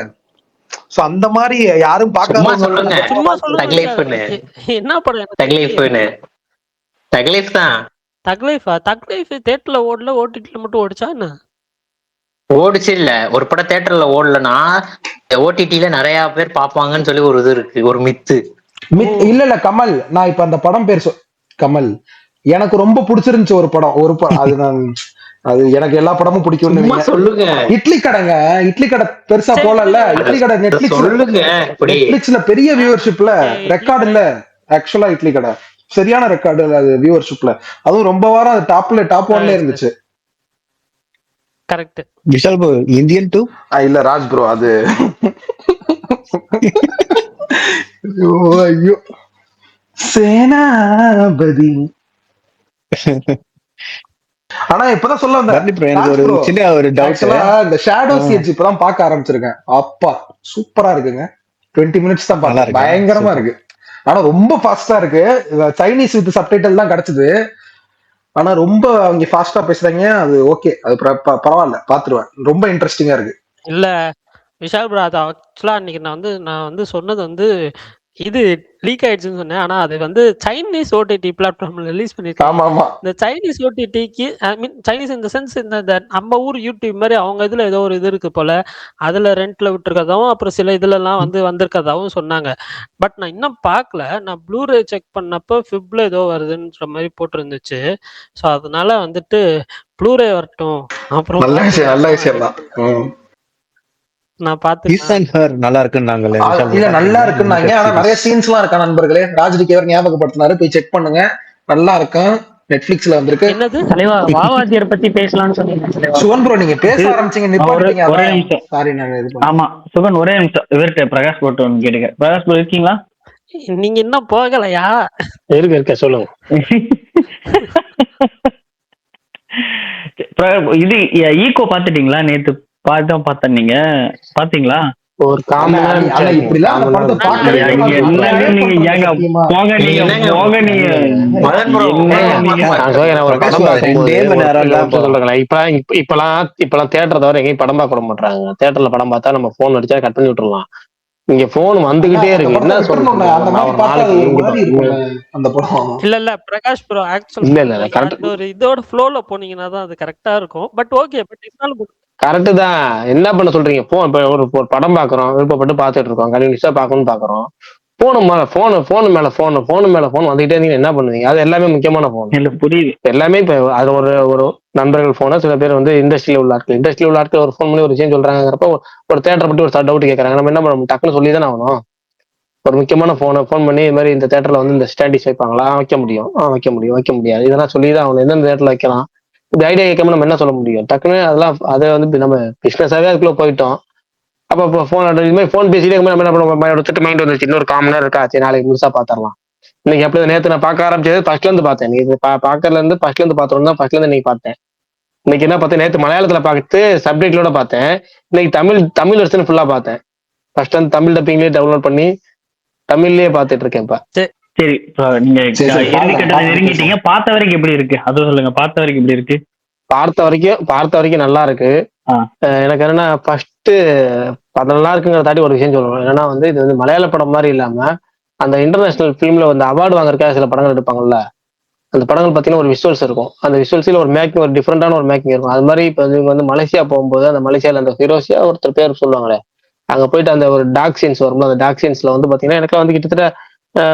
சோ அந்த மாதிரி யாரும் பார்க்காம சொல்லுங்க. என்ன படம்? தக்லீஃப் தான். தக்லீஃப் தியேட்டர்ல ஓடல, ஓடிடில மட்டும் ஓடிச்சா என்ன? ஓடிச்சு இல்ல, ஒரு படம் தியேட்டர்ல ஓடலன்னா ஓடிடில நிறைய பேர் பாப்பாங்கன்னு சொல்லி ஒரு இது இருக்கு, ஒரு மித்து. இல்ல கமல், நான் இப்ப அந்த படம் பேர் கமல், எனக்கு ரொம்ப பிடிச்சிருந்துச்சு ஒரு படம். அது நான் அது எனக்கு எல்லா படமும் பிடிக்கும் சொல்லுங்க. இட்லி கடைங்க, இட்லி கடை பெருசா போலல. இட்லி கடை நெட்ஃபிளிக்ஸ்ல பெரிய வியூவர்ஷிப்ல, ரெக்கார்டு இல்ல ஆக்சுவலா. இட்லி கடை சரியான ரெக்கார்டு அது வியூவர்ஷிப்ல, அதுவும் ரொம்ப வாரம் அது டாப் 1ல இருந்துச்சு. கரெக்ட். விஷால் ப்ரோ இந்தியன் 2 இல்ல ராஜ் ப்ரோ, அது ஐயோ சேனாபதி. ஆனா இப்பதான் சொல்ல வந்தேன், ஒரு சின்ன ஒரு டவுட். இந்த ஷேடோ சிஎச் இப்பதான் பார்க்க ஆரம்பிச்சிருக்கேன். அப்பா சூப்பரா இருக்குங்க. 20 மினிட்ஸ் தான் பார்த்தேன், பயங்கரமா இருக்கு. ஆனா ரொம்ப ஃபாஸ்டா இருக்கு. சைனீஸ் வித் சப்டைட்டில் தான் கிடைச்சது. ஆனா ரொம்ப அவங்க ஃபாஸ்டா பேசுறாங்க. அது ஓகே, அது பரவாயில்ல, பாத்துருவேன். ரொம்ப இன்ட்ரெஸ்டிங்கா இருக்கு. இல்ல விஷால் ப்ரோ, அது ஆக்சுவலா அன்னைக்கு நான் வந்து சொன்னது வந்து இது லீக் ஆயிடுச்சுன்னு சொன்னேன். ஆனா அது வந்து சைனீஸ் ஓடிடி பிளாட்ஃபார்ம்ல ரிலீஸ் பண்ணிருக்காங்க. இந்த சைனீஸ் ஓடிடிக்கு, ஐ மீன் சைனீஸ் இந்த சென்ஸ், இந்த நம்ம ஊர் யூடியூப் மாதிரி அவங்க இதுல ஏதோ ஒரு இது இருக்கு போல, அதுல ரெண்ட்ல விட்டுருக்கதாவும், அப்புறம் சில இதுல எல்லாம் வந்து வந்திருக்கதாவும் சொன்னாங்க. பட் நான் இன்னும் பார்க்கல. நான் ப்ளூரே செக் பண்ணப்ப ஃபிப்ல ஏதோ வருதுன்ற மாதிரி போட்டிருந்துச்சு. ஸோ அதனால வந்துட்டு ப்ளூரே வரட்டும். அப்புறம் நல்ல விஷயம் தான். நான் பாத்து நல்லா இருக்குன்னாங்களே. இல்ல நல்லா இருக்குன்னாங்க, ஆனா நிறைய சீன்ஸ் எல்லாம் இருக்கா நண்பர்களே. ராஜ்டிக்கு அவர் ஞாபகப்படுத்தினாரு, போய் செக் பண்ணுங்க, நல்லா இருக்கும். நெட்ஃபிளிக்ஸ்ல வந்திருக்கு. என்னது தலைவா, வாவாத்தியர் பத்தி பேசலாம்னு சொன்னீங்க. சுவன் ப்ரோ நீங்க பேச ஆரம்பிச்சீங்க, நிப்பாட்டிட்டீங்க. ஒரே நிமிஷம். சாரி, நான் இது ஆமா சுகன், ஒரே நிமிஷம். இவர்கிட்ட பிரகாஷ் போட்டு ஒன்று கேட்டுக்க. பிரகாஷ் ப்ரோ இருக்கீங்களா? நீங்க இன்னும் போகலையா? இருக்க சொல்லுங்க. இது ஈகோ பாத்துட்டீங்களா? நேத்து பார்த்தேன், நீங்க பாத்தீங்களா? ஒரு காமன் நேரம் இப்படிலாம் அந்த படத்தை பார்க்கவே இப்பெல்லாம் தியேட்டர் தவிர எங்கேயும் படம் பார்க்க விட மாட்டாங்க. தியேட்டர்ல படம் பார்த்தா நம்ம போன் அடிச்சா கட் பண்ணி விட்டுறலாம். இங்க போன் வந்துகிட்டே இருக்கு. என்ன சொல்றீங்க? இல்ல பிரகாஷ் ப்ரோ, ஆக்சுவலா ஒரு இதோட ஃப்ளோல போனீங்கன்னா தான் அது கரெக்டா இருக்கும். பட் ஓகே, பட் கரெக்ட் தான். என்ன பண்ண சொல்றீங்க? போன் இப்ப ஒரு படம் பாக்குறோம், விருப்பப்பட்டு பாத்துட்டு இருக்கோம், கண்டினியூஸா பாக்கணும்னு பாக்குறோம். போன் மேல போன் வந்துகிட்டே இருந்தீங்க, என்ன பண்ணுவீங்க? அது எல்லாமே முக்கியமான போன் புரியுது. எல்லாமே இப்ப அது ஒரு நண்பர்கள் போன, சில பேர் வந்து இண்டஸ்ட்ரியில உள்ள ஆட்கள் ஒரு போன் பண்ணி ஒரு விஷயம் சொல்றாங்கிறப்ப ஒரு தேட்டரை பத்தி ஒரு டவுட் கேட்கறாங்க. நம்ம என்ன பண்ணணும்? டக்குன்னு சொல்லி தானே ஆகணும். ஒரு முக்கியமான போன் பண்ணி இது மாதிரி இந்த தேட்டர்ல வந்து இந்த ஸ்டாண்டிஸ் வைப்பாங்களா? வைக்க முடியாது. இதெல்லாம் சொல்லிதான் ஆகணும். எந்தெந்த தேட்டர்ல வைக்கலாம், இந்த ஐடியா கேட்காம நம்ம என்ன சொல்ல முடியும்? டக்குன்னு அதெல்லாம் அதை வந்து நம்ம பிசினஸாவே அதுக்குள்ள போயிட்டோம். அப்ப போன் பேசிட்டே நம்ம என்ன பண்ணுவோம்? மைண்ட் வந்துச்சு, இன்னொரு காமனா இருக்கா, சரி நாளைக்கு முழுசா பாத்திரலாம். இன்னைக்கு எப்படி நேற்று நான் பார்க்க ஆரம்பிச்சது ஃபர்ஸ்ட்ல இருந்து பார்த்தேன். நீ பாக்கறதுல இருந்து ஃபர்ஸ்ட்ல இருந்து பார்த்தோம் தான் ஃபர்ஸ்ட்ல இருந்து இன்னைக்கு பார்த்தேன். இன்னைக்கு என்ன பார்த்தேன்? நேற்று மலையாளத்துல பார்த்து சப்டைட்டிலோட பார்த்தேன். இன்னைக்கு தமிழ் வெர்ஷன் ஃபுல்லா பார்த்தேன். ஃபர்ஸ்ட் வந்து தமிழ் டப்பிங்லேயே டவுன்லோட் பண்ணி தமிழ்லயே பார்த்துட்டு இருக்கேன் இப்ப. சரி, நீங்க நெருங்கிட்டீங்க. பார்த்த வரைக்கும் எப்படி இருக்கு அது சொல்லுங்க. பார்த்த வரைக்கும் எப்படி இருக்கு? பார்த்த வரைக்கும் நல்லா இருக்கு. எனக்கு என்னன்னா ஃபர்ஸ்ட் அது நல்லா இருக்குங்கிற தாண்டி ஒரு விஷயம் சொல்லணும். என்னன்னா வந்து இது வந்து மலையாள படம் மாதிரி இல்லாம அந்த இன்டர்நேஷனல் ஃபிலிம்ல வந்து அவார்டு வாங்குறதுக்காக சில படங்கள் எடுப்பாங்கல்ல, அந்த படங்கள் பார்த்தீங்கன்னா ஒரு விஷுவல்ஸ் இருக்கும். அந்த விஷுவல்ஸ்ல ஒரு மேக்கிங், ஒரு டிஃப்ரெண்டான ஒரு மேக்கிங் இருக்கும். அது மாதிரி இப்போ இவங்க வந்து மலேசியா போகும்போது அந்த மலேசியால அந்த ஹீரோசியா ஒருத்தர் பேர் சொல்லுவாங்களே, அங்க போயிட்டு அந்த ஒரு டாக் சீன்ஸ் வரும்போது அந்த டாக் சீன்ஸ்ல வந்து பாத்தீங்கன்னா எனக்கு வந்து கிட்டத்தட்ட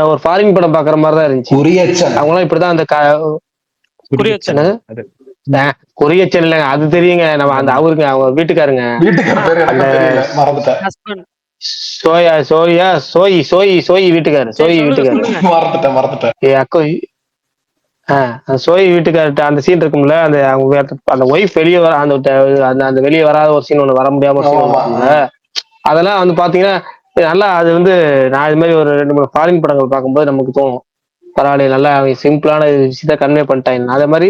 ஒரு ஃபாரின் படம் பாக்குற மாதிரி தான் இருந்துச்சு. அவங்களாம் இப்படிதான் அந்த கொரியச்சன் இல்லைங்க, அது தெரியுங்க. நம்ம அந்த அவருக்கு அவங்க வீட்டுக்காருங்க, சோய் வீட்டுக்காரு சோய் வீட்டுக்கார்ட்ட அந்த சீன் இருக்கும்ல, அந்த அவங்க அந்த ஒய்ஃப் வெளியே வர அந்த வெளியே வராத ஒரு சீன் ஒண்ணு, வர முடியாம ஒரு சீன் ஒண்ணு. அதெல்லாம் வந்து பாத்தீங்கன்னா நல்லா, அது வந்து நான் இது மாதிரி ஒரு 2-3 ஃபாரின் படங்கள் பார்க்கும்போது நமக்கு தோணும், பரவாயில்ல நல்லா சிம்பிளான விஷயத்த கன்வே பண்ணிட்டாங்க. அதே மாதிரி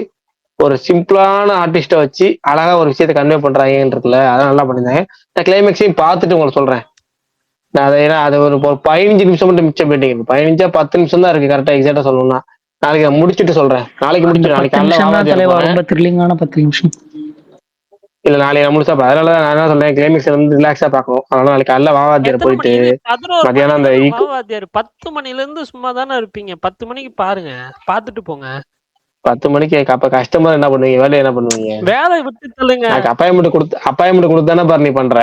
ஒரு சிம்பிளான ஆர்டிஸ்ட வச்சு அழகா ஒரு விஷயத்த கன்வே பண்றாங்கன்னு இருக்குல்ல, அதான் நல்லா பண்ணிருந்தாங்க. நான் கிளைமேக்ஸையும் பார்த்துட்டு உங்களுக்கு சொல்றேன். நான் அதை ஏன்னா அது ஒரு 15 நிமிஷம் மட்டும் மிச்சம் போயிட்டீங்க. 15-10 நிமிஷம் தான் இருக்கு கரெக்டா, எக்ஸாக்டா சொல்லணும்னா. நாளைக்கு நான் முடிச்சுட்டு சொல்றேன். நாளைக்கு முடிச்சு நாளைக்கு இல்ல நாளைக்கு நான் முழுசா அதனாலதான் நான் என்ன சொல்றேன், கிளைமேக்ஸ் வந்து ரிலாக்ஸா பார்க்கணும். அதனால நாளைக்கு காலைல வாவாத்தியார் போயிட்டு மத்தியானம் அந்த 10 மணில இருந்து சும்மா தானே இருப்பீங்க. 10 மணிக்கு பாருங்க, பாத்துட்டு போங்க. 10 மணிக்கு அப்ப கஸ்டமர் என்ன பண்ணுவீங்க? வேலையை என்ன பண்ணுவீங்க? வேலை விட்டு தள்ளுங்க. அப்பாயின்மெண்ட் கொடுத்தானே பாரு நீ பண்ற.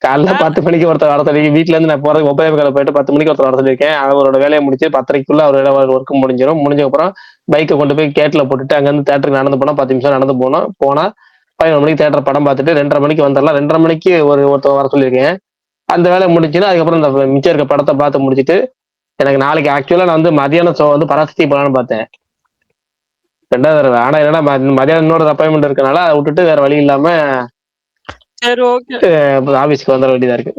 காலைல 10 மணிக்கு ஒருத்தர் வர சொல்லி வீட்டுல இருந்து நான் போறது ஒப்பையக்கால போயிட்டு 10 மணிக்கு ஒருத்தர் வர சொல்லியிருக்கேன். அவரோட வேலையை முடிச்சு 10:30க்குள்ள அவரோட ஒர்க் முடிஞ்சிடும். முடிஞ்சதுக்கப்புறம் பைக்கை கொண்டு போய் கேட்ல போட்டுட்டு அங்கிருந்து தேட்டருக்கு நடந்து போனா 10 நிமிஷம் நடந்து போனா 11 மணிக்கு தேட்டர் படம் பார்த்துட்டு 2:30 மணிக்கு வந்துடலாம். 2:30 மணிக்கு ஒருத்தர் வர சொல்லியிருக்கேன். அந்த வேலை முடிஞ்சுன்னா அதுக்கப்புறம் இந்த மிச்சம் இருக்க படத்தை பார்த்து முடிச்சுட்டு எனக்கு நாளைக்கு ஆக்சுவலா நான் வந்து மதியானம் ஷோ வந்து பராசக்தி போலான்னு பார்த்தேன் 2வது தடவை. ஆனா என்னன்னா மதியானம் இன்னொரு அப்பாயின்மெண்ட் இருக்கனால அதை விட்டுட்டு வேற வழி இல்லாம ஆபீஸ்க்கு வந்துட வேண்டியதா இருக்கு.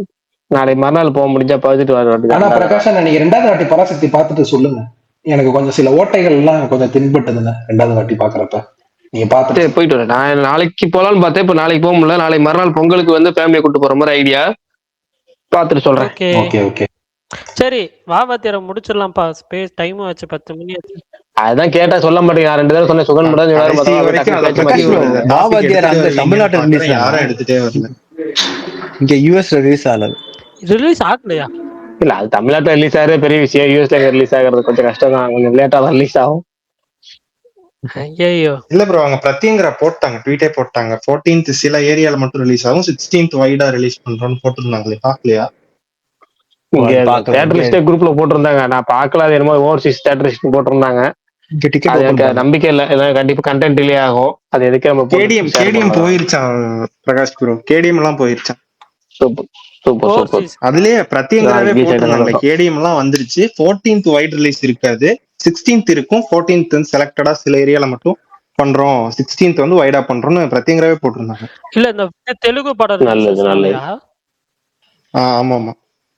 நாளைக்கு மறுநாள் போக முடிஞ்சா பார்த்துட்டு வர வேண்டியது. ஆனா பிரகாஷா, நீங்க 2வது வாட்டி பராசக்தி பார்த்துட்டு சொல்லுங்க. எனக்கு கொஞ்சம் சில ஓட்டைகள் எல்லாம் கொஞ்சம் தென்பட்டுதுங்க 2வது வாட்டி பாக்குறப்ப. நீங்க பார்த்துட்டு போயிட்டு வரேன். நான் நாளைக்கு போலான்னு பார்த்தேன். இப்ப நாளைக்கு போக முடியல. நாளைக்கு மறுநாள் பொங்கலுக்கு வந்து ஃபேமிலியை கூட்டு போற மாதிரி ஐடியா, பார்த்துட்டு சொல்றேன். ஓகே சரி, வாவாத்தியார முடிச்சிடலாம்ப்பா. ஸ்பேஸ் டைம் ஆச்சு, 10 மணி ஆச்சு. அதான் கேட்டா சொல்ல மாட்டேங்க. 2 தடவை சொன்னேன் சுகன் மட்டும் தமிழ்நாட்டில் ரிலீஸ் யாரும் எடுத்துட்டே வரல. இங்க யூஎஸ் ரிலீஸ் ஆகல. ரிலீஸ் ஆகலையா? இல்ல அது தமிழ்நாட்டுல ரிலீஸ் ஆகிறது பெரிய விஷயம். யூஎஸ்ல ரிலீஸ் ஆகிறது கொஞ்சம் கஷ்டம் தான். கொஞ்சம் லேட்டா தான் ரிலீஸ் ஆகும். ஐயோ இல்ல ப்ரோ, அவங்க பிரத்யங்கரா போட்டாங்க, ட்வீட்டே போட்டாங்க. 14th சில ஏரியால மட்டும் ரிலீஸ் ஆகும், 16th வைடா ரிலீஸ் பண்றோம்னு போட்டுருந்தாங்களே, பாக்கலையா? தியேட்டர் லிஸ்டே குரூப்ல போட்டிருந்தாங்க. நான் பாக்கல. அது என்னமோ ஓவர்சீஸ் தியேட்டர் லிஸ்ட் போட்டிருந்தாங்க. எனக்கு நம்பிக்கை இல்ல, கண்டிப்பா கண்டென்ட் டிலே ஆகும். அது எதுக்கு நம்ம கேடிஎம் போயிருச்சான் பிரகாஷ் ப்ரோ, கேடிஎம் எல்லாம் போயிருச்சான். சூப்பர். அதுலயே பிரத்யங்கராவே போட்டிருந்தாங்க. கேடிஎம் எல்லாம் வந்துருச்சு. 14th வைட் ரிலீஸ் இருக்காது, 16th இருக்கும். 14th வந்து செலக்டடா சில ஏரியால மட்டும் பண்றோம், 16th வந்து வைடா பண்றோம்னு பிரத்யங்கராவே போட்டிருந்தாங்க. இல்ல இந்த தெலுங்கு படம் நல்லது.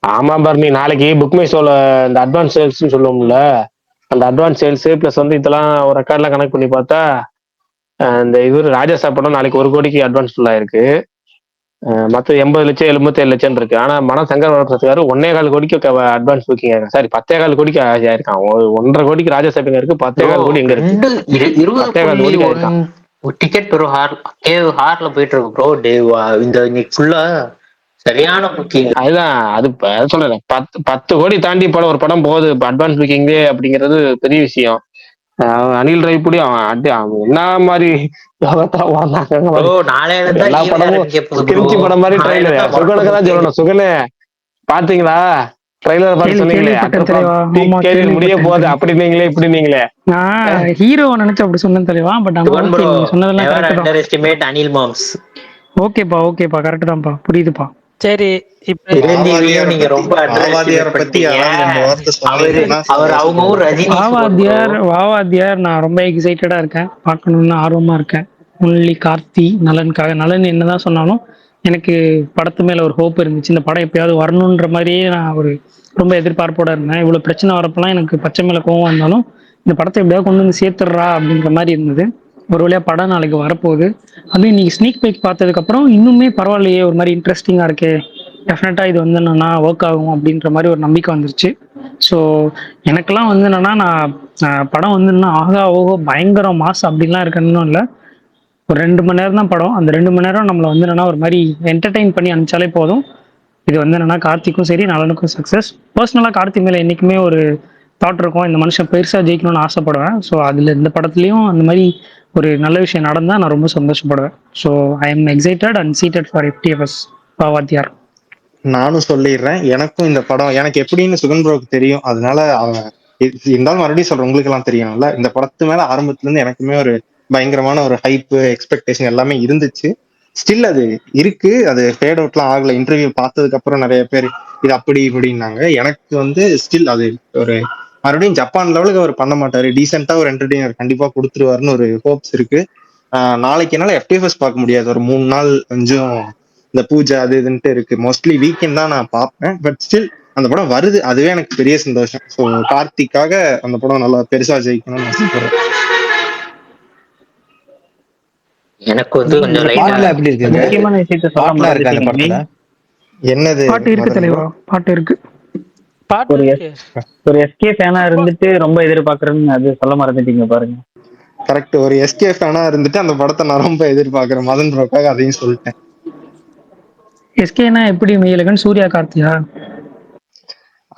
ஆமா பர்னி, நாளைக்கு புக் மை ஷோல இந்த அட்வான்ஸ் சேல்ஸ் சொல்லுவோம்ல, அந்த அட்வான்ஸ் சேல்ஸ் பிளஸ் வந்து இதெல்லாம் ஒரு ரெக்கார்ட்லாம் கனெக்ட் பண்ணி பார்த்தா இந்த இவர் ராஜா சார் படம் நாளைக்கு 1 கோடிக்கு அட்வான்ஸ் ஃபுல்லா இருக்கு. மற்ற 80 லட்சம் 77 லட்சம் இருக்கு. ஆனா மனசங்கர் வரப்பிரசாத் 1.25 கோடிக்கு அட்வான்ஸ் புக்கிங் ஆயிருக்கு. சாரி 10.25 கோடிக்கு ஆயிருக்கான். 1.5 கோடிக்கு ராஜசேபிங்க இருக்கு. 10.25 கோடி எங்க இருக்கு? 10.25 கோடிக்கு ஆயிருக்கான். டிக்கெட் ப்ரோ ஹார்ல போயிட்டு இருக்கு ப்ரோ. இந்த இன்னைக்கு ஃபுல்லா சரியான புக்கிங். அதுதான் அது சொல்றேன். 10 கோடி தாண்டி படம் ஒரு படம் போகுது அட்வான்ஸ் புக்கிங் அப்படிங்கிறது பெரிய விஷயம். அனில் ரைப்புடி அவன் என்ன மாதிரி எல்லா படமும் திருச்சி படம் மாதிரி ட்ரெய்லர். சுகனுக்கு தான் சொல்லணும். சுகனு பாத்தீங்களா ட்ரெய்லர் பார்த்து சொன்னீங்களே முடிய போகுது அப்படி நீங்களே இப்படி நீங்களே. நான் ஹீரோ நினைச்சு அப்படி சொன்னேன் தலைவா. பட் சொன்னதெல்லாம் அனில் மாம்ஸ். ஓகேப்பா ஓகேப்பா கரெக்ட் தான்ப்பா புரியுதுப்பா. சரி நீங்க ரொம்ப வாவாத்தியார் நான் ரொம்ப எக்ஸைட்டடா இருக்கேன், பார்க்கணும்னு ஆர்வமா இருக்கேன். ஒன்லி கார்த்தி நலனுக்காக. நலன் என்னதான் சொன்னாலும் எனக்கு படத்து மேல ஒரு ஹோப் இருந்துச்சு. இந்த படம் எப்பயாவது வரணுன்ற மாதிரியே நான் ஒரு ரொம்ப எதிர்பார்ப்போட இருந்தேன். இவ்வளவு பிரச்சனை வரப்பெல்லாம் எனக்கு பச்சை மேல கோவம் வந்தாலும் இந்த படத்தை எப்படியாவது கொண்டு வந்து சேர்த்துடுறா அப்படின்ற மாதிரி இருந்தது. ஒரு வழியா படம் நாளைக்கு வரப்போகுது. அதுவும் இன்னைக்கு ஸ்னீக் பீக் பார்த்ததுக்கு அப்புறம் இன்னுமே பரவாயில்லையே, ஒரு மாதிரி இன்ட்ரெஸ்டிங்கா இருக்கே, டெஃபினட்டா இது வந்து என்னன்னா ஒர்க் ஆகும் அப்படின்ற மாதிரி ஒரு நம்பிக்கை வந்துருச்சு. ஸோ எனக்கெல்லாம் வந்து என்னன்னா நான் படம் வந்து இன்னும் ஆகா ஓகோ பயங்கரம் மாஸ் அப்படின்லாம் இருக்கணும் இல்லை. ஒரு 2 மணி நேரம் தான் படம். அந்த 2 மணி நேரம் நம்மளை வந்து என்னன்னா ஒரு மாதிரி என்டர்டெயின் பண்ணி அனுப்பிச்சாலே போதும். இது வந்து என்னன்னா கார்த்திக்கும் சரி நலனுக்கும் சக்ஸஸ். பர்சனலாக கார்த்தி மேலே என்றைக்குமே ஒரு தாட் இருக்கும், இந்த மனுஷன் பெருசாக ஜெயிக்கணும்னு ஆசைப்படுவேன். ஸோ அதில் இந்த படத்துலையும் அந்த மாதிரி ஒரு நல்ல விஷயம் நடந்தால் நான் ரொம்ப சந்தோஷப்படுவேன். So I am excited and seated for FTFS Vaa Vaathiyaar. நானும் சொல்லிடுறேன், எனக்கும் இந்த படம் எனக்கு எப்படின்னு சுகன் ப்ரோக்கு தெரியும். அதனால அவன் இருந்தாலும் மறுபடியும் சொல்றேன், உங்களுக்கு எல்லாம் தெரியும்ல, இந்த படத்து மேல ஆரம்பத்துல இருந்து எனக்குமே ஒரு பயங்கரமான ஒரு ஹைப்பு எக்ஸ்பெக்டேஷன் எல்லாமே இருந்துச்சு. ஸ்டில் அது இருக்கு, அது ஃபேட் அவுட்லாம் ஆகல. இன்டர்வியூ பார்த்ததுக்கு அப்புறம் நிறைய பேர் இது அப்படி இப்படின்னாங்க. எனக்கு வந்து ஸ்டில் அது ஒரு மறுபடியும் ஜப்பான் லெவலுக்கு அவர் பண்ண மாட்டாரு, டீசெண்டா ஒரு என்டர்டெய்னர் கண்டிப்பா கொடுத்துருவாருன்னு ஒரு ஹோப்ஸ் இருக்கு. நாளைக்கு என்னால FTFS பார்க்க முடியாது, ஒரு 3 நாள் கொஞ்சம் இந்த பூஜை அது இதுன்ட்டு இருக்கு. மோஸ்ட்லி வீக்கெண்ட் தான் நான் பார்ப்பேன். பட் ஸ்டில் அந்த படம் வருது, அதுவே எனக்கு பெரிய சந்தோஷம். ஸோ கார்த்திக்காக அந்த படம் நல்லா பெருசா ஜெயிக்கணும்னு ஆசைப்படுறேன். எனக்கு வந்து கொஞ்சம் முக்கியமான விஷயத்தை சொல்ல இருக்கு அந்த படத்துல. என்னது பாட்டு இருக்கு தலைவா, பாட்டு இருக்கு. ஒரு SK ஃபேனா இருந்துட்டு ரொம்ப எதிர்பார்க்கறேன்னு அது சொல்ல மறந்துட்டீங்க பாருங்க. கரெக்ட், ஒரு SK ஃபேனா இருந்துட்டு அந்த படத்தை நான் ரொம்ப எதிர்பார்க்கிறேன். மதன் ப்ரோக்காக அதையும் சொல்லிட்டேன். SKனா எப்படி மெய்யலகன் சூர்யா கார்த்தியா?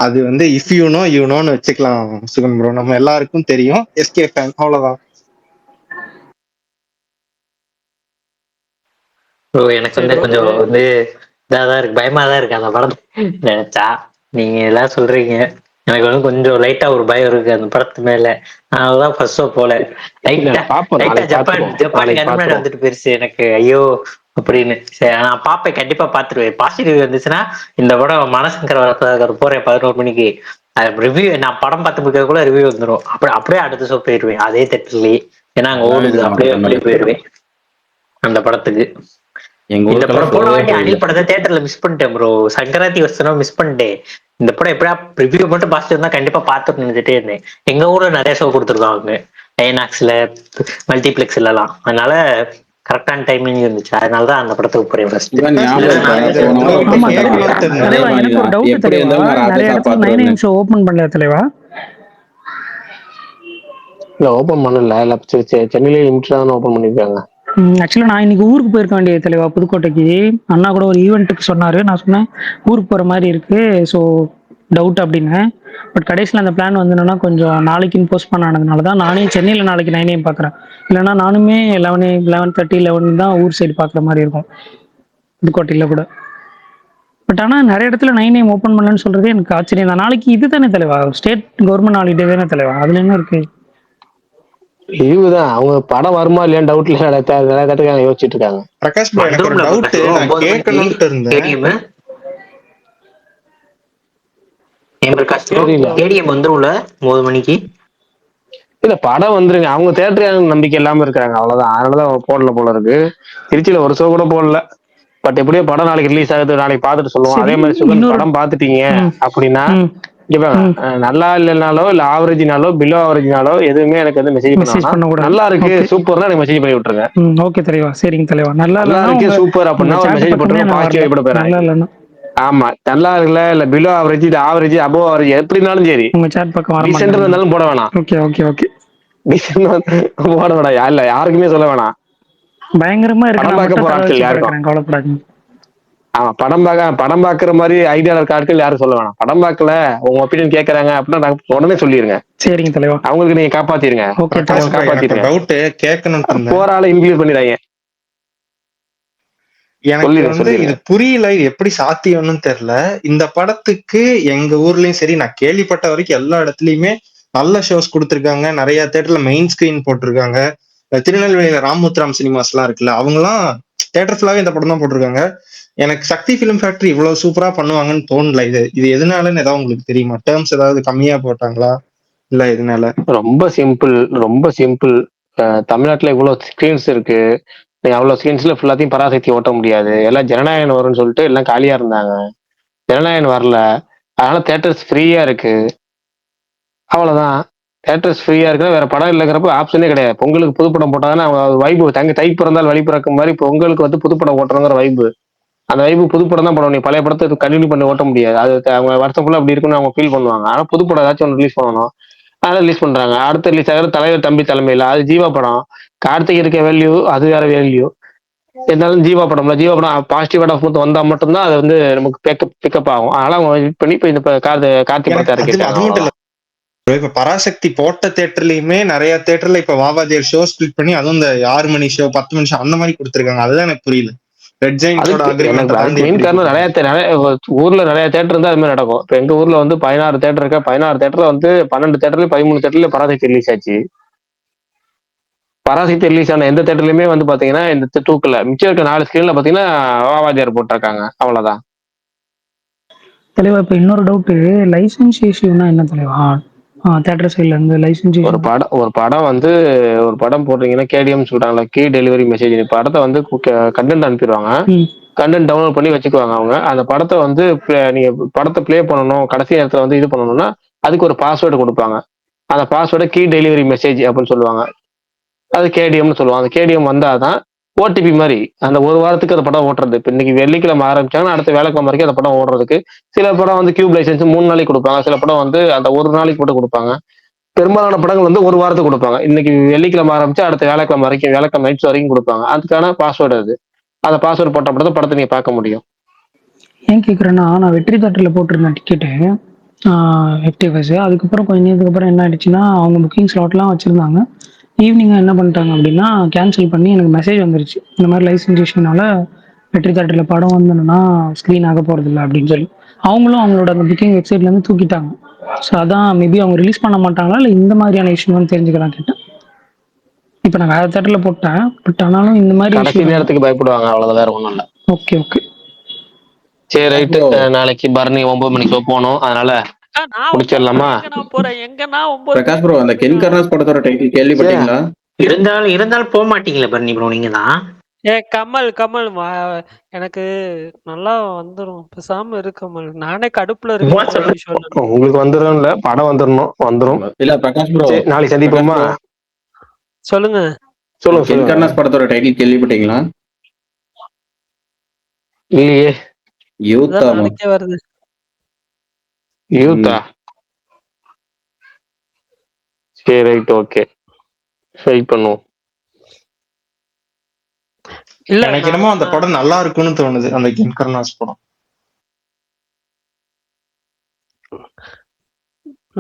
அது வந்து இஃப் யூ நோ யூ நோன்னு வச்சுக்கலாம் சுகன் ப்ரோ, நம்ம எல்லாருக்கும் தெரியும் SK ஃபேன், அவ்வளவுதான். எனக்கு வந்து கொஞ்சம் வந்து இதாதான் இருக்கு, பயமா தான் இருக்கு அந்த படம் நினைச்சா. நீங்க எல்லாம் சொல்றீங்க, எனக்கு வந்து கொஞ்சம் லைட்டா ஒரு பயம் இருக்கு அந்த படத்து மேல. அதனாலதான் ஃபர்ஸ்ட் ஷோ போல. லைட்டா ஜப்பான் வந்துட்டு போயிருச்சு எனக்கு, ஐயோ அப்படின்னு. சரி நான் பாப்பேன், கண்டிப்பா பாத்துருவேன். பாசிட்டிவ் வந்துச்சுன்னா இந்த படம் மனசங்கர போறேன் 11 மணிக்கு ரிவ்யூ. நான் படம் பார்த்து முடிக்கிறதுக்குள்ள ரிவ்யூ வந்துடும். அப்படியே அடுத்த ஷோ போயிடுவேன் அதே தேட்டர்லயே, ஏன்னா அங்க ஓடுது. அப்படியே போயிடுவேன் அந்த படத்துக்கு. இந்த படம் போன வாட்டி அனில் படத்தை தியேட்டர்ல மிஸ் பண்ணிட்டேன் ப்ரோ. சங்கராந்தி வசனம் மிஸ் பண்ணிட்டேன். இந்த படம் எப்படியா ரிவ்யூ மட்டும் பாசிட்டிவ் தான் கண்டிப்பா பார்த்துட்டு நினைச்சிட்டே இருந்தேன். எங்க ஊர்ல நிறைய ஷோ கொடுத்துருக்காங்க ஐநாக்ஸ்ல, மல்டிபிளெக்ஸ்ல எல்லாம். அதனால கரெக்டான டைமிங் இருந்துச்சு. அதனாலதான் அந்த படத்துக்கு போறேன் ஃபர்ஸ்ட். எனக்கு ஒரு டவுட் தலைவா, நிறைய இடத்துல 9 ஷோ ஓபன் பண்ணல தலைவா? இல்ல ஓபன் பண்ணல, சென்னையில லிமிட்டா தான் ஓபன் பண்ணிருக்காங்க. ஆக்சுவலா நான் இன்னைக்கு ஊருக்கு போயிருக்க வேண்டியது தலைவா, புதுக்கோட்டைக்கு. அண்ணா கூட ஒரு ஈவெண்ட்டுக்கு சொன்னாரு, நான் சொன்னேன் ஊருக்கு போற மாதிரி இருக்கு, ஸோ டவுட் அப்படின்னு. பட் கடைசியில் அந்த பிளான் வந்து என்னன்னா கொஞ்சம் நாளைக்குன்னு போஸ்ட் பண்ண ஆனதுனால தான் நானே சென்னையில் நாளைக்கு 9 AM பார்க்குறேன். இல்லைன்னா நானுமே 11:30 11 தான் ஊர் சைடு பார்க்குற மாதிரி இருக்கும் புதுக்கோட்டையில் கூட. பட் ஆனால் நிறைய இடத்துல 9 AM ஓப்பன் பண்ணலன்னு சொல்றது எனக்கு ஆச்சரியம் தான். நாளைக்கு இது தானே தலைவா, ஸ்டேட் கவர்மெண்ட் ஹாலிடே தானே தலைவா, அதுல என்ன இருக்கு? இதுதான் அவங்க படம் வருமா இல்லையா டவுட்ல யோசிச்சுட்டு இருக்காங்க. பிரகாஷ் ப்ரோ, எனக்கு ஒரு டவுட் நான் கேட்கணும்னு இருந்தேன். வந்துரும்ல 9 மணிக்கு. இல்ல படம் வந்துருங்க, அவங்க தியேட்டர் நம்பிக்கை இல்லாம இருக்காங்க, அவ்வளவுதான். அதனாலதான் போடல போல இருக்கு. திருச்சியில ஒரு ஷோ கூட போடல. பட் எப்படியோ படம் நாளைக்கு ரிலீஸ் ஆகுது, நாளைக்கு பாத்துட்டு சொல்லுவோம். அதே மாதிரி சுகன் படம் பாத்துட்டீங்க அப்படின்னா இங்க பாருங்க, நல்லா இல்லைனாலோ இல்ல ஆவரேஜ்னாலோ பிலோ ஆவரேஜ்னாலோ எதுவுமே எனக்கு வந்து மெசேஜ் மெசேஜ் பண்ணா பண்ணக்கூடாது. நல்லா இருக்கு ஓகே. சூப்பர்னா எனக்கு மெசேஜ் பண்ணி விட்டுருங்க. ஓகே தலைவா. சரிங்க தலைவா. நல்லா நல்லா இல்லைன்னா இருக்கு உங்க சூப்பர் உங்க அப்படின்னா ஒரு சேட் மெசேஜ் பக்கமே போட்டுருங்க, நான் பாசிட்டிவ் வரல. வைப்பட போறேன். நல்லா இல்லைன்னா ஆமா, நல்லா இருக்குல்ல இல்ல பிலோ ஆவரேஜ் இது ஆவரேஜ் அபோவ் ஆவரேஜ் எப்படினாலும் சரி, உங்க சேட் பக்கம் வர டீசென்ட் மாட்டேன். இருந்தாலும் போட வேணாம். Okay okay okay. டீசென்ட் போட வேணாம், இல்ல யாருக்குமே சொல்ல வேணாம். பயங்கரமா இருக்கு, படம் நான் பார்க்க மட்டும் போற தலை ஆட்கள் வச்சு யாருக்கும், படுக்கிறேன், கவலைப்படாதீங்க. ஆமா படம் பாக்குற மாதிரி ஐடியா இருக்க ஆட்கள் யாரும் சொல்ல வேணாம். படம் பார்க்கல உங்க ஒப்பீனியன் கேக்குறாங்க அப்படின்னா உடனே சொல்லிருங்க. சரிங்க தலைவா. அவங்களுக்கு நீங்க காப்பாத்திருங்க, ஓகே பிரகாஷ் தலைவா. ப்ரோ, எனக்கு ஒரு காப்பாத்திருங்க. டவுட் கேட்கணும்னு இருந்தேன். போற ஆளை இன்க்ளூட் பண்ணிடுறாங்க. எனக்கு வந்து இது புரியல, இது எப்படி சாத்தியம்னு தெரியல. இந்த படத்துக்கு எங்க ஊர்லயும் சரி, நான் கேள்விப்பட்ட வரைக்கும் எல்லா இடத்துலயுமே நல்ல ஷோஸ் கொடுத்துருக்காங்க. நிறைய தேட்டர்ல மெயின் ஸ்கிரீன் போட்டிருக்காங்க. திருநெல்வேலியில ராமுத்ராம் சினிமாஸ் எல்லாம் இருக்குல்ல, அவங்கலாம் தேட்டர் ஃபுல்லாவே இந்த படம் தான் போட்டிருக்காங்க. எனக்கு சக்தி பிலிம் ஃபேக்டரி இவ்வளவு சூப்பரா பண்ணுவாங்கன்னு தோணல. இது இது எதனாலன்னு ஏதாவது உங்களுக்கு தெரியுமா? டேர்ம்ஸ் ஏதாவது கம்மியா போட்டாங்களா இல்ல எதனால? ரொம்ப சிம்பிள், ரொம்ப சிம்பிள். தமிழ்நாட்டுல இவ்வளவு ஸ்கிரீன்ஸ் இருக்கு, நீங்க அவ்வளவு ஸ்கிரீன்ஸ்ல ஃபுல்லாத்தையும் பராசக்தி ஓட்ட முடியாது. எல்லாம் ஜனநாயகன் வரும்னு சொல்லிட்டு எல்லாம் காலியா இருந்தாங்க, ஜனநாயகன் வரல. அதனால தேட்டர்ஸ் ஃப்ரீயா இருக்கு, அவ்வளவுதான். தேட்டர்ஸ் ஃப்ரீயா இருக்குன்னா வேற படம் இல்லைங்கிறப்ப ஆப்ஷனே கிடையாது. பொங்கலுக்கு புதுப்படம் போட்டாங்கன்னா வைப்பு தங்க தை பிறந்தால் வழி பிறக்கும் மாதிரி பொங்கலுக்கு வந்து புதுப்படம் ஓட்டுறங்கிற வைப்பு, அந்த வைப்பு புதுப்படம் தான் போடணும். நீ பழைய படத்தை கண்டினியூ பண்ணி ஓட்ட முடியாது. அது அவங்க வருஷம் ஃபுல்லா அப்படி இருக்குன்னு அவங்க ஃபீல் பண்ணுவாங்க. ஆனா புதுப்படம் ஏதாச்சும் ஒன்று ரிலீஸ் பண்ணணும், அதனால ரிலீஸ் பண்றாங்க. அடுத்த ரிலீஸ் ஆகிற தலைவர் தம்பி தலைமையில, அது ஜீவா படம். கார்த்திக் இருக்க வேல்யூ அது வேற வேல்யூ. இருந்தாலும் ஜீவா படம்ல, ஜீவா படம் பாசிட்டிவ் ஆஃப் மொத்தம் வந்தா மட்டும்தான் அது வந்து நமக்கு பிக்கப் ஆகும். அதனால அவங்க வெயிட் பண்ணி இப்ப இந்த கார்த்திக் படத்தை இறக்கிருக்காங்க. அது மட்டும் இல்ல, இப்ப பராசக்தி போட்ட தேட்டர்லயுமே நிறைய தேட்டர்ல இப்ப வாவாதியர் ஷோ ஸ்பிளிட் பண்ணி அதுவும் இந்த 6 மணி ஷோ 10 மணி ஷோ அந்த மாதிரி கொடுத்துருக்காங்க. அதுதான் எனக்கு புரியல. ரெட் ஜெயின்ஸோட அக்ரிமெண்ட் தாண்டி மெயின் காரணம் நிறைய ஊர்ல நிறைய தேட்டர் இருந்தா அது மாதிரி நடக்கும். இப்ப எங்க ஊர்ல வந்து 16 தேட்டர் இருக்க, 16 தேட்டர்ல வந்து 12 தேட்டர்ல 13 தேட்டர்ல பராசக்தி ரிலீஸ் ஆச்சு. பராசக்தி ரிலீஸ் ஆன எந்த தேட்டர்லயுமே வந்து பாத்தீங்கன்னா இந்த தூக்கல மிச்சம் இருக்க 4 ஸ்கிரீன்ல பாத்தீங்கன்னா வாவாதியார் போட்டிருக்காங்க, அவ்வளவுதான். தலைவா இப்ப இன்னொரு டவுட், லைசன்ஸ் இஷ்யூனா என்ன தலைவா? தேட்டர் சைட்ல இருந்து லைசன்ஸ் ஒரு படம் வந்து ஒரு படம் போடுறீங்கன்னா கேடிஎம் சொல்றாங்களா, கீ டெலிவரி மெசேஜ். படத்தை வந்து கண்டென்ட் அனுப்பிடுவாங்க, கண்டென்ட் டவுன்லோட் பண்ணி வச்சுக்குவாங்க அவங்க. அந்த படத்தை வந்து நீங்க படத்தை பிளே பண்ணணும், கடைசி நேரத்துல வந்து இது பண்ணணும்னா அதுக்கு ஒரு பாஸ்வேர்டு கொடுப்பாங்க. அந்த பாஸ்வேர்டு கீ டெலிவரி மெசேஜ் அப்படின்னு சொல்லுவாங்க. அது கேடிஎம்னு சொல்லுவாங்க. அந்த கேடிஎம் வந்தாதான் ஓடிபி மாதிரி அந்த ஒரு வாரத்துக்கு அந்த படம் ஓட்டுறது. இப்போ இன்னைக்கு வெள்ளிக்கிழமை ஆரம்பிச்சாங்கன்னா அடுத்த வேலைக்கிழமை வரைக்கும் அந்த படம் ஓடுறதுக்கு. சில படம் வந்து கியூப் லைசன்ஸ் 3 நாளைக்கு கொடுப்பாங்க, சில படம் வந்து அந்த ஒரு நாளைக்கு மட்டும் கொடுப்பாங்க. பெரும்பாலான படங்கள் வந்து ஒரு வாரத்துக்கு கொடுப்பாங்க. இன்னைக்கு வெள்ளிக்கிழமை ஆரம்பிச்சு அடுத்த வேலைக்கிழமை வரைக்கும், வேலைக்கிழமை நைட்ஸ் வரைக்கும் கொடுப்பாங்க. அதுக்கான பாஸ்வேர்டு அது. அந்த பாஸ்வேர்டு போட்ட படத்தை படத்தை நீங்க பார்க்க முடியும். ஏன் கேட்குறேன்னா, நான் வெற்றி தேட்டரில் போட்டிருந்தேன் டிக்கெட்டு எஃப்டிஎஃப்எஸ். அதுக்கப்புறம் கொஞ்ச நேரத்துக்கு அப்புறம் என்ன ஆயிடுச்சுன்னா, அவங்க புக்கிங் ஸ்லாட்லாம் வச்சுருந்தாங்க. ஈவினிங்காக என்ன பண்ணிட்டாங்க அப்படின்னா கேன்சல் பண்ணி எனக்கு மெசேஜ் வந்துருச்சு, இந்த மாதிரி லைசன்ஸ் இஷ்யூனால வெற்றி தேட்டரில் படம் வந்தோன்னா ஸ்க்ரீன் ஆக போகிறதில்ல அப்படின்னு சொல்லி. அவங்களும் அவங்களோட அந்த புக்கிங் வெப்சைட்லேருந்து தூக்கிட்டாங்க. ஸோ அதான் மேபி அவங்க ரிலீஸ் பண்ண மாட்டாங்களா இல்லை இந்த மாதிரியான இஷ்யூன்னு தெரிஞ்சுக்கலாம் கேட்டேன். இப்போ நான் வேறு தேட்டரில் போட்டேன், பட் ஆனாலும் இந்த மாதிரி கடைசி நேரத்துக்கு பயப்படுவாங்க, அவ்வளவுதான், வேற ஒன்றும் இல்லை. ஓகே ஓகே சரி ரைட்டு. நாளைக்கு பரணி 9 மணிக்கு போகணும், அதனால முடிச்சிடலாமா? பிரகாஷ் ப்ரோ, அந்த கென் கர்னாஸ் படத்தோட டைட்டில் கேள்விப்பட்டீங்களா? இருந்தாலும் போக மாட்டீங்களா பரணி ப்ரோ நீங்க தான்? கமல் எனக்கு நல்லா வந்துரும், பேசாம இரு கமல். நானே கடுப்புல இருக்கேன். உங்களுக்கு வந்துடும் இல்ல, படம் வந்துடும். இல்ல பிரகாஷ் ப்ரோ, நாளைக்கு சந்திப்போமா? சொல்லுங்க. கென் கர்னாஸ் படத்தோட டைட்டில் கேள்விப்பட்டீங்களா? இல்லையே. யூத்தா வருது. யூத்தா? சரி ரைட், ஓகே, வெயிட் பண்ணுவோம். இல்ல எனக்கு என்னமோ அந்த படம் நல்லா இருக்கும்னு தோணுது, அந்த கென் கர்னாஸ் படம்.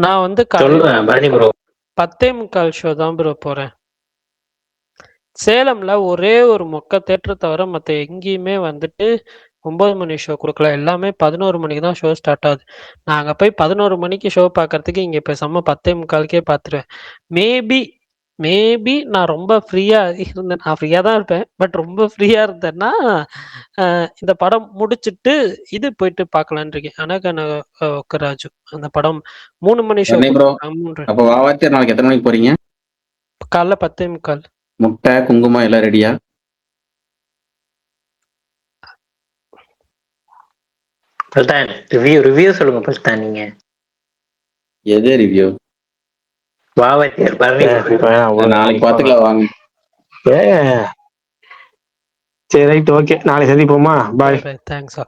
நான் வந்து 10:45 ஷோ தான் ப்ரோ போறேன். சேலம்ல ஒரே ஒரு மொக்க தேட்டர் தவிர மற்ற எங்கேயுமே வந்துட்டு 9 மணி ஷோ கொடுக்கல. எல்லாமே 11 மணிக்கு தான் ஷோ ஸ்டார்ட் ஆகுது. நான் அங்கே போய் 11 மணிக்கு ஷோ பார்க்கறதுக்கு இங்கே பேசாம 10:45 பார்த்துருவேன். மேபி நான் ரொம்ப ஃப்ரீயா இருந்தேன், நான் ஃப்ரீயா தான் இருப்பேன், பட் ரொம்ப ஃப்ரீயா இருந்தேன்னா இந்த படம் முடிச்சுட்டு இது போயிட்டு பார்க்கலான் இருக்கேன். அனகன ஒக்கராஜு அந்த படம் 3 மணி ஷோ. அப்ப வாவாச்சர் நாளைக்கு எத்தனை மணிக்கு போறீங்க? காலைல 10:45. முட்டை குங்குமம் எல்லாம் ரெடியா? ரிவ்யூ சொல்லுங்க நீங்க. எது ரிவ்யூ? வாத்தியார் பரணி நாளைக்கு பாத்துக்கலாம் வாங்க. சரி ரைட், ஓகே, நாளைக்கு சந்திப்போமா? பாய். தேங்க்ஸ்.